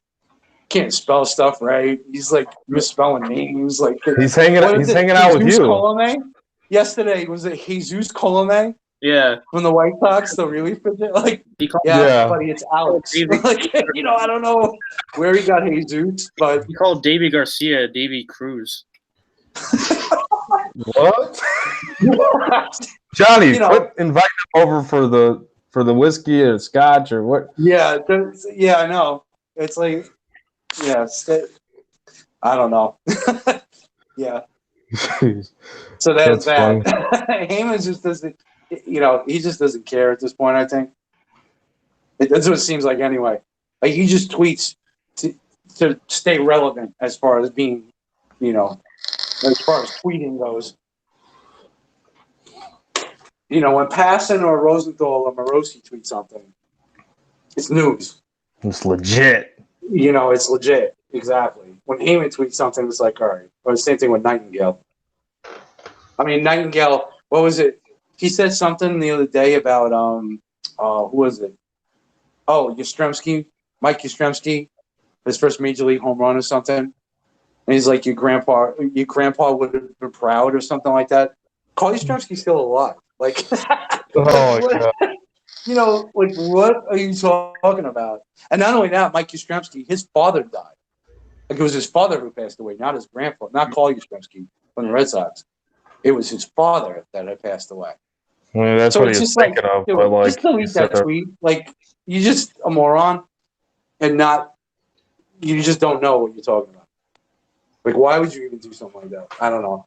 Can't spell stuff right. He's like misspelling names. Like he's hanging out with you. Colome? Yesterday was it Jesus Colome? Yeah, from the White Sox, the relief pitcher. Like, buddy, it's Alex. Like, I don't know where he got Jesus, but he called Davey Garcia Davey Cruz. What? Johnny, invite him over for the whiskey or scotch or what? Yeah, I know. It's like, I don't know. Yeah. So that's that. Heyman just doesn't, he just doesn't care at this point, I think. That's what it seems like anyway. Like he just tweets to stay relevant as far as being, as far as tweeting goes. When Passan or Rosenthal or Morosi tweet something, it's news. It's legit. It's legit. Exactly. When Heyman tweets something, it's like, all right. Or the same thing with Nightingale. I mean, Nightingale, what was it? He said something the other day about, who was it? Oh, Yastrzemski, Mike Yastrzemski, his first major league home run or something. And he's like, your grandpa would have been proud or something like that. Carl Yastrzemski's still alive. Like, oh, God. What are you talking about? And not only that, Mike Yastrzemski, his father died. Like, it was his father who passed away, not his grandfather, not Carl Yastrzemski from the Red Sox. It was his father that had passed away. I mean, that's what he's thinking of. But like, just delete that tweet. Like, you're just a moron, and you just don't know what you're talking about. Like, why would you even do something like that? I don't know.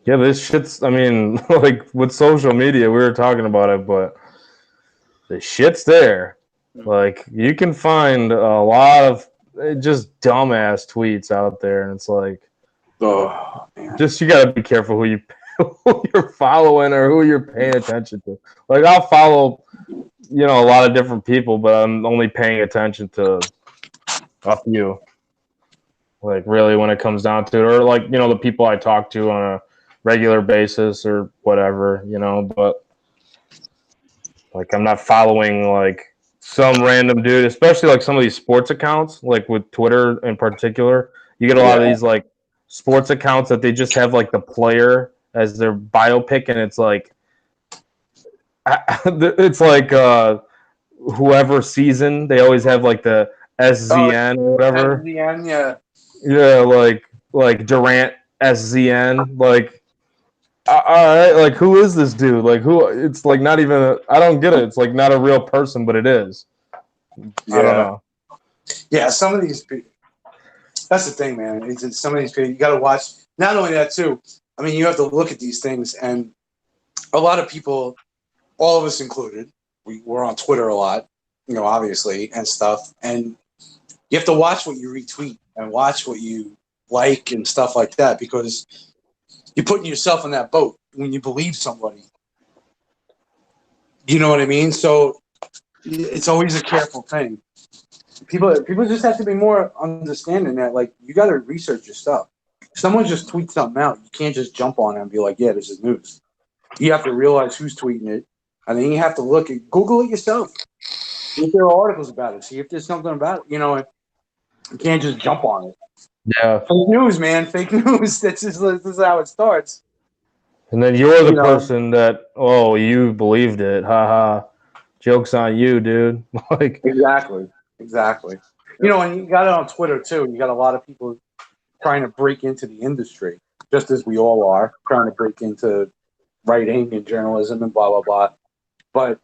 Yeah, this shit's, I mean, like with social media, we were talking about it, but the shit's there. Like, you can find a lot of just dumbass tweets out there, and it's like, oh, man. Just you gotta be careful who you're following or who you're paying attention to. Like, I'll follow, a lot of different people, but I'm only paying attention to a few. Like, really, when it comes down to it, or like, the people I talk to on a regular basis or whatever, but like, I'm not following like some random dude, especially like some of these sports accounts, like with Twitter in particular. You get a lot of these like sports accounts that they just have like the player as their biopic, and it's like whoever season they always have like the SZN or whatever. SZN, yeah. Yeah, like Durant SZN, like all right, like who is this dude? Like who? It's like not even. I don't get it. It's like not a real person, but it is. Yeah. I don't know. Yeah, some of these people. That's the thing, man. It's some of these people. You got to watch. Not only that, too. I mean, you have to look at these things, and a lot of people, all of us included, we're on Twitter a lot, obviously, and stuff. And you have to watch what you retweet and watch what you like and stuff like that, because you're putting yourself in that boat when you believe somebody. You know what I mean? So it's always a careful thing. People just have to be more understanding that, like, you got to research your stuff. If someone just tweets something out, you can't just jump on it and be like, yeah, this is news. You have to realize who's tweeting it, and then you have to Google it yourself. See if there are articles about it. See if there's something about it. You can't just jump on it. Yeah. Fake news, man. Fake news. This is how it starts. And then you're the person that, you believed it. Ha. Joke's on you, dude. Like, Exactly. And you got it on Twitter, too. You got a lot of people trying to break into the industry, just as we all are, trying to break into writing and journalism and blah, blah, blah. But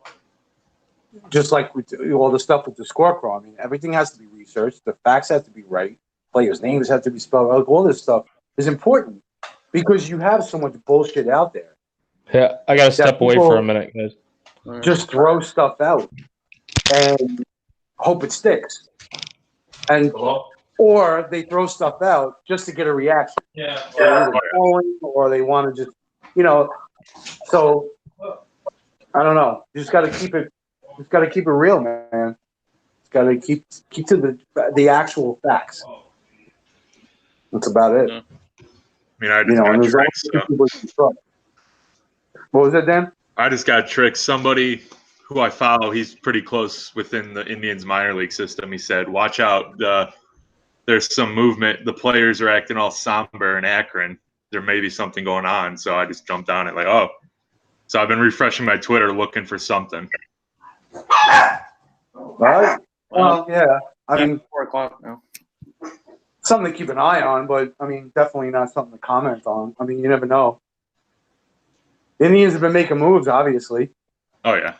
just like with all the stuff with the scorecard, I mean, everything has to be researched. The facts have to be right. Players' names have to be spelled out. All this stuff is important because you have so much bullshit out there. Yeah, I got to step away for a minute, guys. Just throw stuff out and hope it sticks. Or they throw stuff out just to get a reaction. Yeah. Or they want to just, so I don't know. You just got to keep it. Just got to keep it real, man. Just got to keep to the actual facts. That's about it. I mean, I just got tricked. So. What was it, Dan? I just got tricked. Somebody who I follow, he's pretty close within the Indians minor league system. He said, "Watch out! There's some movement. The players are acting all somber in Akron. There may be something going on." So I just jumped on it, like, oh. So I've been refreshing my Twitter looking for something. Right. Well, yeah. I mean, 4:00 now. Something to keep an eye on, but I mean, definitely not something to comment on. I mean, you never know. The Indians have been making moves, obviously. Oh yeah.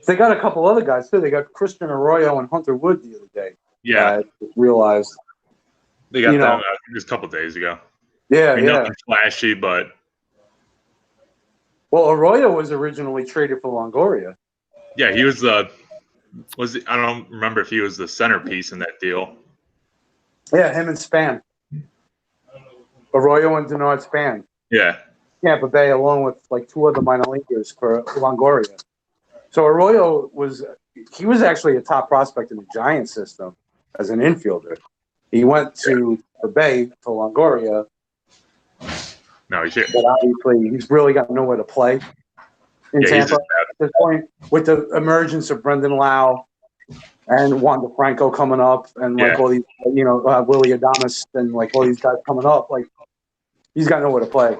They got a couple other guys too. They got Christian Arroyo and Hunter Wood the other day. Yeah. I realized. They got them just a couple days ago. Yeah, I mean, nothing flashy, but. Well, Arroyo was originally traded for Longoria. Yeah, he was the I don't remember if he was the centerpiece in that deal. Yeah, him and Span. Arroyo and Denard Span. Yeah. Tampa Bay, along with like two other minor leaguers for Longoria. So Arroyo was actually a top prospect in the Giants system as an infielder. He went to the Bay for Longoria. No, he's here. But obviously, he's really got nowhere to play in Tampa at this point. With the emergence of Brendan Lau and Juan DeFranco coming up, and like all these, Willie Adames and like all these guys coming up, like he's got nowhere to play.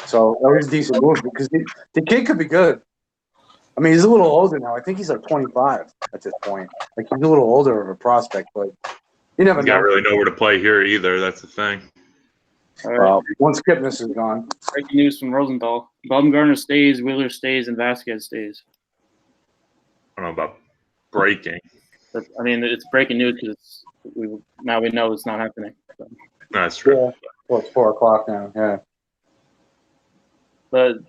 So that was a decent move because the kid could be good. I mean, he's a little older now. I think he's like 25 at this point. Like he's a little older of a prospect, but you never know. Got really nowhere to play here either. That's the thing. Well, once Kipnis is gone. Breaking news from Rosenthal: Baumgartner stays, Wheeler stays, and Vasquez stays. I don't know about breaking. But, I mean, it's breaking news because now we know it's not happening. So. That's true. Yeah. Well, it's 4:00 now. Yeah. But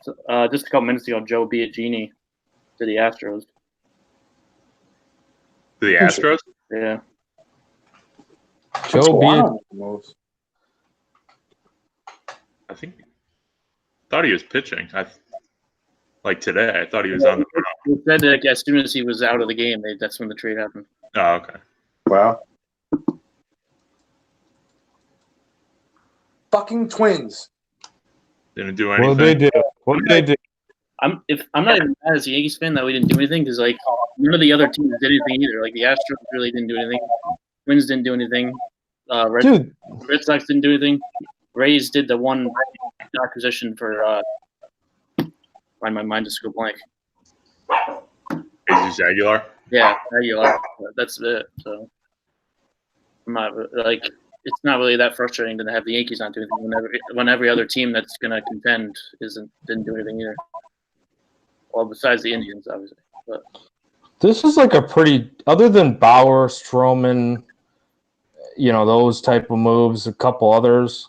just a couple minutes ago, Joe Biagini to the Astros. To the Astros? Yeah. Joe Biagini. I thought he was pitching. Like today, I thought he was on the mound. He said that as soon as he was out of the game, that's when the trade happened. Oh, okay. Wow. Fucking Twins. Didn't do anything. What did they do? I'm not even mad as a Yankees fan that we didn't do anything because like none of the other teams did anything either. Like the Astros really didn't do anything. Twins didn't do anything. Red Sox didn't do anything. Rays did the one acquisition for. Find my mind just go blank. Jesus Aguilar. Yeah, Aguilar. That's it. So I'm not like it's not really that frustrating to have the Yankees not do anything when every other team that's going to contend didn't do anything either. Well, besides the Indians, obviously. But this is like a pretty, other than Bauer, Stroman, those type of moves, a couple others.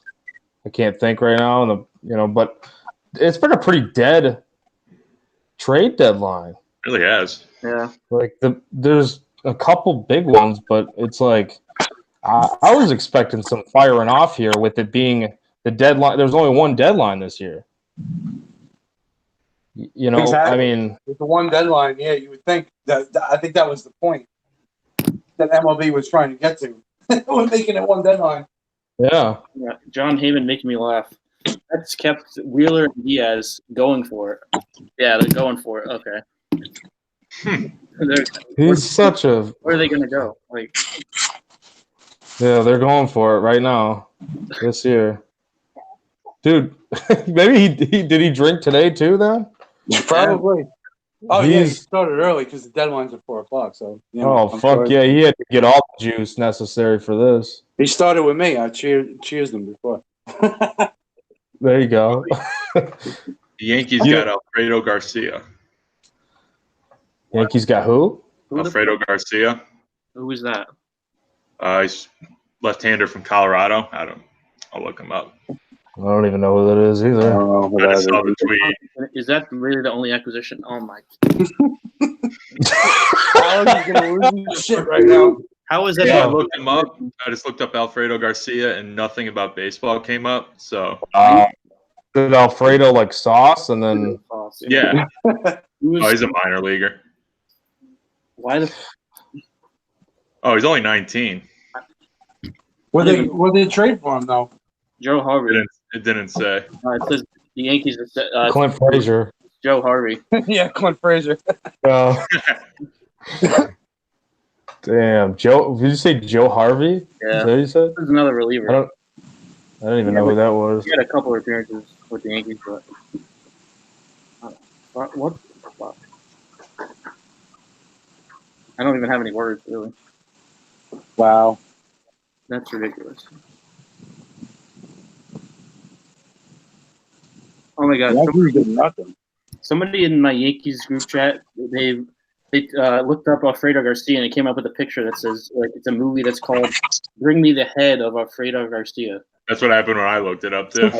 I can't think right now, but it's been a pretty dead trade deadline. It really has. Yeah. Like there's a couple big ones, but it's like I was expecting some firing off here with it being the deadline. There's only one deadline this year. Exactly. I mean, with the one deadline, yeah, you would think that. I think that was the point that MLB was trying to get to. We're making it one deadline. Yeah. John Heyman making me laugh. That's kept Wheeler and Diaz going for it. Yeah, they're going for it. Okay. He's such a. Where are they going to go? Like. Yeah, they're going for it right now. This year, dude. Maybe did he drink today too? Then probably. Oh yeah, he started early because the deadline's at 4:00. So. Yeah, he had to get all the juice necessary for this. He started with me. I cheers them before. There you go. The Yankees got Alfredo Garcia. Yankees got who? Alfredo Garcia. Who is that? He's left-hander from Colorado. I'll look him up. I don't even know who that is either. I just saw the tweet. Is that really the only acquisition? Oh my! Alex is gonna lose his shit right now. How is that? Yeah, I looked him up. I just looked up Alfredo Garcia, and nothing about baseball came up. So, did Alfredo like sauce, and then yeah. He's a minor leaguer. Why the? Oh, he's only 19. Were they trade for him though? Joe Harvey. It didn't say. It says the Yankees. Clint Frazier. Joe Harvey. Yeah, Clint Frazier. Damn, Joe. Did you say Joe Harvey? Yeah. Is that what you said? This is another reliever. I don't even know who that was. He had a couple of appearances with the Yankees, but what the fuck? I don't even have any words, really. Wow. That's ridiculous. Oh my God! Somebody in my Yankees group chat, they looked up Alfredo Garcia and it came up with a picture that says like it's a movie that's called "Bring Me the Head of Alfredo Garcia." That's what happened when I looked it up too.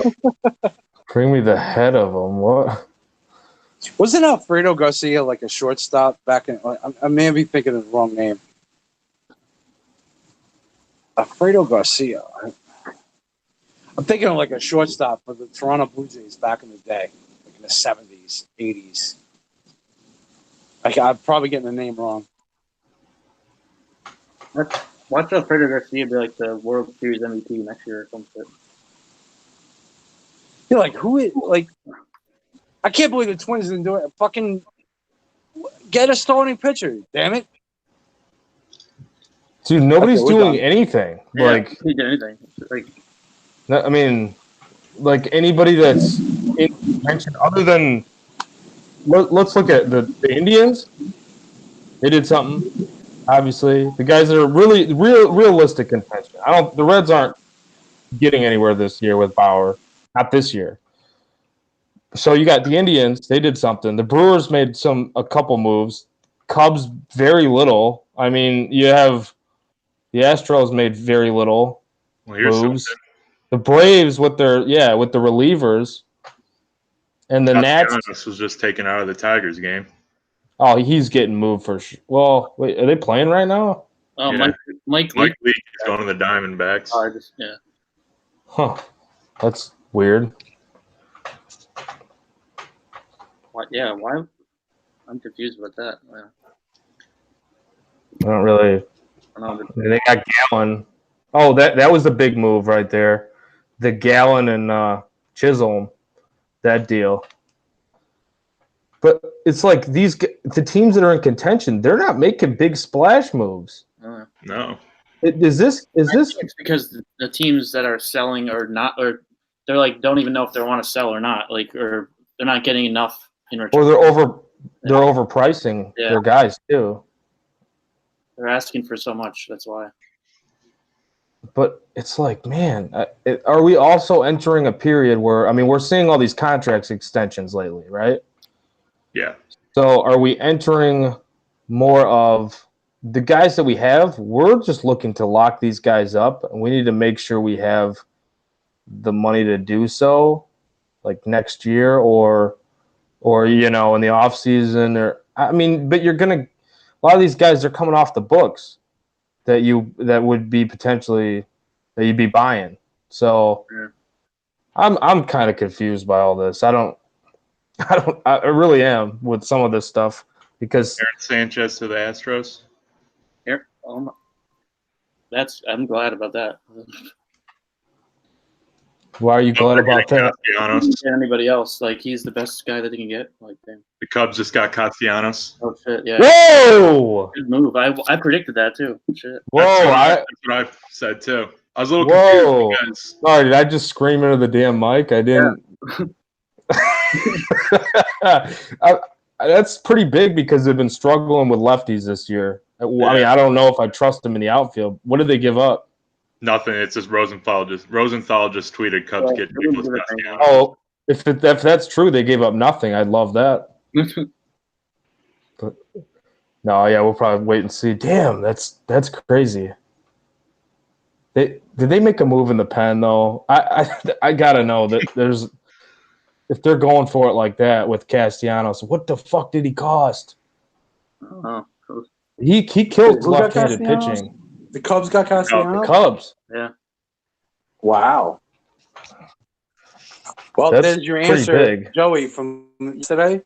Bring me the head of him. What? Wasn't Alfredo Garcia like a shortstop back in? I may be thinking of the wrong name. Alfredo Garcia. I'm thinking of like a shortstop for the Toronto Blue Jays back in the day, like in the 70s, 80s. I'm probably getting the name wrong. Watch Alfredo Garcia be like the World Series MVP next year or some shit. You're like, who is, like, I can't believe the Twins didn't do it. Fucking get a starting pitcher, damn it. Dude, nobody's Okay, we're doing done. anything. Yeah, Like, he did anything. Like, I mean, like anybody that's in contention other than let's look at the Indians. They did something. Obviously, the guys that are really realistic contention. The Reds aren't getting anywhere this year with Bauer. Not this year. So you got the Indians. They did something. The Brewers made a couple moves. Cubs very little. I mean, you have the Astros made very little moves. Something. The Braves with the relievers, and the Nats. This was just taken out of the Tigers game. Oh, he's getting moved for sure. Well, wait, are they playing right now? oh, Yeah. Mike Leake is going to the Diamondbacks. yeah. Huh. That's weird. What? Yeah. Why? I'm confused about that. Yeah. I don't really. I don't know. They got Gallon. Oh, that was the big move right there. The Gallon and Chisholm, that deal. But it's like the teams that are in contention, they're not making big splash moves. No. Is this? It's because the teams that are selling or not, or they're like don't even know if they want to sell or not, like, or they're not getting enough in return. Or they're overpricing their guys too. They're asking for so much. That's why. But it's like, man, are we also entering a period where, I mean, we're seeing all these contracts extensions lately, right? Yeah. So are we entering more of the guys that we have? We're just looking to lock these guys up, and we need to make sure we have the money to do so, like next year or in the off season. Or I mean, but a lot of these guys are coming off the books that would be potentially that you'd be buying. So Yeah. I'm kind of confused by all this. I really am with some of this stuff because Aaron Sanchez to the Astros. Here, I'm glad about that. why are you glad about that? Castellanos. Anybody else? Like, he's the best guy that they can get. Like, damn. The Cubs just got Castellanos. Oh shit! Yeah. Whoa! Good move. I predicted that too. Shit. Whoa! That's what I said too. I was a little Whoa! confused because Sorry, did I just scream into the damn mic? I didn't. That's pretty big because they've been struggling with lefties this year. I mean, I don't know if I trust them in the outfield. What did they give up? nothing. It's just Rosenthal just tweeted Cubs get Nicholas Castellanos. Oh, if that's true, they gave up nothing. I'd love that. But no, yeah, we'll probably wait and see. Damn, that's crazy. Did they make a move in the pen though? I gotta know that there's if they're going for it like that with Castellanos, what the fuck did he cost? Oh, cool. He killed Who got left-handed Castellanos? pitching. The Cubs got Castellanos? The Cubs. Yeah. Wow. Well, That's there's your pretty answer, big. Joey, from yesterday.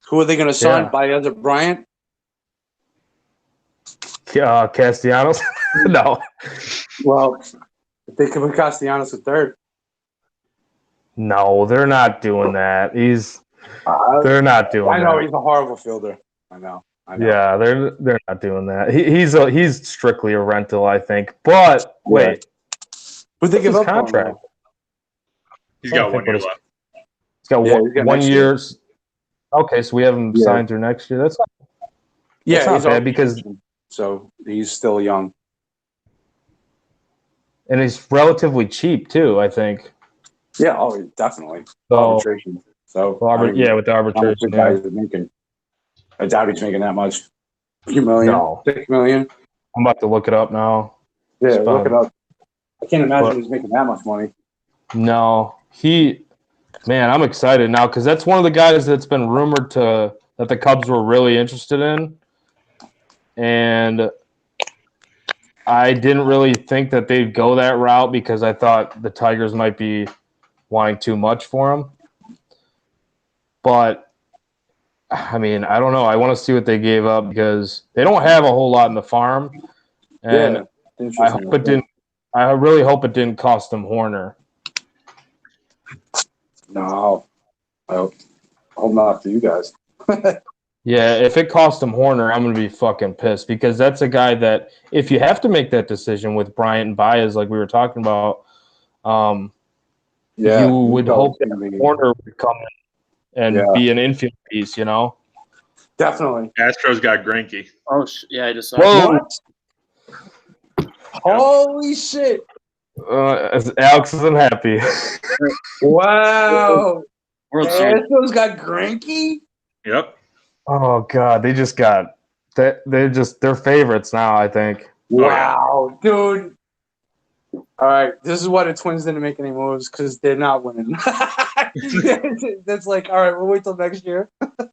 Who are they going to sign? Yeah. By other Bryant? Castellanos? No. Well, if they could put Castellanos at third. No, they're not doing that. They're not doing that. I know he's a horrible fielder. I know. Yeah, they're not doing that. He's strictly a rental, I think. But wait, But they give his up on him, contract. He's got 1 year left. He's got Yeah, he's got one next year. year. Okay, so we have him signed through next year. That's Yeah, not he's bad already- because so he's still young. and he's relatively cheap too. I think. Yeah, oh, definitely. So Arbitration. So with the how much arbitration. the guy is making? I doubt he's making that much. A few million, No. 6 million. I'm about to look it up now. Yeah, It's look fine. it up. I can't imagine But- he's making that much money. No, he Man, I'm excited now because that's one of the guys that's been rumored that the Cubs were really interested in, and I didn't really think that they'd go that route because I thought the Tigers might be wanting too much for him. But I mean, I don't know. I want to see what they gave up because they don't have a whole lot in the farm, and I hope it didn't. I really hope it didn't cost them Horner. No, I hope not for you guys. Yeah, if it cost them Horner, I'm going to be fucking pissed because that's a guy that if you have to make that decision with Bryant and Baez, like we were talking about, you would hope that Horner would come in and be an infield piece, you know? Definitely. Astros got Greinke. Oh, yeah, I just saw Whoa. What? Holy shit. Alex isn't happy. Wow. World Series. Astros got Greinke? Yep. Oh God, they just got they're favorites now, I think. Wow, dude. All right, this is why the Twins didn't make any moves because they're not winning. That's like, all right, we'll wait till next year.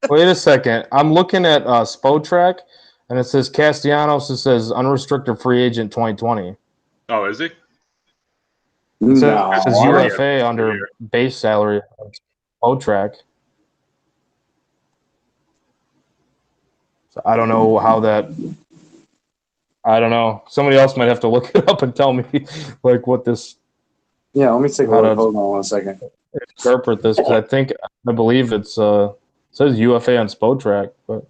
Wait a second. I'm looking at Spotrac, and it says Castellanos. It says unrestricted free agent 2020. Oh, is he? It says UFA under base salary. Spotrac. So I don't know how that. I don't know. Somebody else might have to look it up and tell me, like, what this. Yeah, let me take a look. Hold on 1 second. Interpret this because I believe it says UFA on Spotrac, but.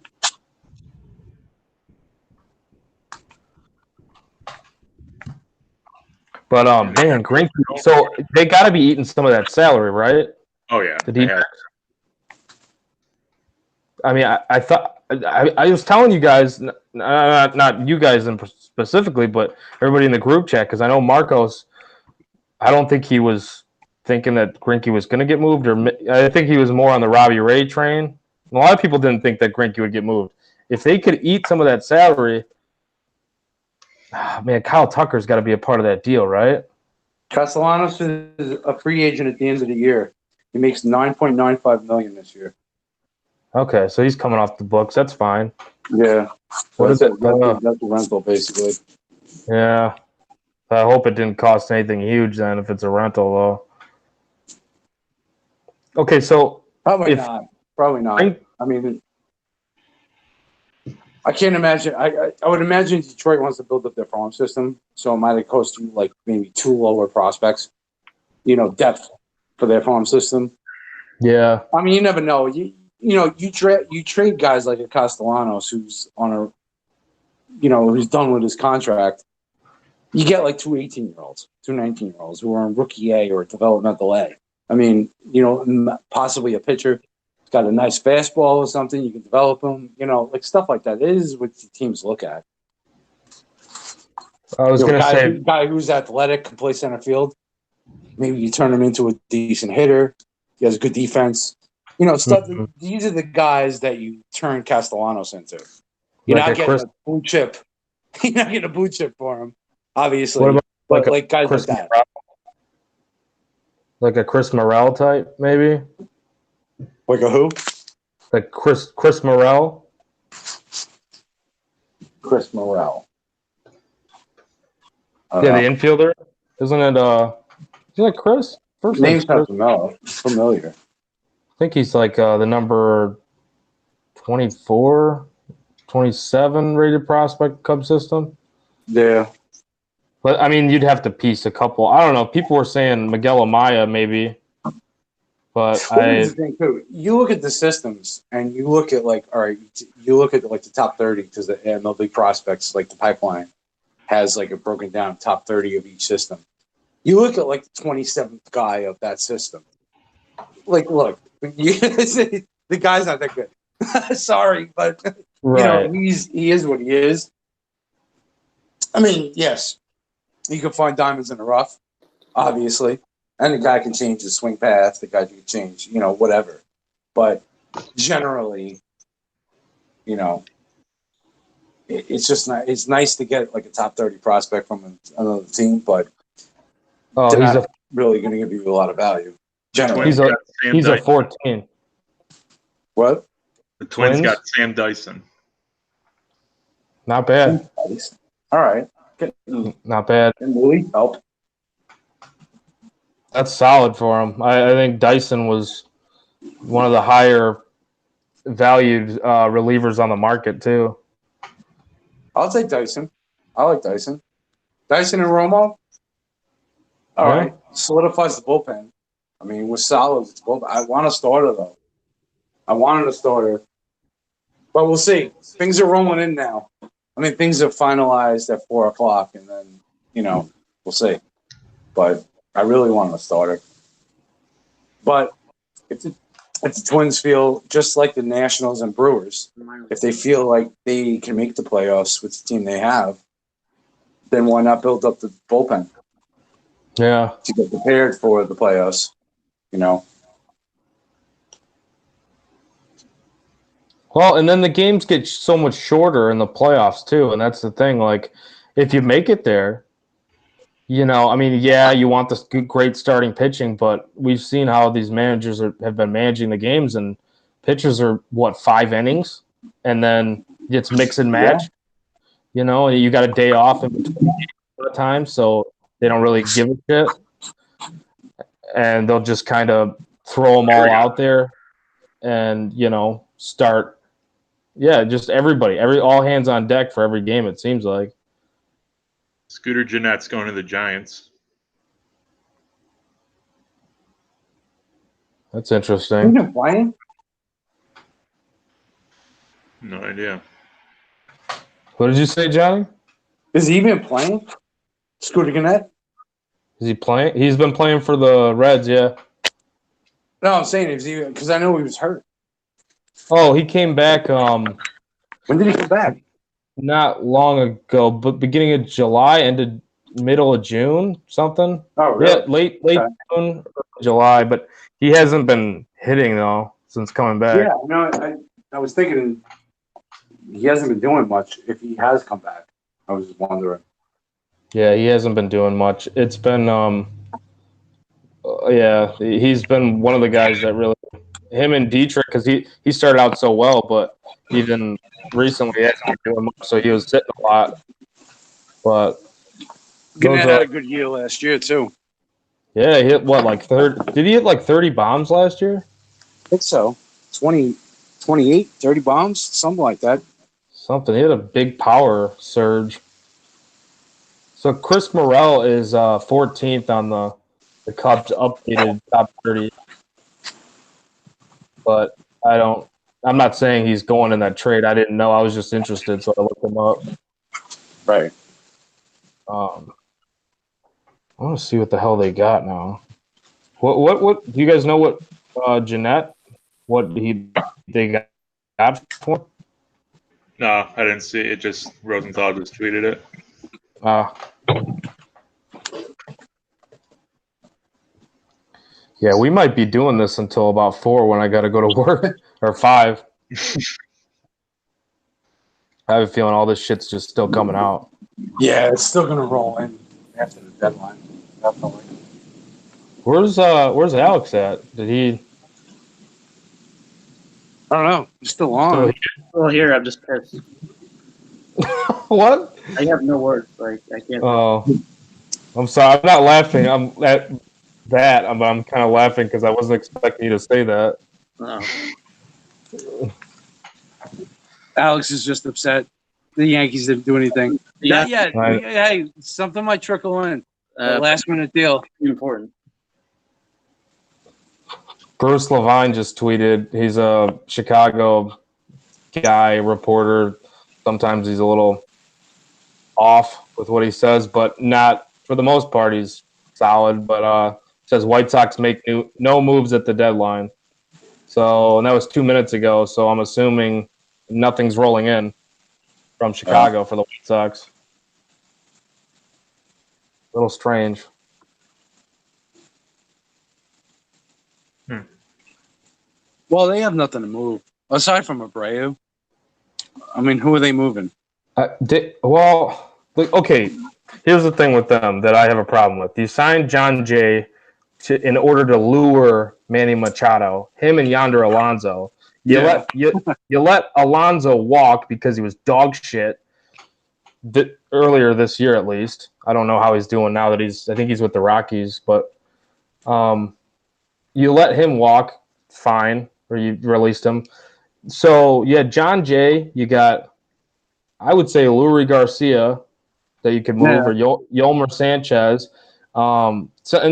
But man, Greinke. So they got to be eating some of that salary, right? Oh yeah. I mean, I thought I was telling you guys, not you guys specifically, but everybody in the group chat, because I know Marcos. I don't think he was thinking that Greinke was going to get moved, or I think he was more on the Robbie Ray train. A lot of people didn't think that Greinke would get moved. If they could eat some of that salary, man, Kyle Tucker's got to be a part of that deal, right? Castellanos is a free agent at the end of the year. He makes $9.95 million this year. Okay, so he's coming off the books. That's fine. Yeah. What is it? That's a rental, basically. Yeah. I hope it didn't cost anything huge then if it's a rental, though. Okay, so Probably not. I mean, I can't imagine. I would imagine Detroit wants to build up their farm system, so it might have cost you like maybe 2 lower prospects, depth for their farm system. Yeah. I mean, you never know. You trade guys like a Castellanos who's on who's done with his contract. You get like 2 18-year-olds, 2 19-year-olds who are in rookie A or developmental A. I mean, possibly a pitcher who's got a nice fastball or something. You can develop them, like stuff like that. It is what the teams look at. I was going to say, guy who's athletic, can play center field. Maybe you turn him into a decent hitter. He has good defense. Stuff. Mm-hmm. These are the guys that you turn Castellanos into. You're not getting a blue chip. You're not getting a blue chip for him, obviously. What about but like guys like that, like a Chris Morel type, maybe. Like a who? Like Chris Morel. Chris Morel. Yeah, the infielder. Isn't it Chris? First name's familiar. I think he's like the number 24, 27 rated prospect Cub system. Yeah. But, I mean, you'd have to piece a couple. I don't know. People were saying Miguel Amaya maybe. But you look at the systems and you look at you look at the top 30 because the MLB prospects, like the pipeline, has like a broken down top 30 of each system. You look at like the 27th guy of that system. Like, look, the guy's not that good. Sorry, but right. He is what he is. I mean, yes, you can find diamonds in the rough, obviously, and the guy can change his swing path. The guy can change, whatever. But generally, it's just not. It's nice to get like a top 30 prospect from another team, but they're not really going to give you a lot of value. Generally. He's a Sam he's a Dyson. 14. What? The Twins Twins? got Sam Dyson. Not bad. All right. Getting Not bad. Louis help. That's solid for him. I think Dyson was one of the higher valued relievers on the market too. I'll take Dyson. I like Dyson. Dyson and Romo. All Yeah. right. Solidifies the bullpen. I mean, we're solid. It's bullpen. I want a starter, though. I wanted a starter. But we'll see. Things are rolling in now. I mean, things are finalized at 4 o'clock, and then, we'll see. But I really want a starter. But if the Twins feel just like the Nationals and Brewers, if they feel like they can make the playoffs with the team they have, then why not build up the bullpen Yeah. to get prepared for the playoffs? Well, and then the games get so much shorter in the playoffs too, and that's the thing. Like, if you make it there, I mean, yeah, you want this great starting pitching, but we've seen how these managers have been managing the games, and pitchers are 5 innings, and then it's mix and match. You got a day off in between at the time, so they don't really give a shit, and they'll just kind of throw them all out there, and start. Yeah, just everybody, all hands on deck for every game. It seems like. Scooter Jeanette's going to the Giants. That's interesting. Even playing? No idea. What did you say, Johnny? Is he even playing? Scooter Gannett? Is he playing? He's been playing for the Reds, yeah. No, I'm saying because I know he was hurt. Oh, he came back When did he come back? not long ago, but beginning of July, ended middle of June, something. Oh, really? Yeah, late Okay. June, July, but he hasn't been hitting though since coming back. Yeah, no, I was thinking he hasn't been doing much if he has come back. I was just wondering. Yeah, he hasn't been doing much. It's been he's been one of the guys that really him and Dietrich, because he started out so well, but even recently he hasn't been doing much, so he was sitting a lot. But Gannett had a good year last year too. yeah, he hit what, like 30? Did he hit like 30 bombs last year? I think so. 20, 28, 30 bombs, something like that. Something. He had a big power surge. So Chris Morel is 14th on the Cubs updated top 30. But I'm not saying he's going in that trade. I didn't know. I was just interested, so I looked him up. Right. I want to see what the hell they got now. What do you guys know what Jeanette, what they got for? No, I didn't see it. Just Rosenthal just tweeted it. Yeah, we might be doing this until about 4 when I got to go to work, or 5. I have a feeling all this shit's just still coming out. Yeah, it's still gonna roll in after the deadline. Definitely. Where's Alex at? Did he? I don't know. He's still on. Well, here I'm just pissed. What? I have no words. Like I can't. Oh, I'm sorry. I'm not laughing. I'm at that. I'm kind of laughing because I wasn't expecting you to say that. Oh. Alex is just upset. The Yankees didn't do anything. Yeah. Not yet. Right. Hey, something might trickle in. A last minute deal. Important. Bruce Levine just tweeted. He's a Chicago guy, reporter. Sometimes he's a little off with what he says, but not for the most part. He's solid. But says White Sox make no moves at the deadline. So, and that was 2 minutes ago. So I'm assuming nothing's rolling in from Chicago for the White Sox. A little strange. Well, they have nothing to move aside from Abreu. I mean, who are they moving? Okay. Here's the thing with them that I have a problem with. You signed John Jay in order to lure Manny Machado, him and Yonder Alonso. You let Alonso walk because he was dog shit earlier this year, at least. I don't know how he's doing now that I think he's with the Rockies, but you let him walk, fine, or you released him. So yeah, John Jay, you got, I would say Lurie Garcia that you could move, or Yolmer Sanchez, and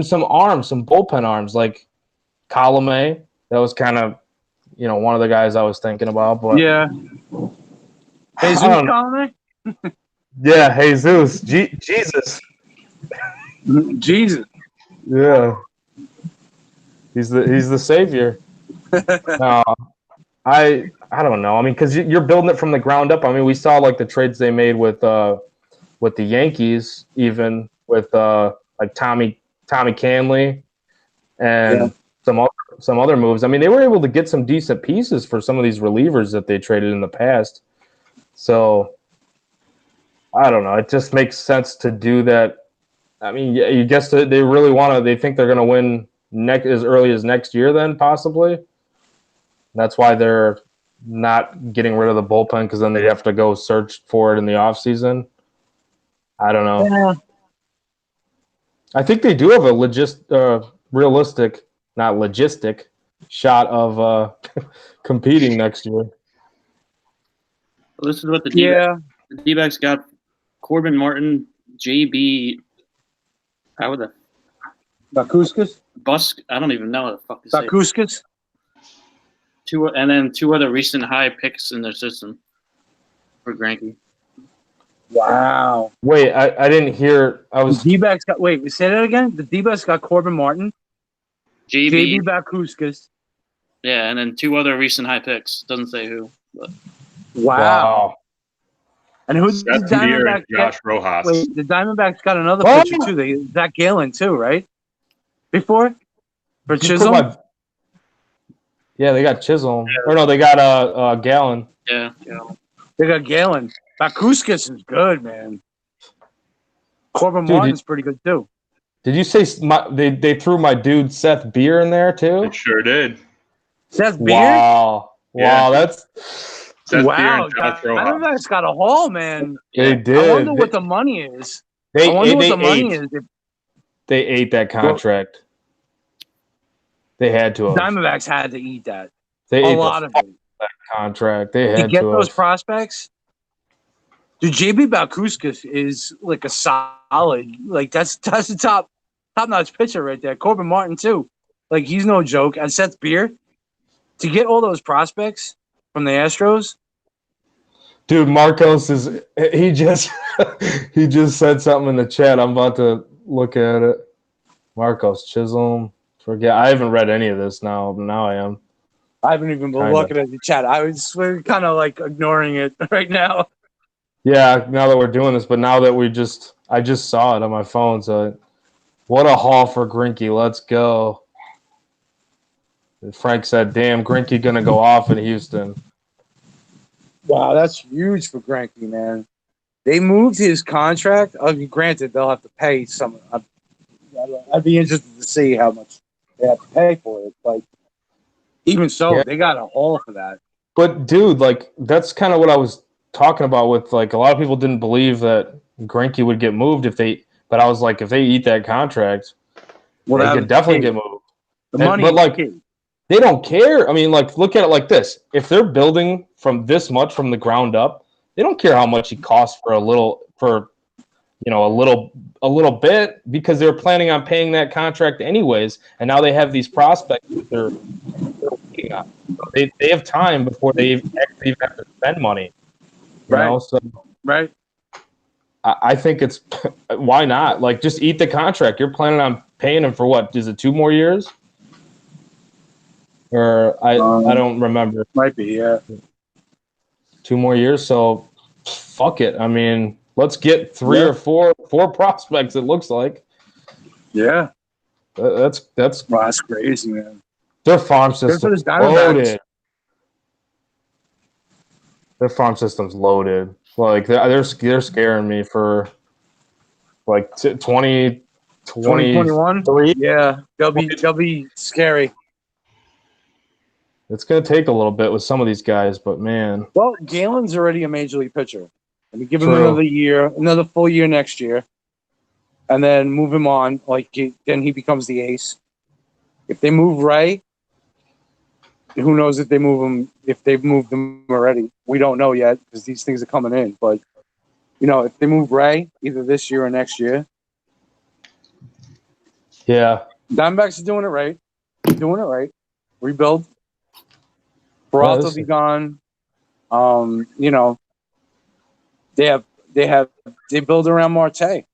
some arms, some bullpen arms like Colomé. That was kind of, one of the guys I was thinking about, but Yeah. Jesus Colomé? Yeah, Jesus. Jesus. Jesus. Yeah. He's the savior. I don't know. I mean, because you're building it from the ground up. I mean, we saw like the trades they made with the Yankees, even with like Tommy Canley and some other moves. I mean, they were able to get some decent pieces for some of these relievers that they traded in the past. So I don't know. It just makes sense to do that. I mean, you guess that they really they think they're going to win as early as next year, then possibly. That's why they're not getting rid of the bullpen, because then they'd have to go search for it in the offseason. I don't know. Yeah. I think they do have a realistic, not logistic, shot of competing next year. Well, this is what the D-backs got: Corbin Martin, JB. How the Bakuskas? Busk? I don't even know what the fuck to say. Bakuskas? And then two other recent high picks in their system for Greinke. Wow. Wait, I didn't hear. The D-backs got. Wait, say that again. The D-backs got Corbin Martin, JB Bakuskas. Yeah, and then two other recent high picks. Doesn't say who. But. Wow. And who's the Diamondbacks? Josh Rojas. Wait, the Diamondbacks got another pitcher too. Zach Gallen too, right? Before for Chisholm. Yeah, they got Chisholm. Yeah. Or no, they got Gallen. Yeah. They got Gallen. Bakuskas is good, man. Corbin Martin's pretty good too. Did you say they threw my dude Seth Beer in there too? They sure did. Seth Beer? Wow, that's. Seth wow, Diamondbacks got a haul, man. They did. I wonder what the money is. They ate that contract. They had to have. Diamondbacks had to eat that. They ate a lot of it. That contract. They had to get those prospects. Dude, JB Bakuskas is like a solid, like that's a top notch pitcher right there. Corbin Martin too, like he's no joke. And Seth Beer, to get all those prospects from the Astros. Dude, Marcos he just said something in the chat. I'm about to look at it. Marcos Chisholm. Forget. I haven't read any of this now. Now I am. I haven't even been looking at the chat. We're kind of like ignoring it right now. Yeah, now that we're doing this, but now that I just saw it on my phone. So, what a haul for Greinke. Let's go. And Frank said, "Damn, Greinke gonna go off in Houston." Wow, that's huge for Greinke, man. They moved his contract. Granted, they'll have to pay some. I'd be interested to see how much they have to pay for it. But even so, they got a haul for that. But dude, like that's kind of what I was talking about. With like a lot of people didn't believe that Greinke would get moved but I was like, if they eat that contract, they could definitely get moved. But like, they don't care. I mean, like, look at it like this: if they're building from this much from the ground up, they don't care how much he costs for a little bit, because they were planning on paying that contract anyways, and now they have these prospects that they're working on. They have time before they actually even have to spend money. Right. So, right. I think it's why not? Like, just eat the contract. You're planning on paying him for what? Is it 2 more years? Or I don't remember. Might be, yeah. 2 more years. So fuck it. I mean, let's get 3 or 4 prospects. It looks like. Yeah. That's crazy, man. Their farm system's loaded. Their farm system's loaded. Like they're scaring me for like 20 2021? Yeah, they'll be scary. It's going to take a little bit with some of these guys, but man. Well, Galen's already a major league pitcher. Let me give him True. another year, another full year next year, and then move him on. Then he becomes the ace. If they move Ray, who knows if they move him? If they've moved him already, we don't know yet because these things are coming in. But if they move Ray either this year or next year, yeah, Diamondbacks are doing it right. Doing it right. Rebuild. Peralta will be gone. They build around Marte.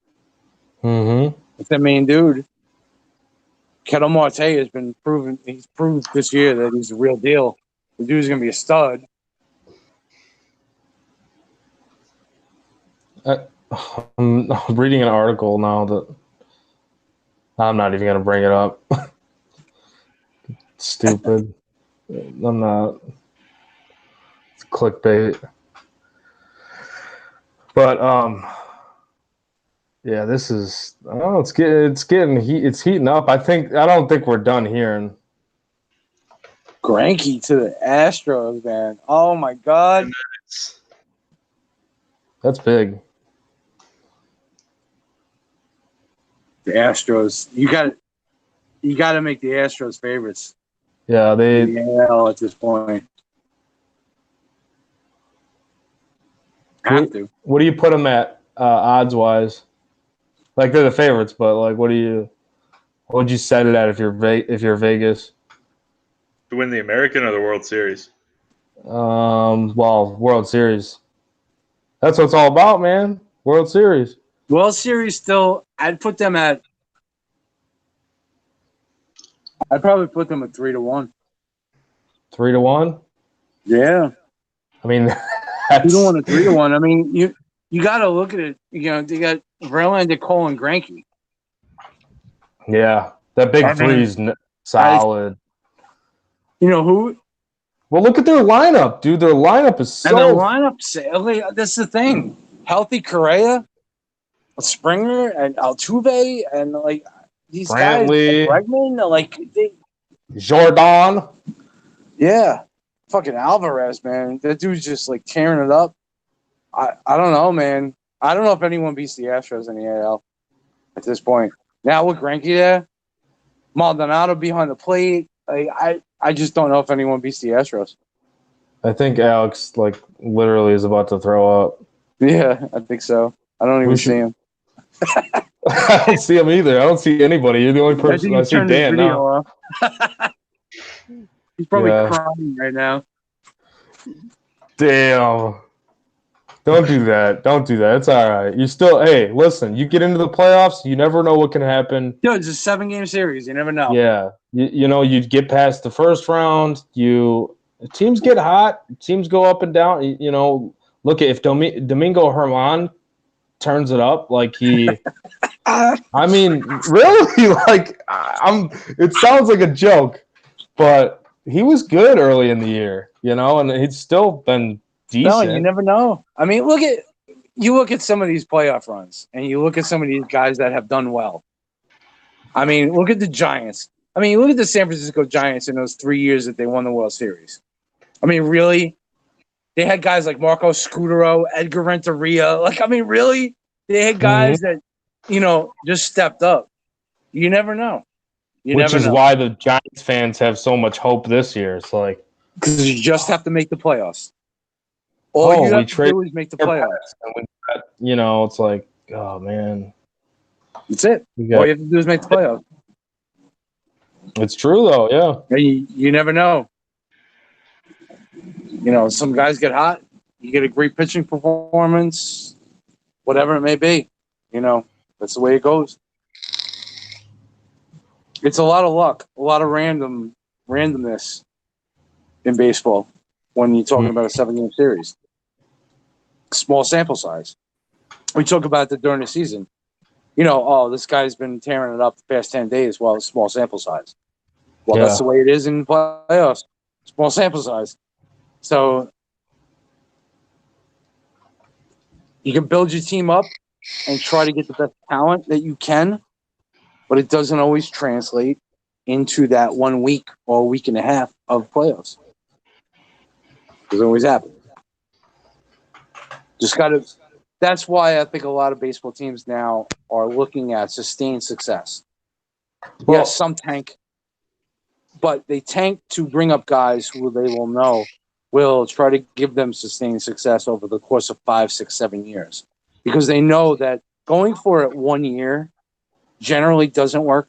Mm-hmm. It's their main dude. Ketel Marte has been proven. He's proved this year that he's the real deal. The dude's gonna be a stud. I'm reading an article now that I'm not even gonna bring it up. Stupid. I'm not. It's clickbait. But yeah, this is. Oh, it's heating up. I don't think we're done here. Greinke to the Astros, man. Oh my God. That's big. The Astros. You got to make the Astros favorites. Yeah, at this point. Have to. What do you put them at odds wise? Like they're the favorites, but like what would you set it at if you're Vegas? To win the American or the World Series? Well, World Series. That's what it's all about, man. World Series. World Series still. I'd probably put them at 3-1. 3-1. Yeah. I mean, 2-1 to 3-1. I mean, you got to look at it. They got Verlander, Cole, and Greinke. Yeah, that big three's solid. You know who? Well, look at their lineup, dude. Their lineup is so. And the lineup. That's the thing. Healthy Correa, Springer, and Altuve, and these Brantley, guys, Bregman, Jordan. Yeah, fucking Alvarez, man. That dude's just tearing it up. I don't know, man. I don't know if anyone beats the Astros in the AL at this point. Now with Greinke there, Maldonado behind the plate, I just don't know if anyone beats the Astros. I think Alex literally is about to throw up. Yeah, I think so. I don't even see him. I don't see him either. I don't see anybody. You're the only person I see. Dan now. He's probably crying right now. Damn. Don't do that. Don't do that. It's all right. Hey, listen, you get into the playoffs, you never know what can happen. Yo, it's a 7-game series. You never know. Yeah. You get past the first round. Teams get hot. Teams go up and down. Look at if Domingo Germán turns it up I mean, really, it sounds like a joke, but he was good early in the year, and he's still been decent. No, you never know. I mean, look at some of these playoff runs, and you look at some of these guys that have done well. I mean, look at the Giants. I mean, look at the San Francisco Giants in those 3 years that they won the World Series. I mean, really? They had guys like Marco Scutaro, Edgar Renteria. Really? They had guys that, just stepped up. You never know. Which is why the Giants fans have so much hope this year. It's because you just have to make the playoffs. All you have to do is make the playoffs. And it's oh, man. That's it. All you have to do is make the playoffs. It's true, though, yeah. You never know. Some guys get hot. You get a great pitching performance, whatever it may be. That's the way it goes. It's a lot of luck, a lot of randomness in baseball when you're talking about a 7-game series. Small sample size. We talk about it during the season. This guy's been tearing it up the past 10 days. Well, it's small sample size. Well, that's the way it is in playoffs. Small sample size. So you can build your team up and try to get the best talent that you can. but it doesn't always translate into that 1 week or week and a half of playoffs. Doesn't always happen. Just got to. That's why I think a lot of baseball teams now are looking at sustained success. Well, Yes, some tank, but they tank to bring up guys who they will know will try to give them sustained success over the course of 5, 6, 7 years, because they know that going for it 1 year generally doesn't work.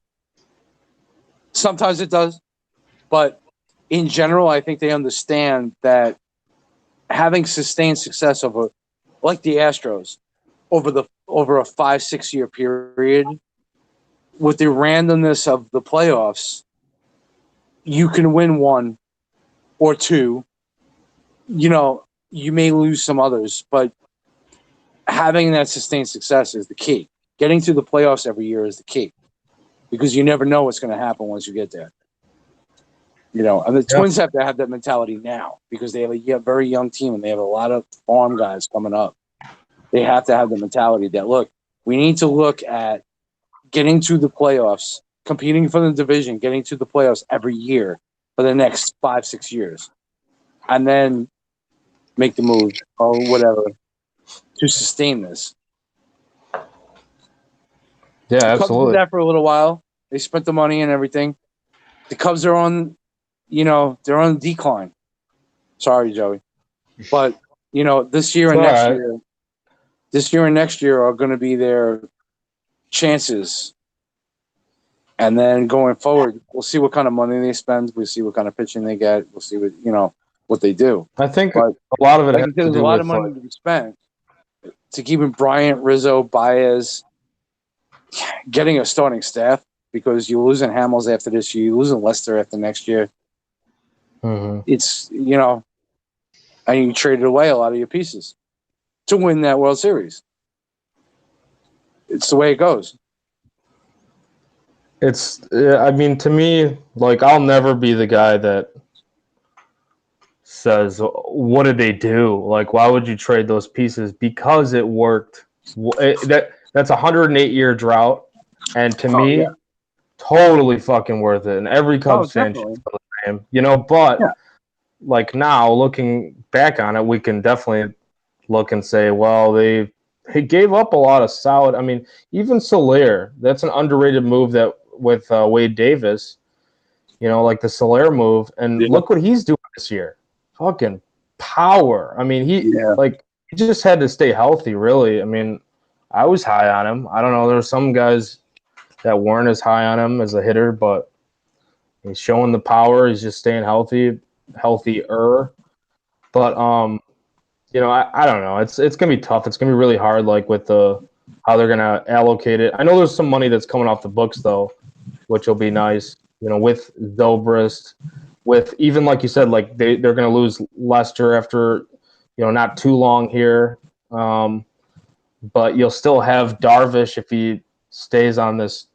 Sometimes it does, but in general, I think they understand that having sustained success over, like the Astros, over a 5, 6 year period, with the randomness of the playoffs, you can win 1 or 2. You know, you may lose some others, but having that sustained success is the key. Getting to the playoffs every year is the key, because you never know what's going to happen once you get there. You know, and the Twins have to have that mentality now, because they have a very young team and they have a lot of farm guys coming up. They have to have the mentality that, look, we need to look at getting to the playoffs, competing for the division, getting to the playoffs every year for the next 5, 6 years, and then make the move or whatever to sustain this. Yeah, The Cubs absolutely. did that for a little while. They spent the money and everything. The Cubs are on, they're on decline. Sorry, Joey. But, this year and next year are going to be their chances. And then going forward, we'll see what kind of money they spend. We'll see what kind of pitching they get. We'll see what they do. I think But a lot of it has to there's do a lot with of money to be spent to keeping Bryant, Rizzo, Baez, getting a starting staff, because you're losing Hamels after this year, you're losing Lester after next year. It's, and you traded away a lot of your pieces to win that World Series. It's the way it goes. I mean, to me, like, I'll never be the guy that says, what did they do? Like, why would you trade those pieces? Because it worked. That's a 108-year drought. And to me, totally fucking worth it. And every Cubs fan should feel the same, but like, now looking back on it, we can definitely look and say, well, they gave up a lot of solid. I mean, even Soler, that's an underrated move that with Wade Davis, like the Soler move, and look what he's doing this year. Fucking power. I mean, he just had to stay healthy, really. I mean, I was high on him. I don't know, there were some guys that weren't as high on him as a hitter, but he's showing the power. He's just staying healthier. But I don't know. It's gonna be tough. It's gonna be really hard, like with how they're gonna allocate it. I know there's some money that's coming off the books though, which will be nice. With Zobrist, with even like you said, like they're gonna lose Lester after not too long here. But you'll still have Darvish if he stays on this.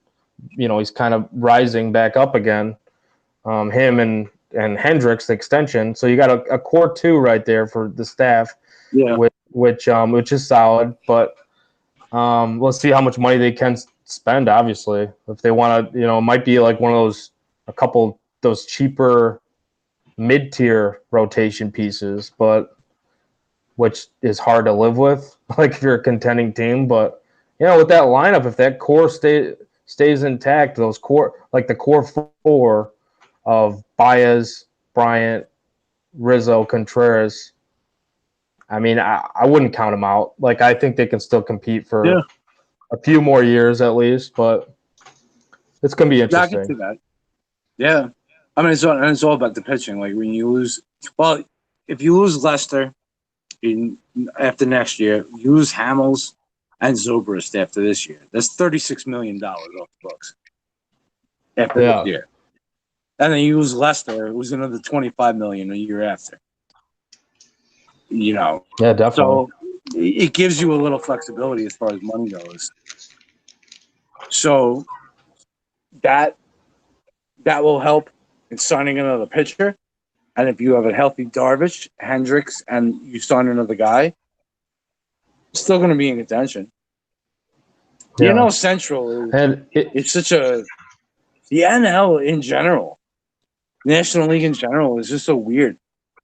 He's kind of rising back up again. Him and Hendricks, the extension. So you got a core 2 right there for the staff. Yeah. Which is solid, but we'll see how much money they can spend. Obviously, if they want to, it might be like a couple those cheaper mid-tier rotation pieces, but which is hard to live with, like if you're a contending team. But with that lineup, if that core stays intact, those core, like the core 4 of Baez, Bryant, Rizzo, Contreras, I mean, I wouldn't count them out. Like, I think they can still compete for a few more years at least, but it's going to be interesting. Yeah, I can see that. Yeah. I mean, it's all about the pitching. Like, when you lose – well, if you lose Lester after next year, you lose Hamels and Zobrist after this year. That's $36 million off the books after this year. And then you lose Lester, it was another $25 million a year after. Yeah, definitely. So it gives you a little flexibility as far as money goes. So that will help in signing another pitcher. And if you have a healthy Darvish, Hendricks, and you sign another guy, still going to be in contention. The NL Central it's such a the NL in general, National League in general is just so weird.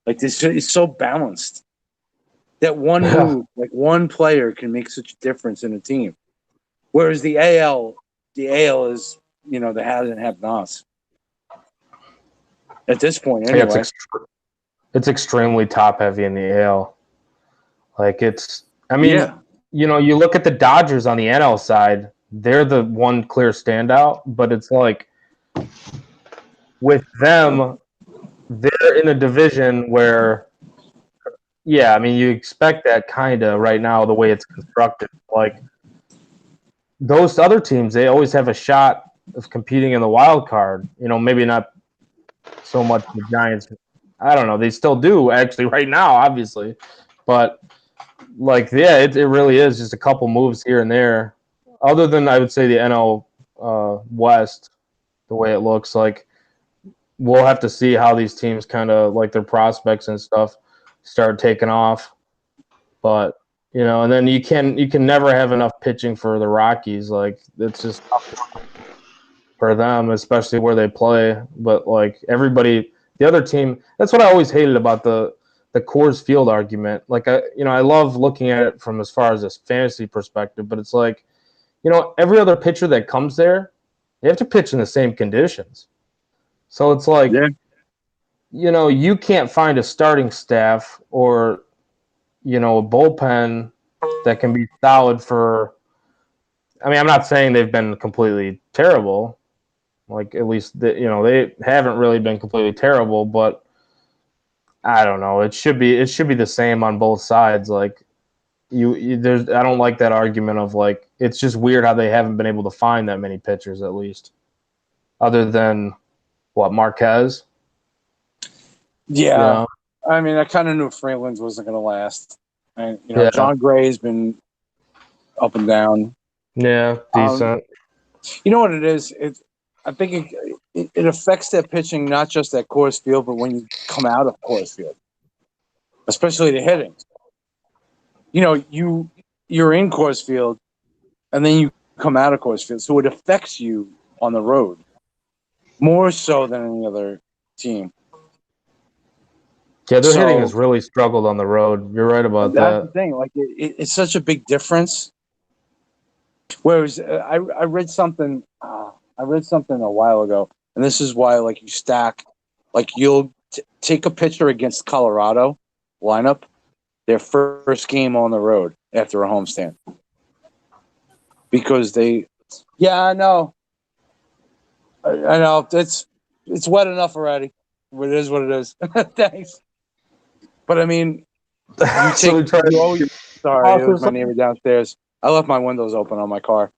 Like this, it's so balanced that one move, like one player, can make such a difference in a team. Whereas the AL is the has and have-nots. At this point, anyway. Yeah, it's extremely top-heavy in the AL. Like you look at the Dodgers on the NL side, they're the one clear standout, but it's like with them, they're in a division where, yeah, I mean, you expect that kind of right now, the way it's constructed. Like those other teams, they always have a shot of competing in the wild card. Maybe not so much the Giants. I don't know. They still do actually right now, obviously, but like, yeah, it really is just a couple moves here and there. Other than I would say the NL West, the way it looks like, we'll have to see how these teams kind of like their prospects and stuff start taking off. But and then you can never have enough pitching for the Rockies. Like it's just tough for them, especially where they play. But like everybody, the other team, that's what I always hated about the Coors Field argument. Like I love looking at it from as far as this fantasy perspective, but it's like, every other pitcher that comes there, they have to pitch in the same conditions. So it's like, you can't find a starting staff or, a bullpen that can be solid for. I mean, I'm not saying they've been completely terrible. Like at least they haven't really been completely terrible, but I don't know. It should be the same on both sides. Like I don't like that argument of like it's just weird how they haven't been able to find that many pitchers at least, other than Marquez. Yeah, I mean, I kind of knew Freeland's wasn't going to last, and John Gray's been up and down. Yeah, decent. You know what it is? I think it affects their pitching not just at Coors Field, but when you come out of Coors Field, especially the hitting. You're in Coors Field, and then you come out of Coors Field, so it affects you on the road more so than any other team. Yeah, their hitting has really struggled on the road. You're right about that. That's the thing. Like it's such a big difference. Whereas I read something. I read something a while ago, and this is why like you stack, like you'll take a pitcher against Colorado lineup, their first game on the road after a homestand, because I know it's wet enough already. It is what it is. Thanks. But I mean, sorry, it was my neighbor downstairs. I left my windows open on my car.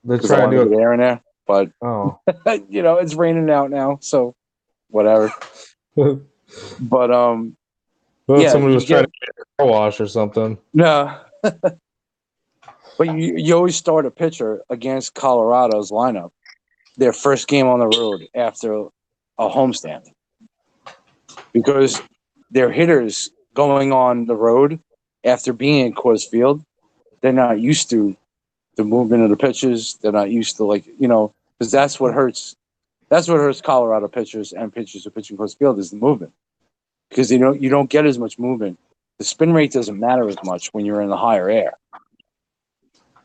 They're trying to get air in there, but it's raining out now, so whatever. But somebody was trying to get a car wash or something. No, but you always start a pitcher against Colorado's lineup, their first game on the road after a homestand, because their hitters going on the road after being in Coors Field, they're not used to the movement of the pitches. They're not used to because that's what hurts. That's what hurts Colorado pitchers and pitchers who pitch in Coors Field is the movement, because you don't get as much movement. The spin rate doesn't matter as much when you're in the higher air.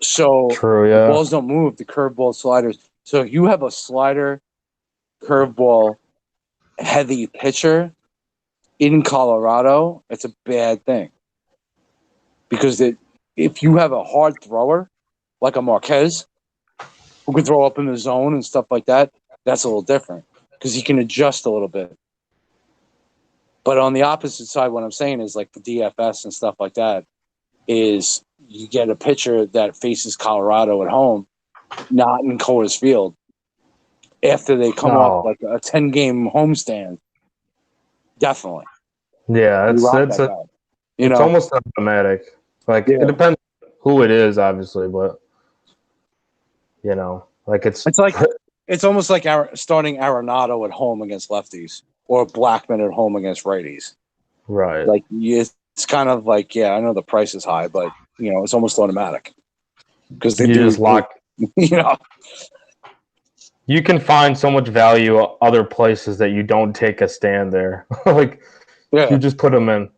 So true, yeah. The balls don't move. The curveball, sliders. So if you have a slider, curveball, heavy pitcher in Colorado, it's a bad thing, because if you have a hard thrower like a Marquez who can throw up in the zone and stuff like that, that's a little different because he can adjust a little bit. But on the opposite side, what I'm saying is like the DFS and stuff like that is you get a pitcher that faces Colorado at home, not in Coors Field, after they come off like a 10-game homestand. Definitely. Yeah, it's almost automatic. Like it depends who it is, obviously, but it's almost like starting Arenado at home against lefties or Blackman at home against righties. Right. Like it's kind of like, I know the price is high, but it's almost automatic. because they You do. just lock. You know, You can find so much value other places that you don't take a stand there. Like yeah, you just put them in,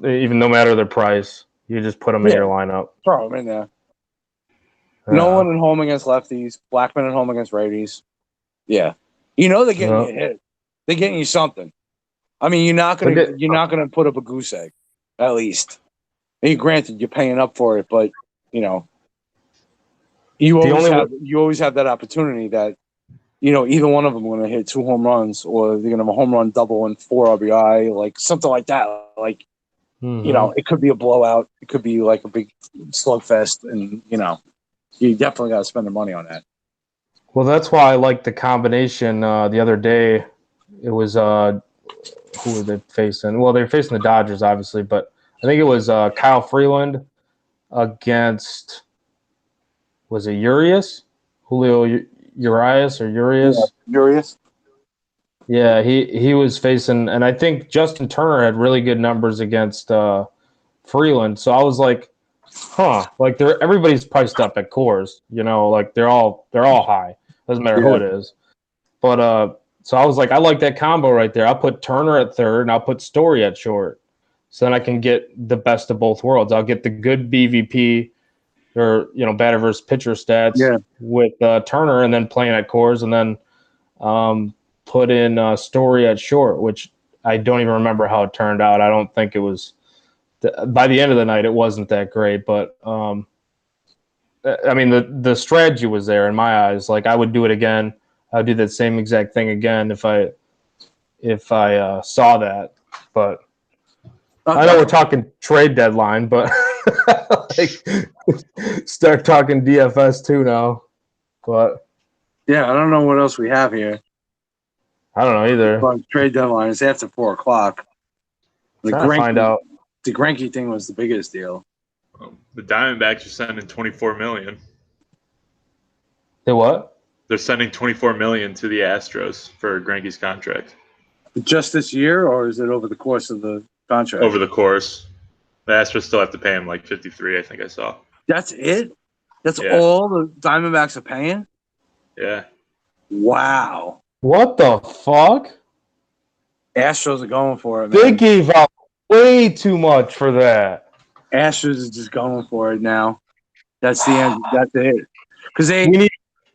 even no matter their price. You just put them in Yeah. your lineup. throw them in there. Yeah. Nolan at home against lefties. Blackman at home against righties. Yeah, you know they're getting Yeah. you hit. They're getting you something. I mean, you're not gonna put up a goose egg, at least. I mean, granted, you're paying up for it, but you know, you always have that opportunity that either one of them are gonna hit 2 home runs, or they're gonna have a home run double and 4 RBI, like something like that. Like it could be a blowout. It could be like a big slugfest, and you definitely got to spend the money on that. Well, that's why I like the combination. The other day, it was who were they facing? Well, they were facing the Dodgers, obviously, but I think it was Kyle Freeland against, was it Urias? Julio Urias or Urias? Yeah, Urias. Yeah, he was facing, and I think Justin Turner had really good numbers against Freeland. So I was like, like everybody's priced up at Coors, like they're all high. Doesn't matter who it is. But so I was like, I like that combo right there. I'll put Turner at third and I'll put Story at short. So then I can get the best of both worlds. I'll get the good BVP or batter versus pitcher stats with Turner, and then playing at Coors, and then put in Story at short, which I don't even remember how it turned out. I don't think it was by the end of the night, it wasn't that great, but I mean, the strategy was there in my eyes. Like I would do it again. I would do that same exact thing again if I saw that. But I know we're talking trade deadline, but like start talking DFS too now. But yeah, I don't know what else we have here. I don't know either. But trade deadline is after 4:00. Trying to find out. The Greinke thing was the biggest deal. The Diamondbacks are sending $24 million. They what? They're sending $24 million to the Astros for Greinke's contract. Just this year, or is it over the course of the contract? Over the course. The Astros still have to pay him like 53, I think I saw. That's it? That's all the Diamondbacks are paying? Yeah. Wow. What the fuck? Astros are going for it, man. They gave out way too much for that. Astros is just going for it now. That's the end. That's it. Because we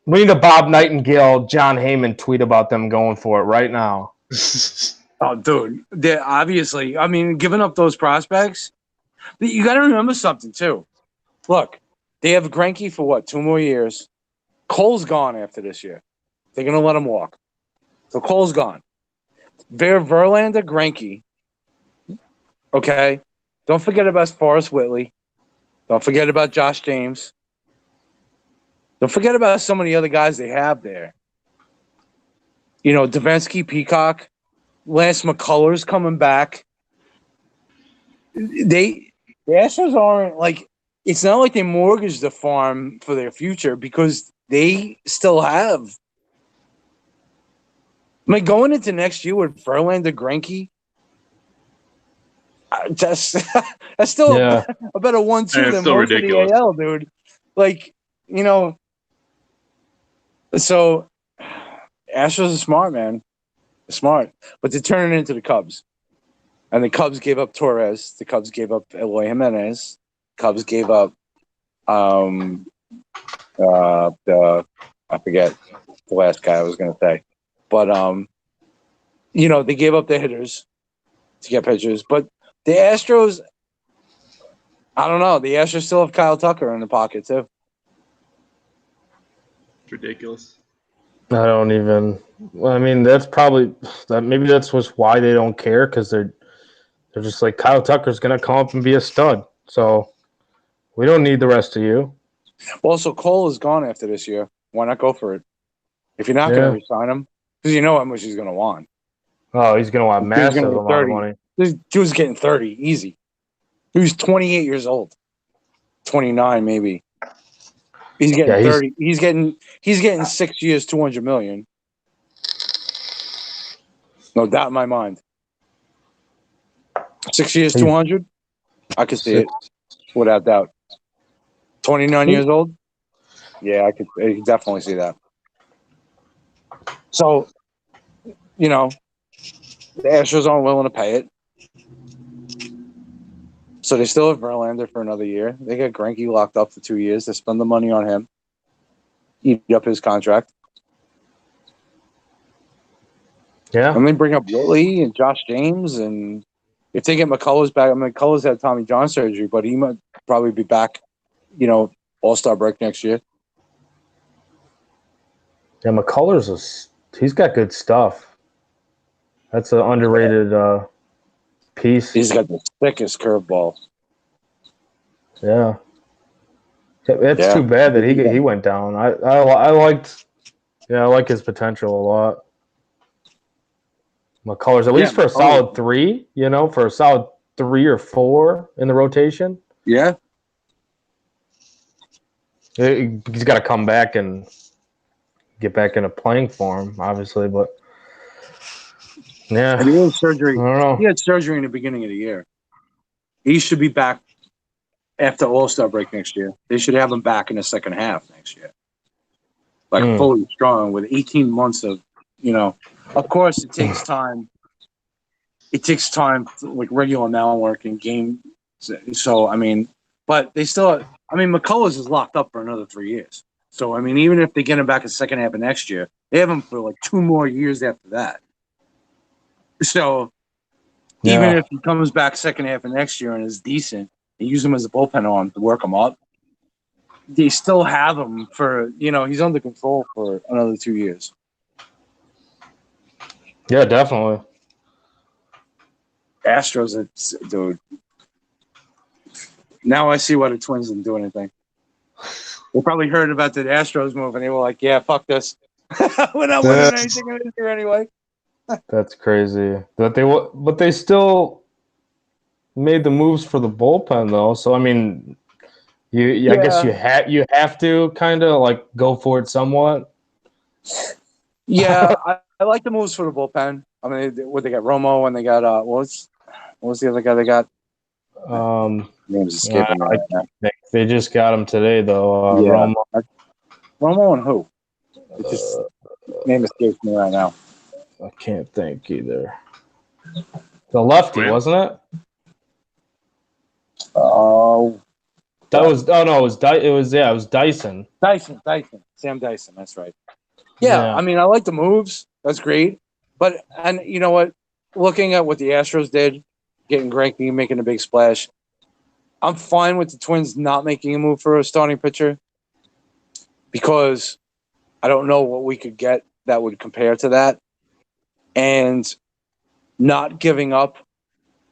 need a Bob Nightingale, John Heyman tweet about them going for it right now. Oh, dude. They're obviously, I mean, giving up those prospects, you got to remember something, too. Look, they have Greinke for what, 2 more years? Cole's gone after this year. They're going to let him walk. So Cole's gone. Verlander, Greinke. Okay? Don't forget about Forrest Whitley. Don't forget about Josh James. Don't forget about some of the other guys they have there. Davinsky, Peacock, Lance McCullers coming back. The Astros aren't like, it's not like they mortgaged the farm for their future, because they still have. I mean, going into next year with Verlander, Greinke, that's still a better 1-2 than most ridiculous. Of the AL, dude. Like, so Astros are smart, man. They're smart. But they're turning into the Cubs. And the Cubs gave up Torres. The Cubs gave up Eloy Jimenez. Cubs gave up I forget the last guy I was going to say. But, they gave up their hitters to get pitchers. But the Astros, I don't know. The Astros still have Kyle Tucker in the pocket, too. It's ridiculous. I don't even. I mean, that's probably that. Maybe that's why they don't care, because they're just like, Kyle Tucker's gonna come up and be a stud. So we don't need the rest of you. Well, so Cole is gone after this year. Why not go for it? If you're not going to re-sign him, because you know how much he's going to want. Oh, he's going to want massive amount of money. He was getting 30 easy. He was 28 years old, 29 maybe. He's getting 30. He's getting 6 years, $200 million. No doubt in my mind. 6 years, 200. I can see it without doubt. 29 years old. Yeah, I could definitely see that. So, you know, the Astros aren't willing to pay it. So they still have Verlander for another year. They got Greinke locked up for 2 years. They spend the money on him, eat up his contract. Yeah. And they bring up Whitley and Josh James. And if they get McCullers back, I mean, McCullers had Tommy John surgery, but he might probably be back, All-Star break next year. Yeah, McCullers he's got good stuff. That's an underrated piece. He's got the thickest curveball. Yeah. It's too bad that he went down. I like his potential a lot. McCullers, at least for a solid 3, for a solid 3 or 4 in the rotation. Yeah. He's got to come back and get back into playing form, obviously, but yeah. And he had surgery. I don't know. He had surgery in the beginning of the year. He should be back after All-Star break next year. They should have him back in the second half next year. Fully strong with 18 months of, of course it takes time. It takes time, like regular mound work and game. So, but they still, McCullers is locked up for another 3 years. So, even if they get him back in the second half of next year, they have him for like 2 more years after that. So, even if he comes back second half of next year and is decent, and use him as a bullpen arm to work him up, they still have him for, he's under control for another 2 years. Yeah, definitely. Astros, dude. Now I see why the Twins didn't do anything. They probably heard about the Astros move, and they were like, yeah, fuck this. We're not winning anything this year anyway. That's crazy. But they still made the moves for the bullpen, though. So, I guess you have to kind of like go for it somewhat. Yeah, I like the moves for the bullpen. They got Romo and they got what was the other guy they got? Name's escaping me right now. They just got him today, though. Romo and who? It just name escapes me right now. I can't think either. The lefty, wasn't it? Oh, it was Dyson. Dyson, Sam Dyson. That's right. Yeah, I like the moves. That's great. But you know what? Looking at what the Astros did, getting Greinke, making a big splash, I'm fine with the Twins not making a move for a starting pitcher because I don't know what we could get that would compare to that, and not giving up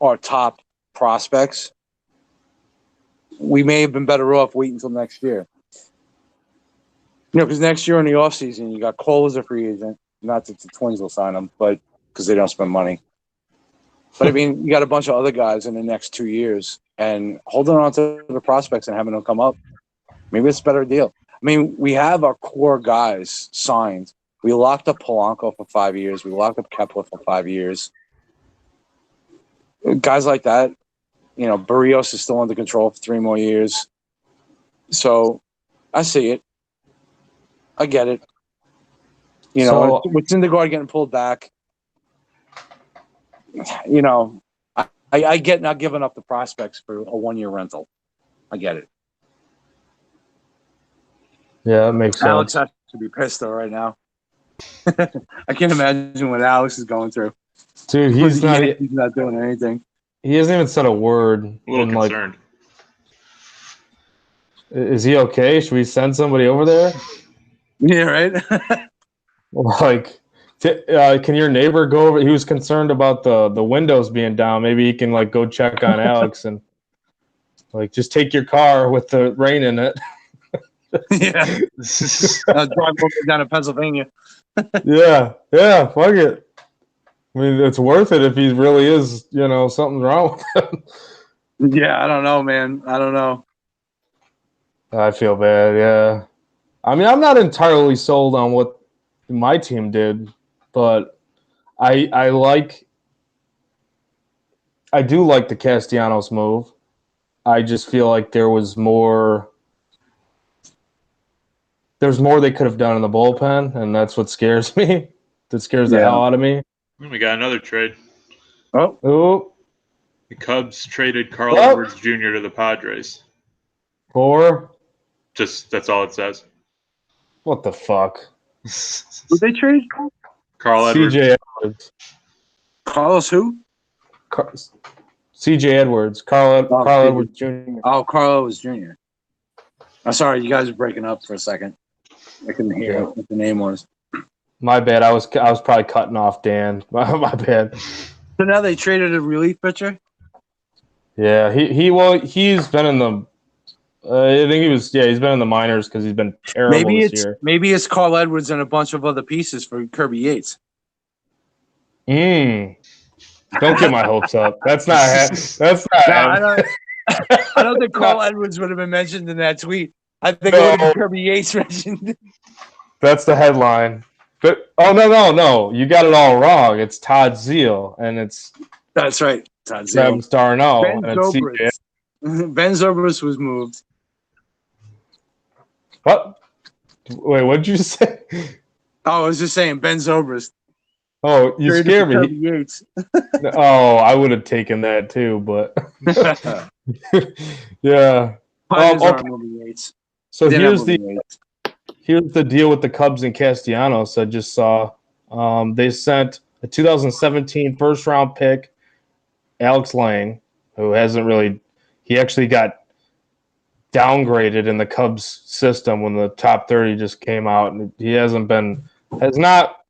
our top prospects. We may have been better off waiting until next year. Because next year in the offseason, you got Cole as a free agent. Not that the Twins will sign him, but because they don't spend money. But, you got a bunch of other guys in the next 2 years. And holding on to the prospects and having them come up, maybe it's a better deal. We have our core guys signed. We locked up Polanco for 5 years. We locked up Kepler for 5 years. Guys like that. Barrios is still under control for 3 more years. So, I see it. I get it. With Syndergaard getting pulled back, I get not giving up the prospects for a 1-year rental. I get it. Yeah, that makes sense. Alex has to be pissed though right now. I can't imagine what Alex is going through. Dude, he's not doing anything. He hasn't even said a word. A little concerned. Is he okay? Should we send somebody over there? Yeah, right. Can your neighbor go over? He was concerned about the windows being down. Maybe he can go check on Alex and just take your car with the rain in it. Yeah, drive over down to Pennsylvania. yeah, fuck it. It's worth it if he really is. Something's wrong with him. Yeah, I don't know, man. I don't know. I feel bad. Yeah, I'm not entirely sold on what my team did, but I do like the Castellanos move. I just feel like there was more there's more they could have done in the bullpen, and that's what scares me. That scares the hell out of me. We got another trade. Oh, The Cubs traded Carl Edwards Jr. to the Padres. for Just that's all it says. what the fuck? Who they trade? Carl Edwards. CJ Edwards. Carlos who? CJ Edwards. Carl Edwards Jr. Oh, Carlos Jr. I'm sorry, you guys are breaking up for a second. I couldn't hear what the name was. My bad. I was probably cutting off Dan. My bad. So now they traded a relief pitcher? Yeah, he's been in the. I think he's been in the minors because he's been terrible this year. Maybe it's Carl Edwards and a bunch of other pieces for Kirby Yates. Don't get my hopes up. That's not. I don't think Carl Edwards would have been mentioned in that tweet. I think it would have been Kirby Yates mentioned. That's the headline. But no, you got it all wrong. It's Todd Zeal, and it's that's right. Todd Zeal. Travis Darno. Ben Zobrist was moved. What? Wait, what did you say? Oh, I was just saying Ben Zobrist. Oh, you scared me. Yates. Oh, I would have taken that too, but yeah. Yates. So here's the deal with the Cubs and Castellanos. I just saw they sent a 2017 first round pick, Alex Lang, who he actually got downgraded in the Cubs system when the top 30 just came out, and he has not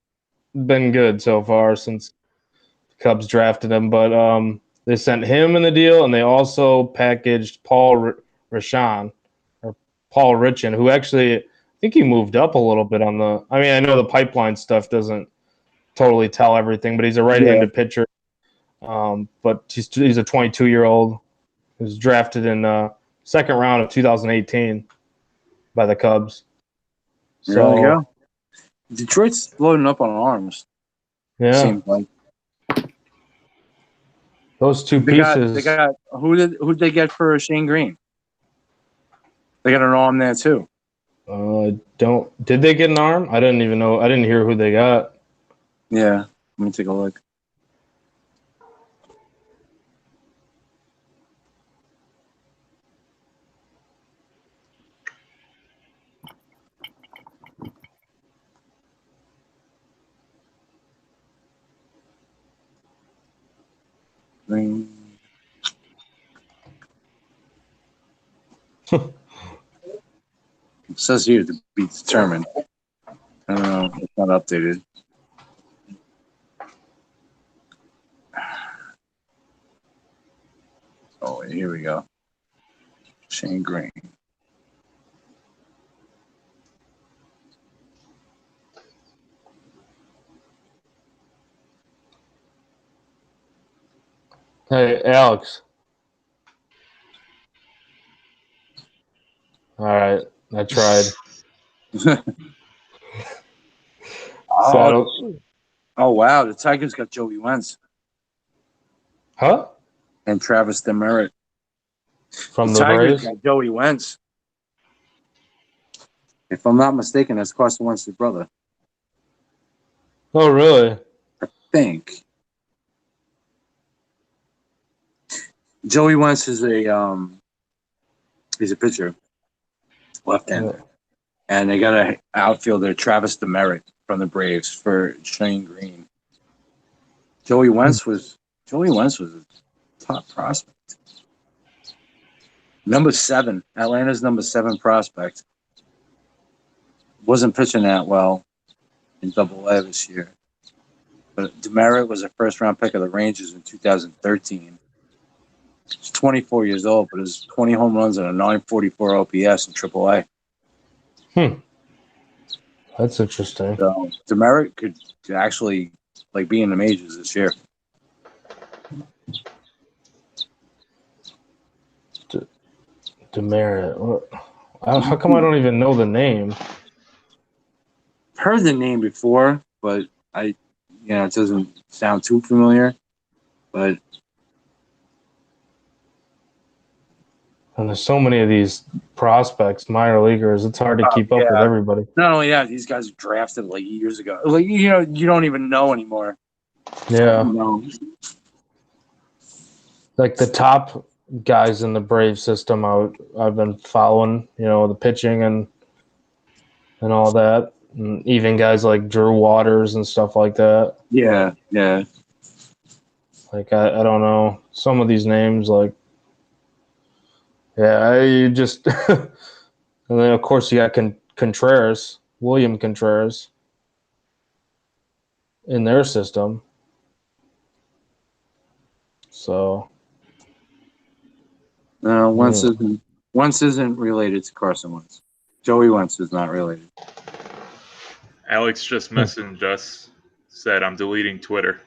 been good so far since the Cubs drafted him. But they sent him in the deal, and they also packaged Paul Richan, who actually I think he moved up a little bit on the. I mean, I know the pipeline stuff doesn't totally tell everything, but he's a right-handed pitcher. But he's a 22-year-old who's drafted in second round of 2018 by the Cubs. So there you go. Detroit's loading up on arms. Yeah, seems like those two pieces. They got who'd they get for Shane Green? They got an arm there too. Did they get an arm? I didn't even know. I didn't hear who they got. Yeah, let me take a look. Green. It says here to be determined. I don't know. It's not updated. Oh, here we go. Shane Green. Hey, Alex. All right, I tried. Oh, wow. The Tigers got Joey Wentz. Huh? And Travis Demeritte. From the Tigers Braves? got Joey Wentz. If I'm not mistaken, that's Carson Wentz's brother. Oh, really? I think. Joey Wentz is he's a pitcher, left-hander, and they got an outfielder, Travis Demeritte from the Braves for Shane Green. Joey Wentz was a top prospect. Number 7, Atlanta's number 7 prospect. Wasn't pitching that well in Double-A this year, but Demeritte was a first-round pick of the Rangers in 2013. He's 24 years old, but has 20 home runs and a 944 OPS in AAA. That's interesting. So Demeritte could actually be in the majors this year. Demeritte. How come I don't even know the name? Heard the name before, but it doesn't sound too familiar. But And there's so many of these prospects, minor leaguers. It's hard to keep up with everybody. Not only that, these guys were drafted like years ago. Like you don't even know anymore. Yeah. No. Like the top guys in the Brave system, I've been following. The pitching and all that, and even guys like Drew Waters and stuff like that. Yeah. Like I don't know some of these names. Like, yeah, you just and then of course you got Contreras, William Contreras, in their system. So. No, Wentz isn't related to Carson Wentz. Joey Wentz is not related. Alex just messaged us, said, I'm deleting Twitter.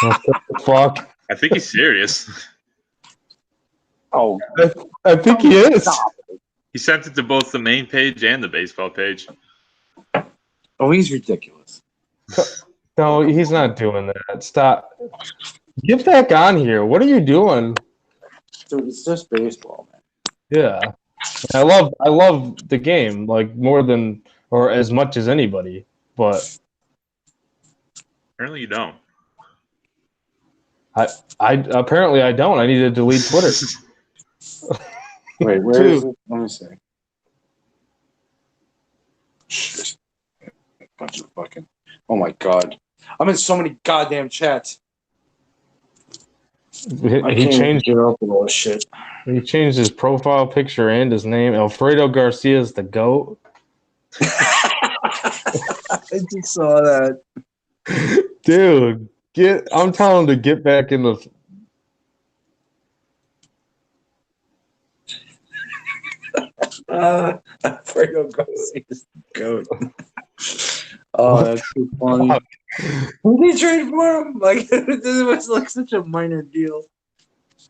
What the fuck? I think he's serious. Oh, I think he is. He sent it to both the main page and the baseball page. Oh, he's ridiculous. No, he's not doing that. Stop. Get back on here. What are you doing? Dude, it's just baseball, man. Yeah. I love the game, like more than or as much as anybody, but Apparently you don't. I apparently I don't. I need to delete Twitter. Wait, where is it? Let me see. Shit. Bunch of fucking. Oh my god. I'm in so many goddamn chats. He changed it up with all this shit. He changed his profile picture and his name. Alfredo Garcia is the GOAT. I just saw that. Dude, I'm telling him to get back in the Alfredo Garcia is the GOAT. Oh, that's so funny. Who did he trade for him? Like, this was like such a minor deal.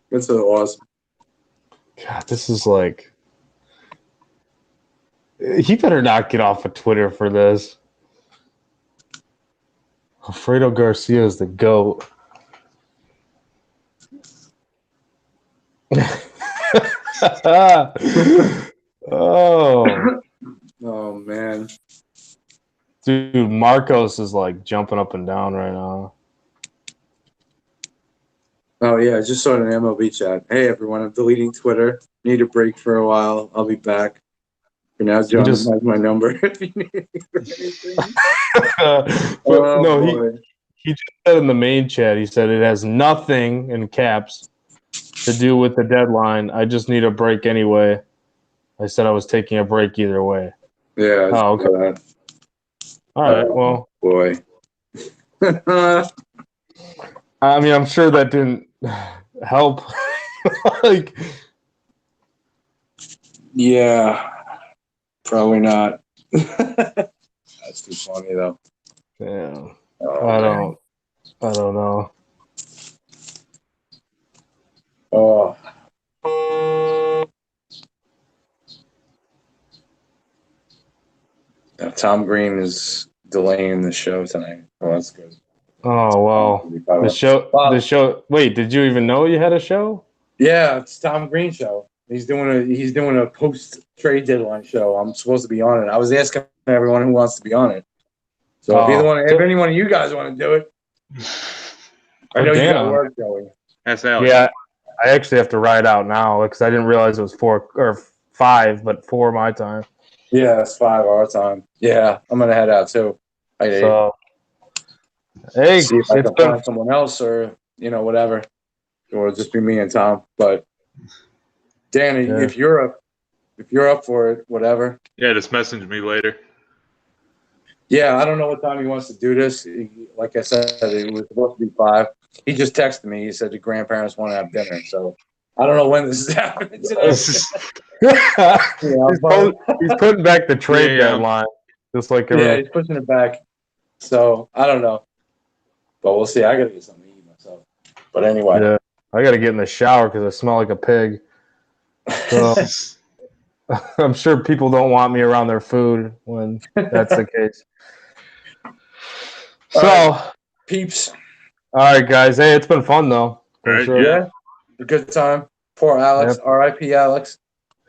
That's so awesome. God, this is like he better not get off of Twitter for this. Alfredo Garcia is the GOAT. Oh man. Dude, Marcos is like jumping up and down right now. Oh yeah, I just saw it in an MLB chat. Hey everyone, I'm deleting Twitter. Need a break for a while. I'll be back. For now, John has my number if you need me for anything. He just said in the main chat, he said it has nothing in caps to do with the deadline. I just need a break anyway. I said I was taking a break either way. Yeah. Oh, okay. All right. Well, boy. I mean, I'm sure that didn't help. Like, yeah, probably not. That's too funny though. Yeah. Oh, I don't know. Oh. Now, Tom Green is delaying the show tonight. Oh, that's good. Oh well, the show. Wait, did you even know you had a show? Yeah, it's Tom Green show. He's doing a post trade deadline show. I'm supposed to be on it. I was asking everyone who wants to be on it. So if any one of you guys want to do it, I know you got work going. That's Alex. Yeah, I actually have to ride out now because I didn't realize it was 4 or 5, but 4 my time. Yeah, it's 5 our time. Yeah, I'm gonna head out too. So, hey, see if I can find someone else or whatever, or it'll just be me and Tom. But Danny, if you're up for it, whatever. Yeah, just message me later. Yeah, I don't know what time he wants to do this. Like I said, it was supposed to be 5. He just texted me. He said the grandparents want to have dinner. So I don't know when this is happening today. He's putting back the trade deadline. Just like he's pushing it back. So I don't know. But we'll see. I got to get something to eat myself. But anyway. Yeah, I got to get in the shower because I smell like a pig. So I'm sure people don't want me around their food when that's the case. So, right, peeps. All right, guys. Hey, it's been fun, though. All right, sure. Yeah. A good time. Poor Alex. Yep. R.I.P. Alex.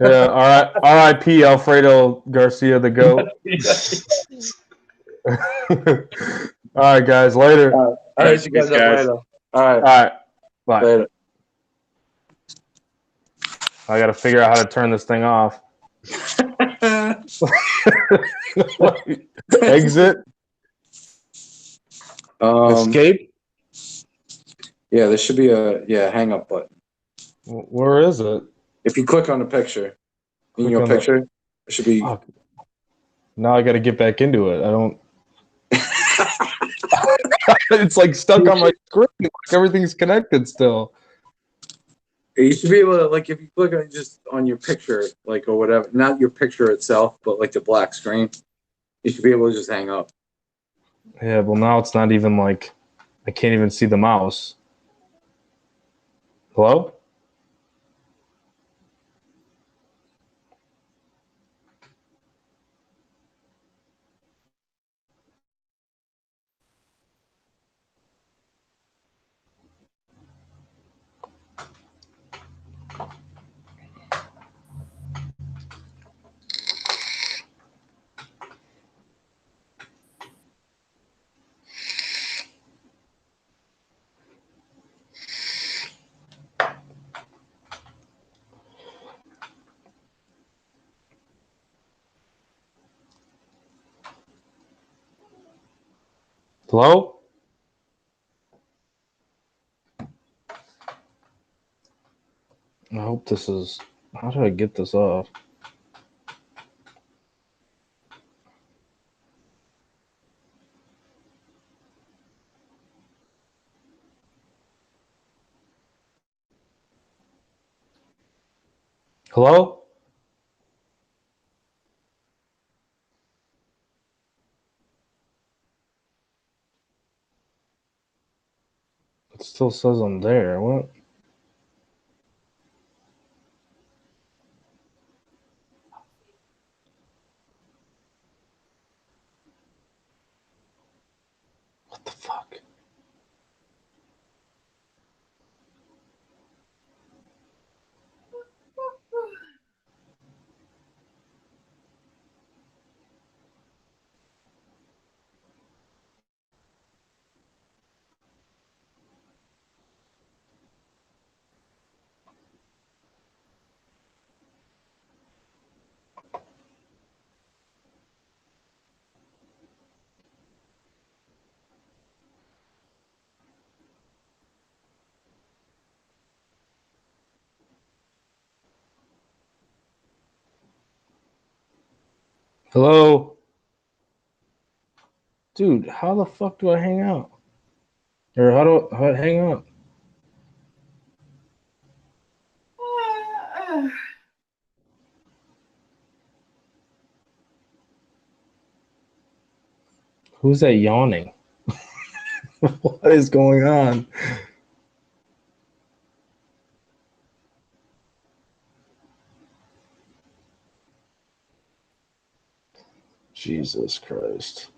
Yeah. All right. R.I.P. Alfredo Garcia, the goat. All right, guys. Later. All right, Thanks, you guys up guys. later. All right, All right. Bye. later. I got to figure out how to turn this thing off. Exit. Escape. Yeah, there should be a hang up button. Where is it? If you click on the picture, in Click your on the- picture, it should be. Fuck. Now I got to get back into it. I don't. It's like stuck on my screen. Like everything's connected still. You should be able to, like, if you click on just on your picture, like, or whatever, not your picture itself, but like the black screen, you should be able to just hang up. Yeah, well now it's not even like I can't even see the mouse. Hello? Hello? I hope this is. How do I get this off? Hello? It still says I'm there. What? What the fuck? Hello? Dude, how the fuck do I hang out? Or how do I hang up? Who's that yawning? What is going on? Jesus Christ.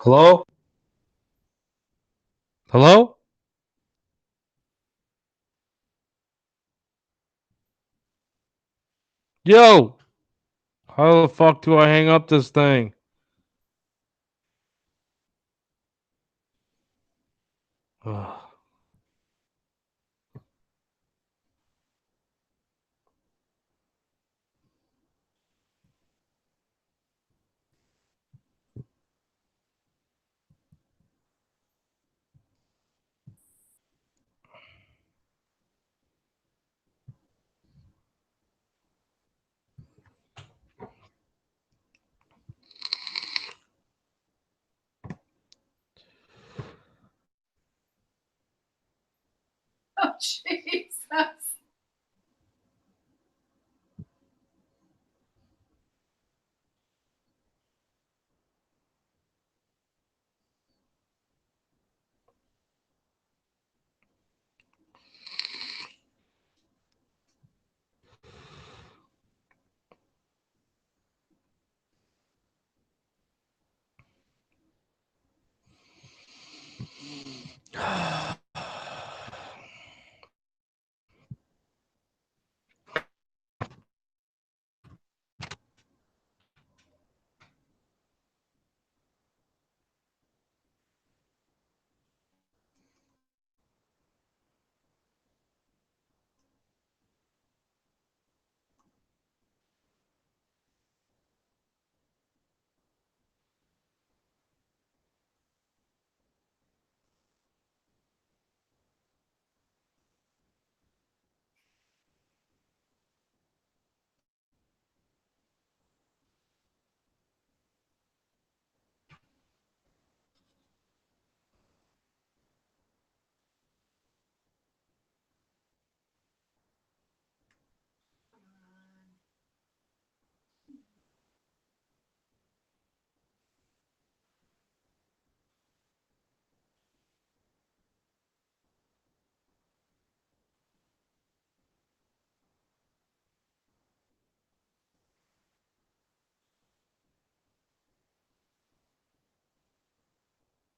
Hello? Hello? Yo! How the fuck do I hang up this thing? Ugh. Oh, Jesus.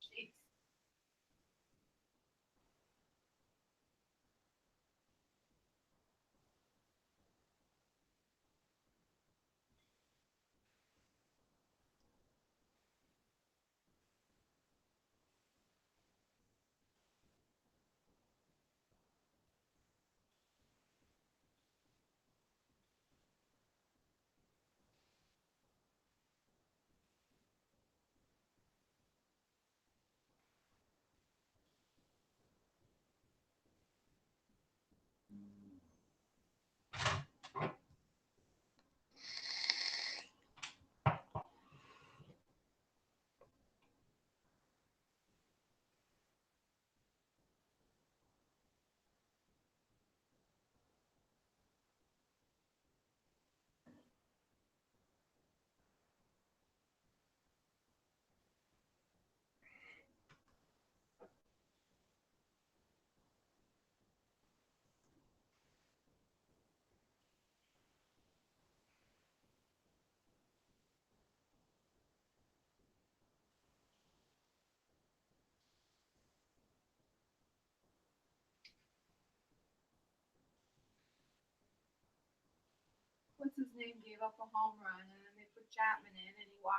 Jeez. What's his name gave up a home run, and then they put Chapman in, and he walked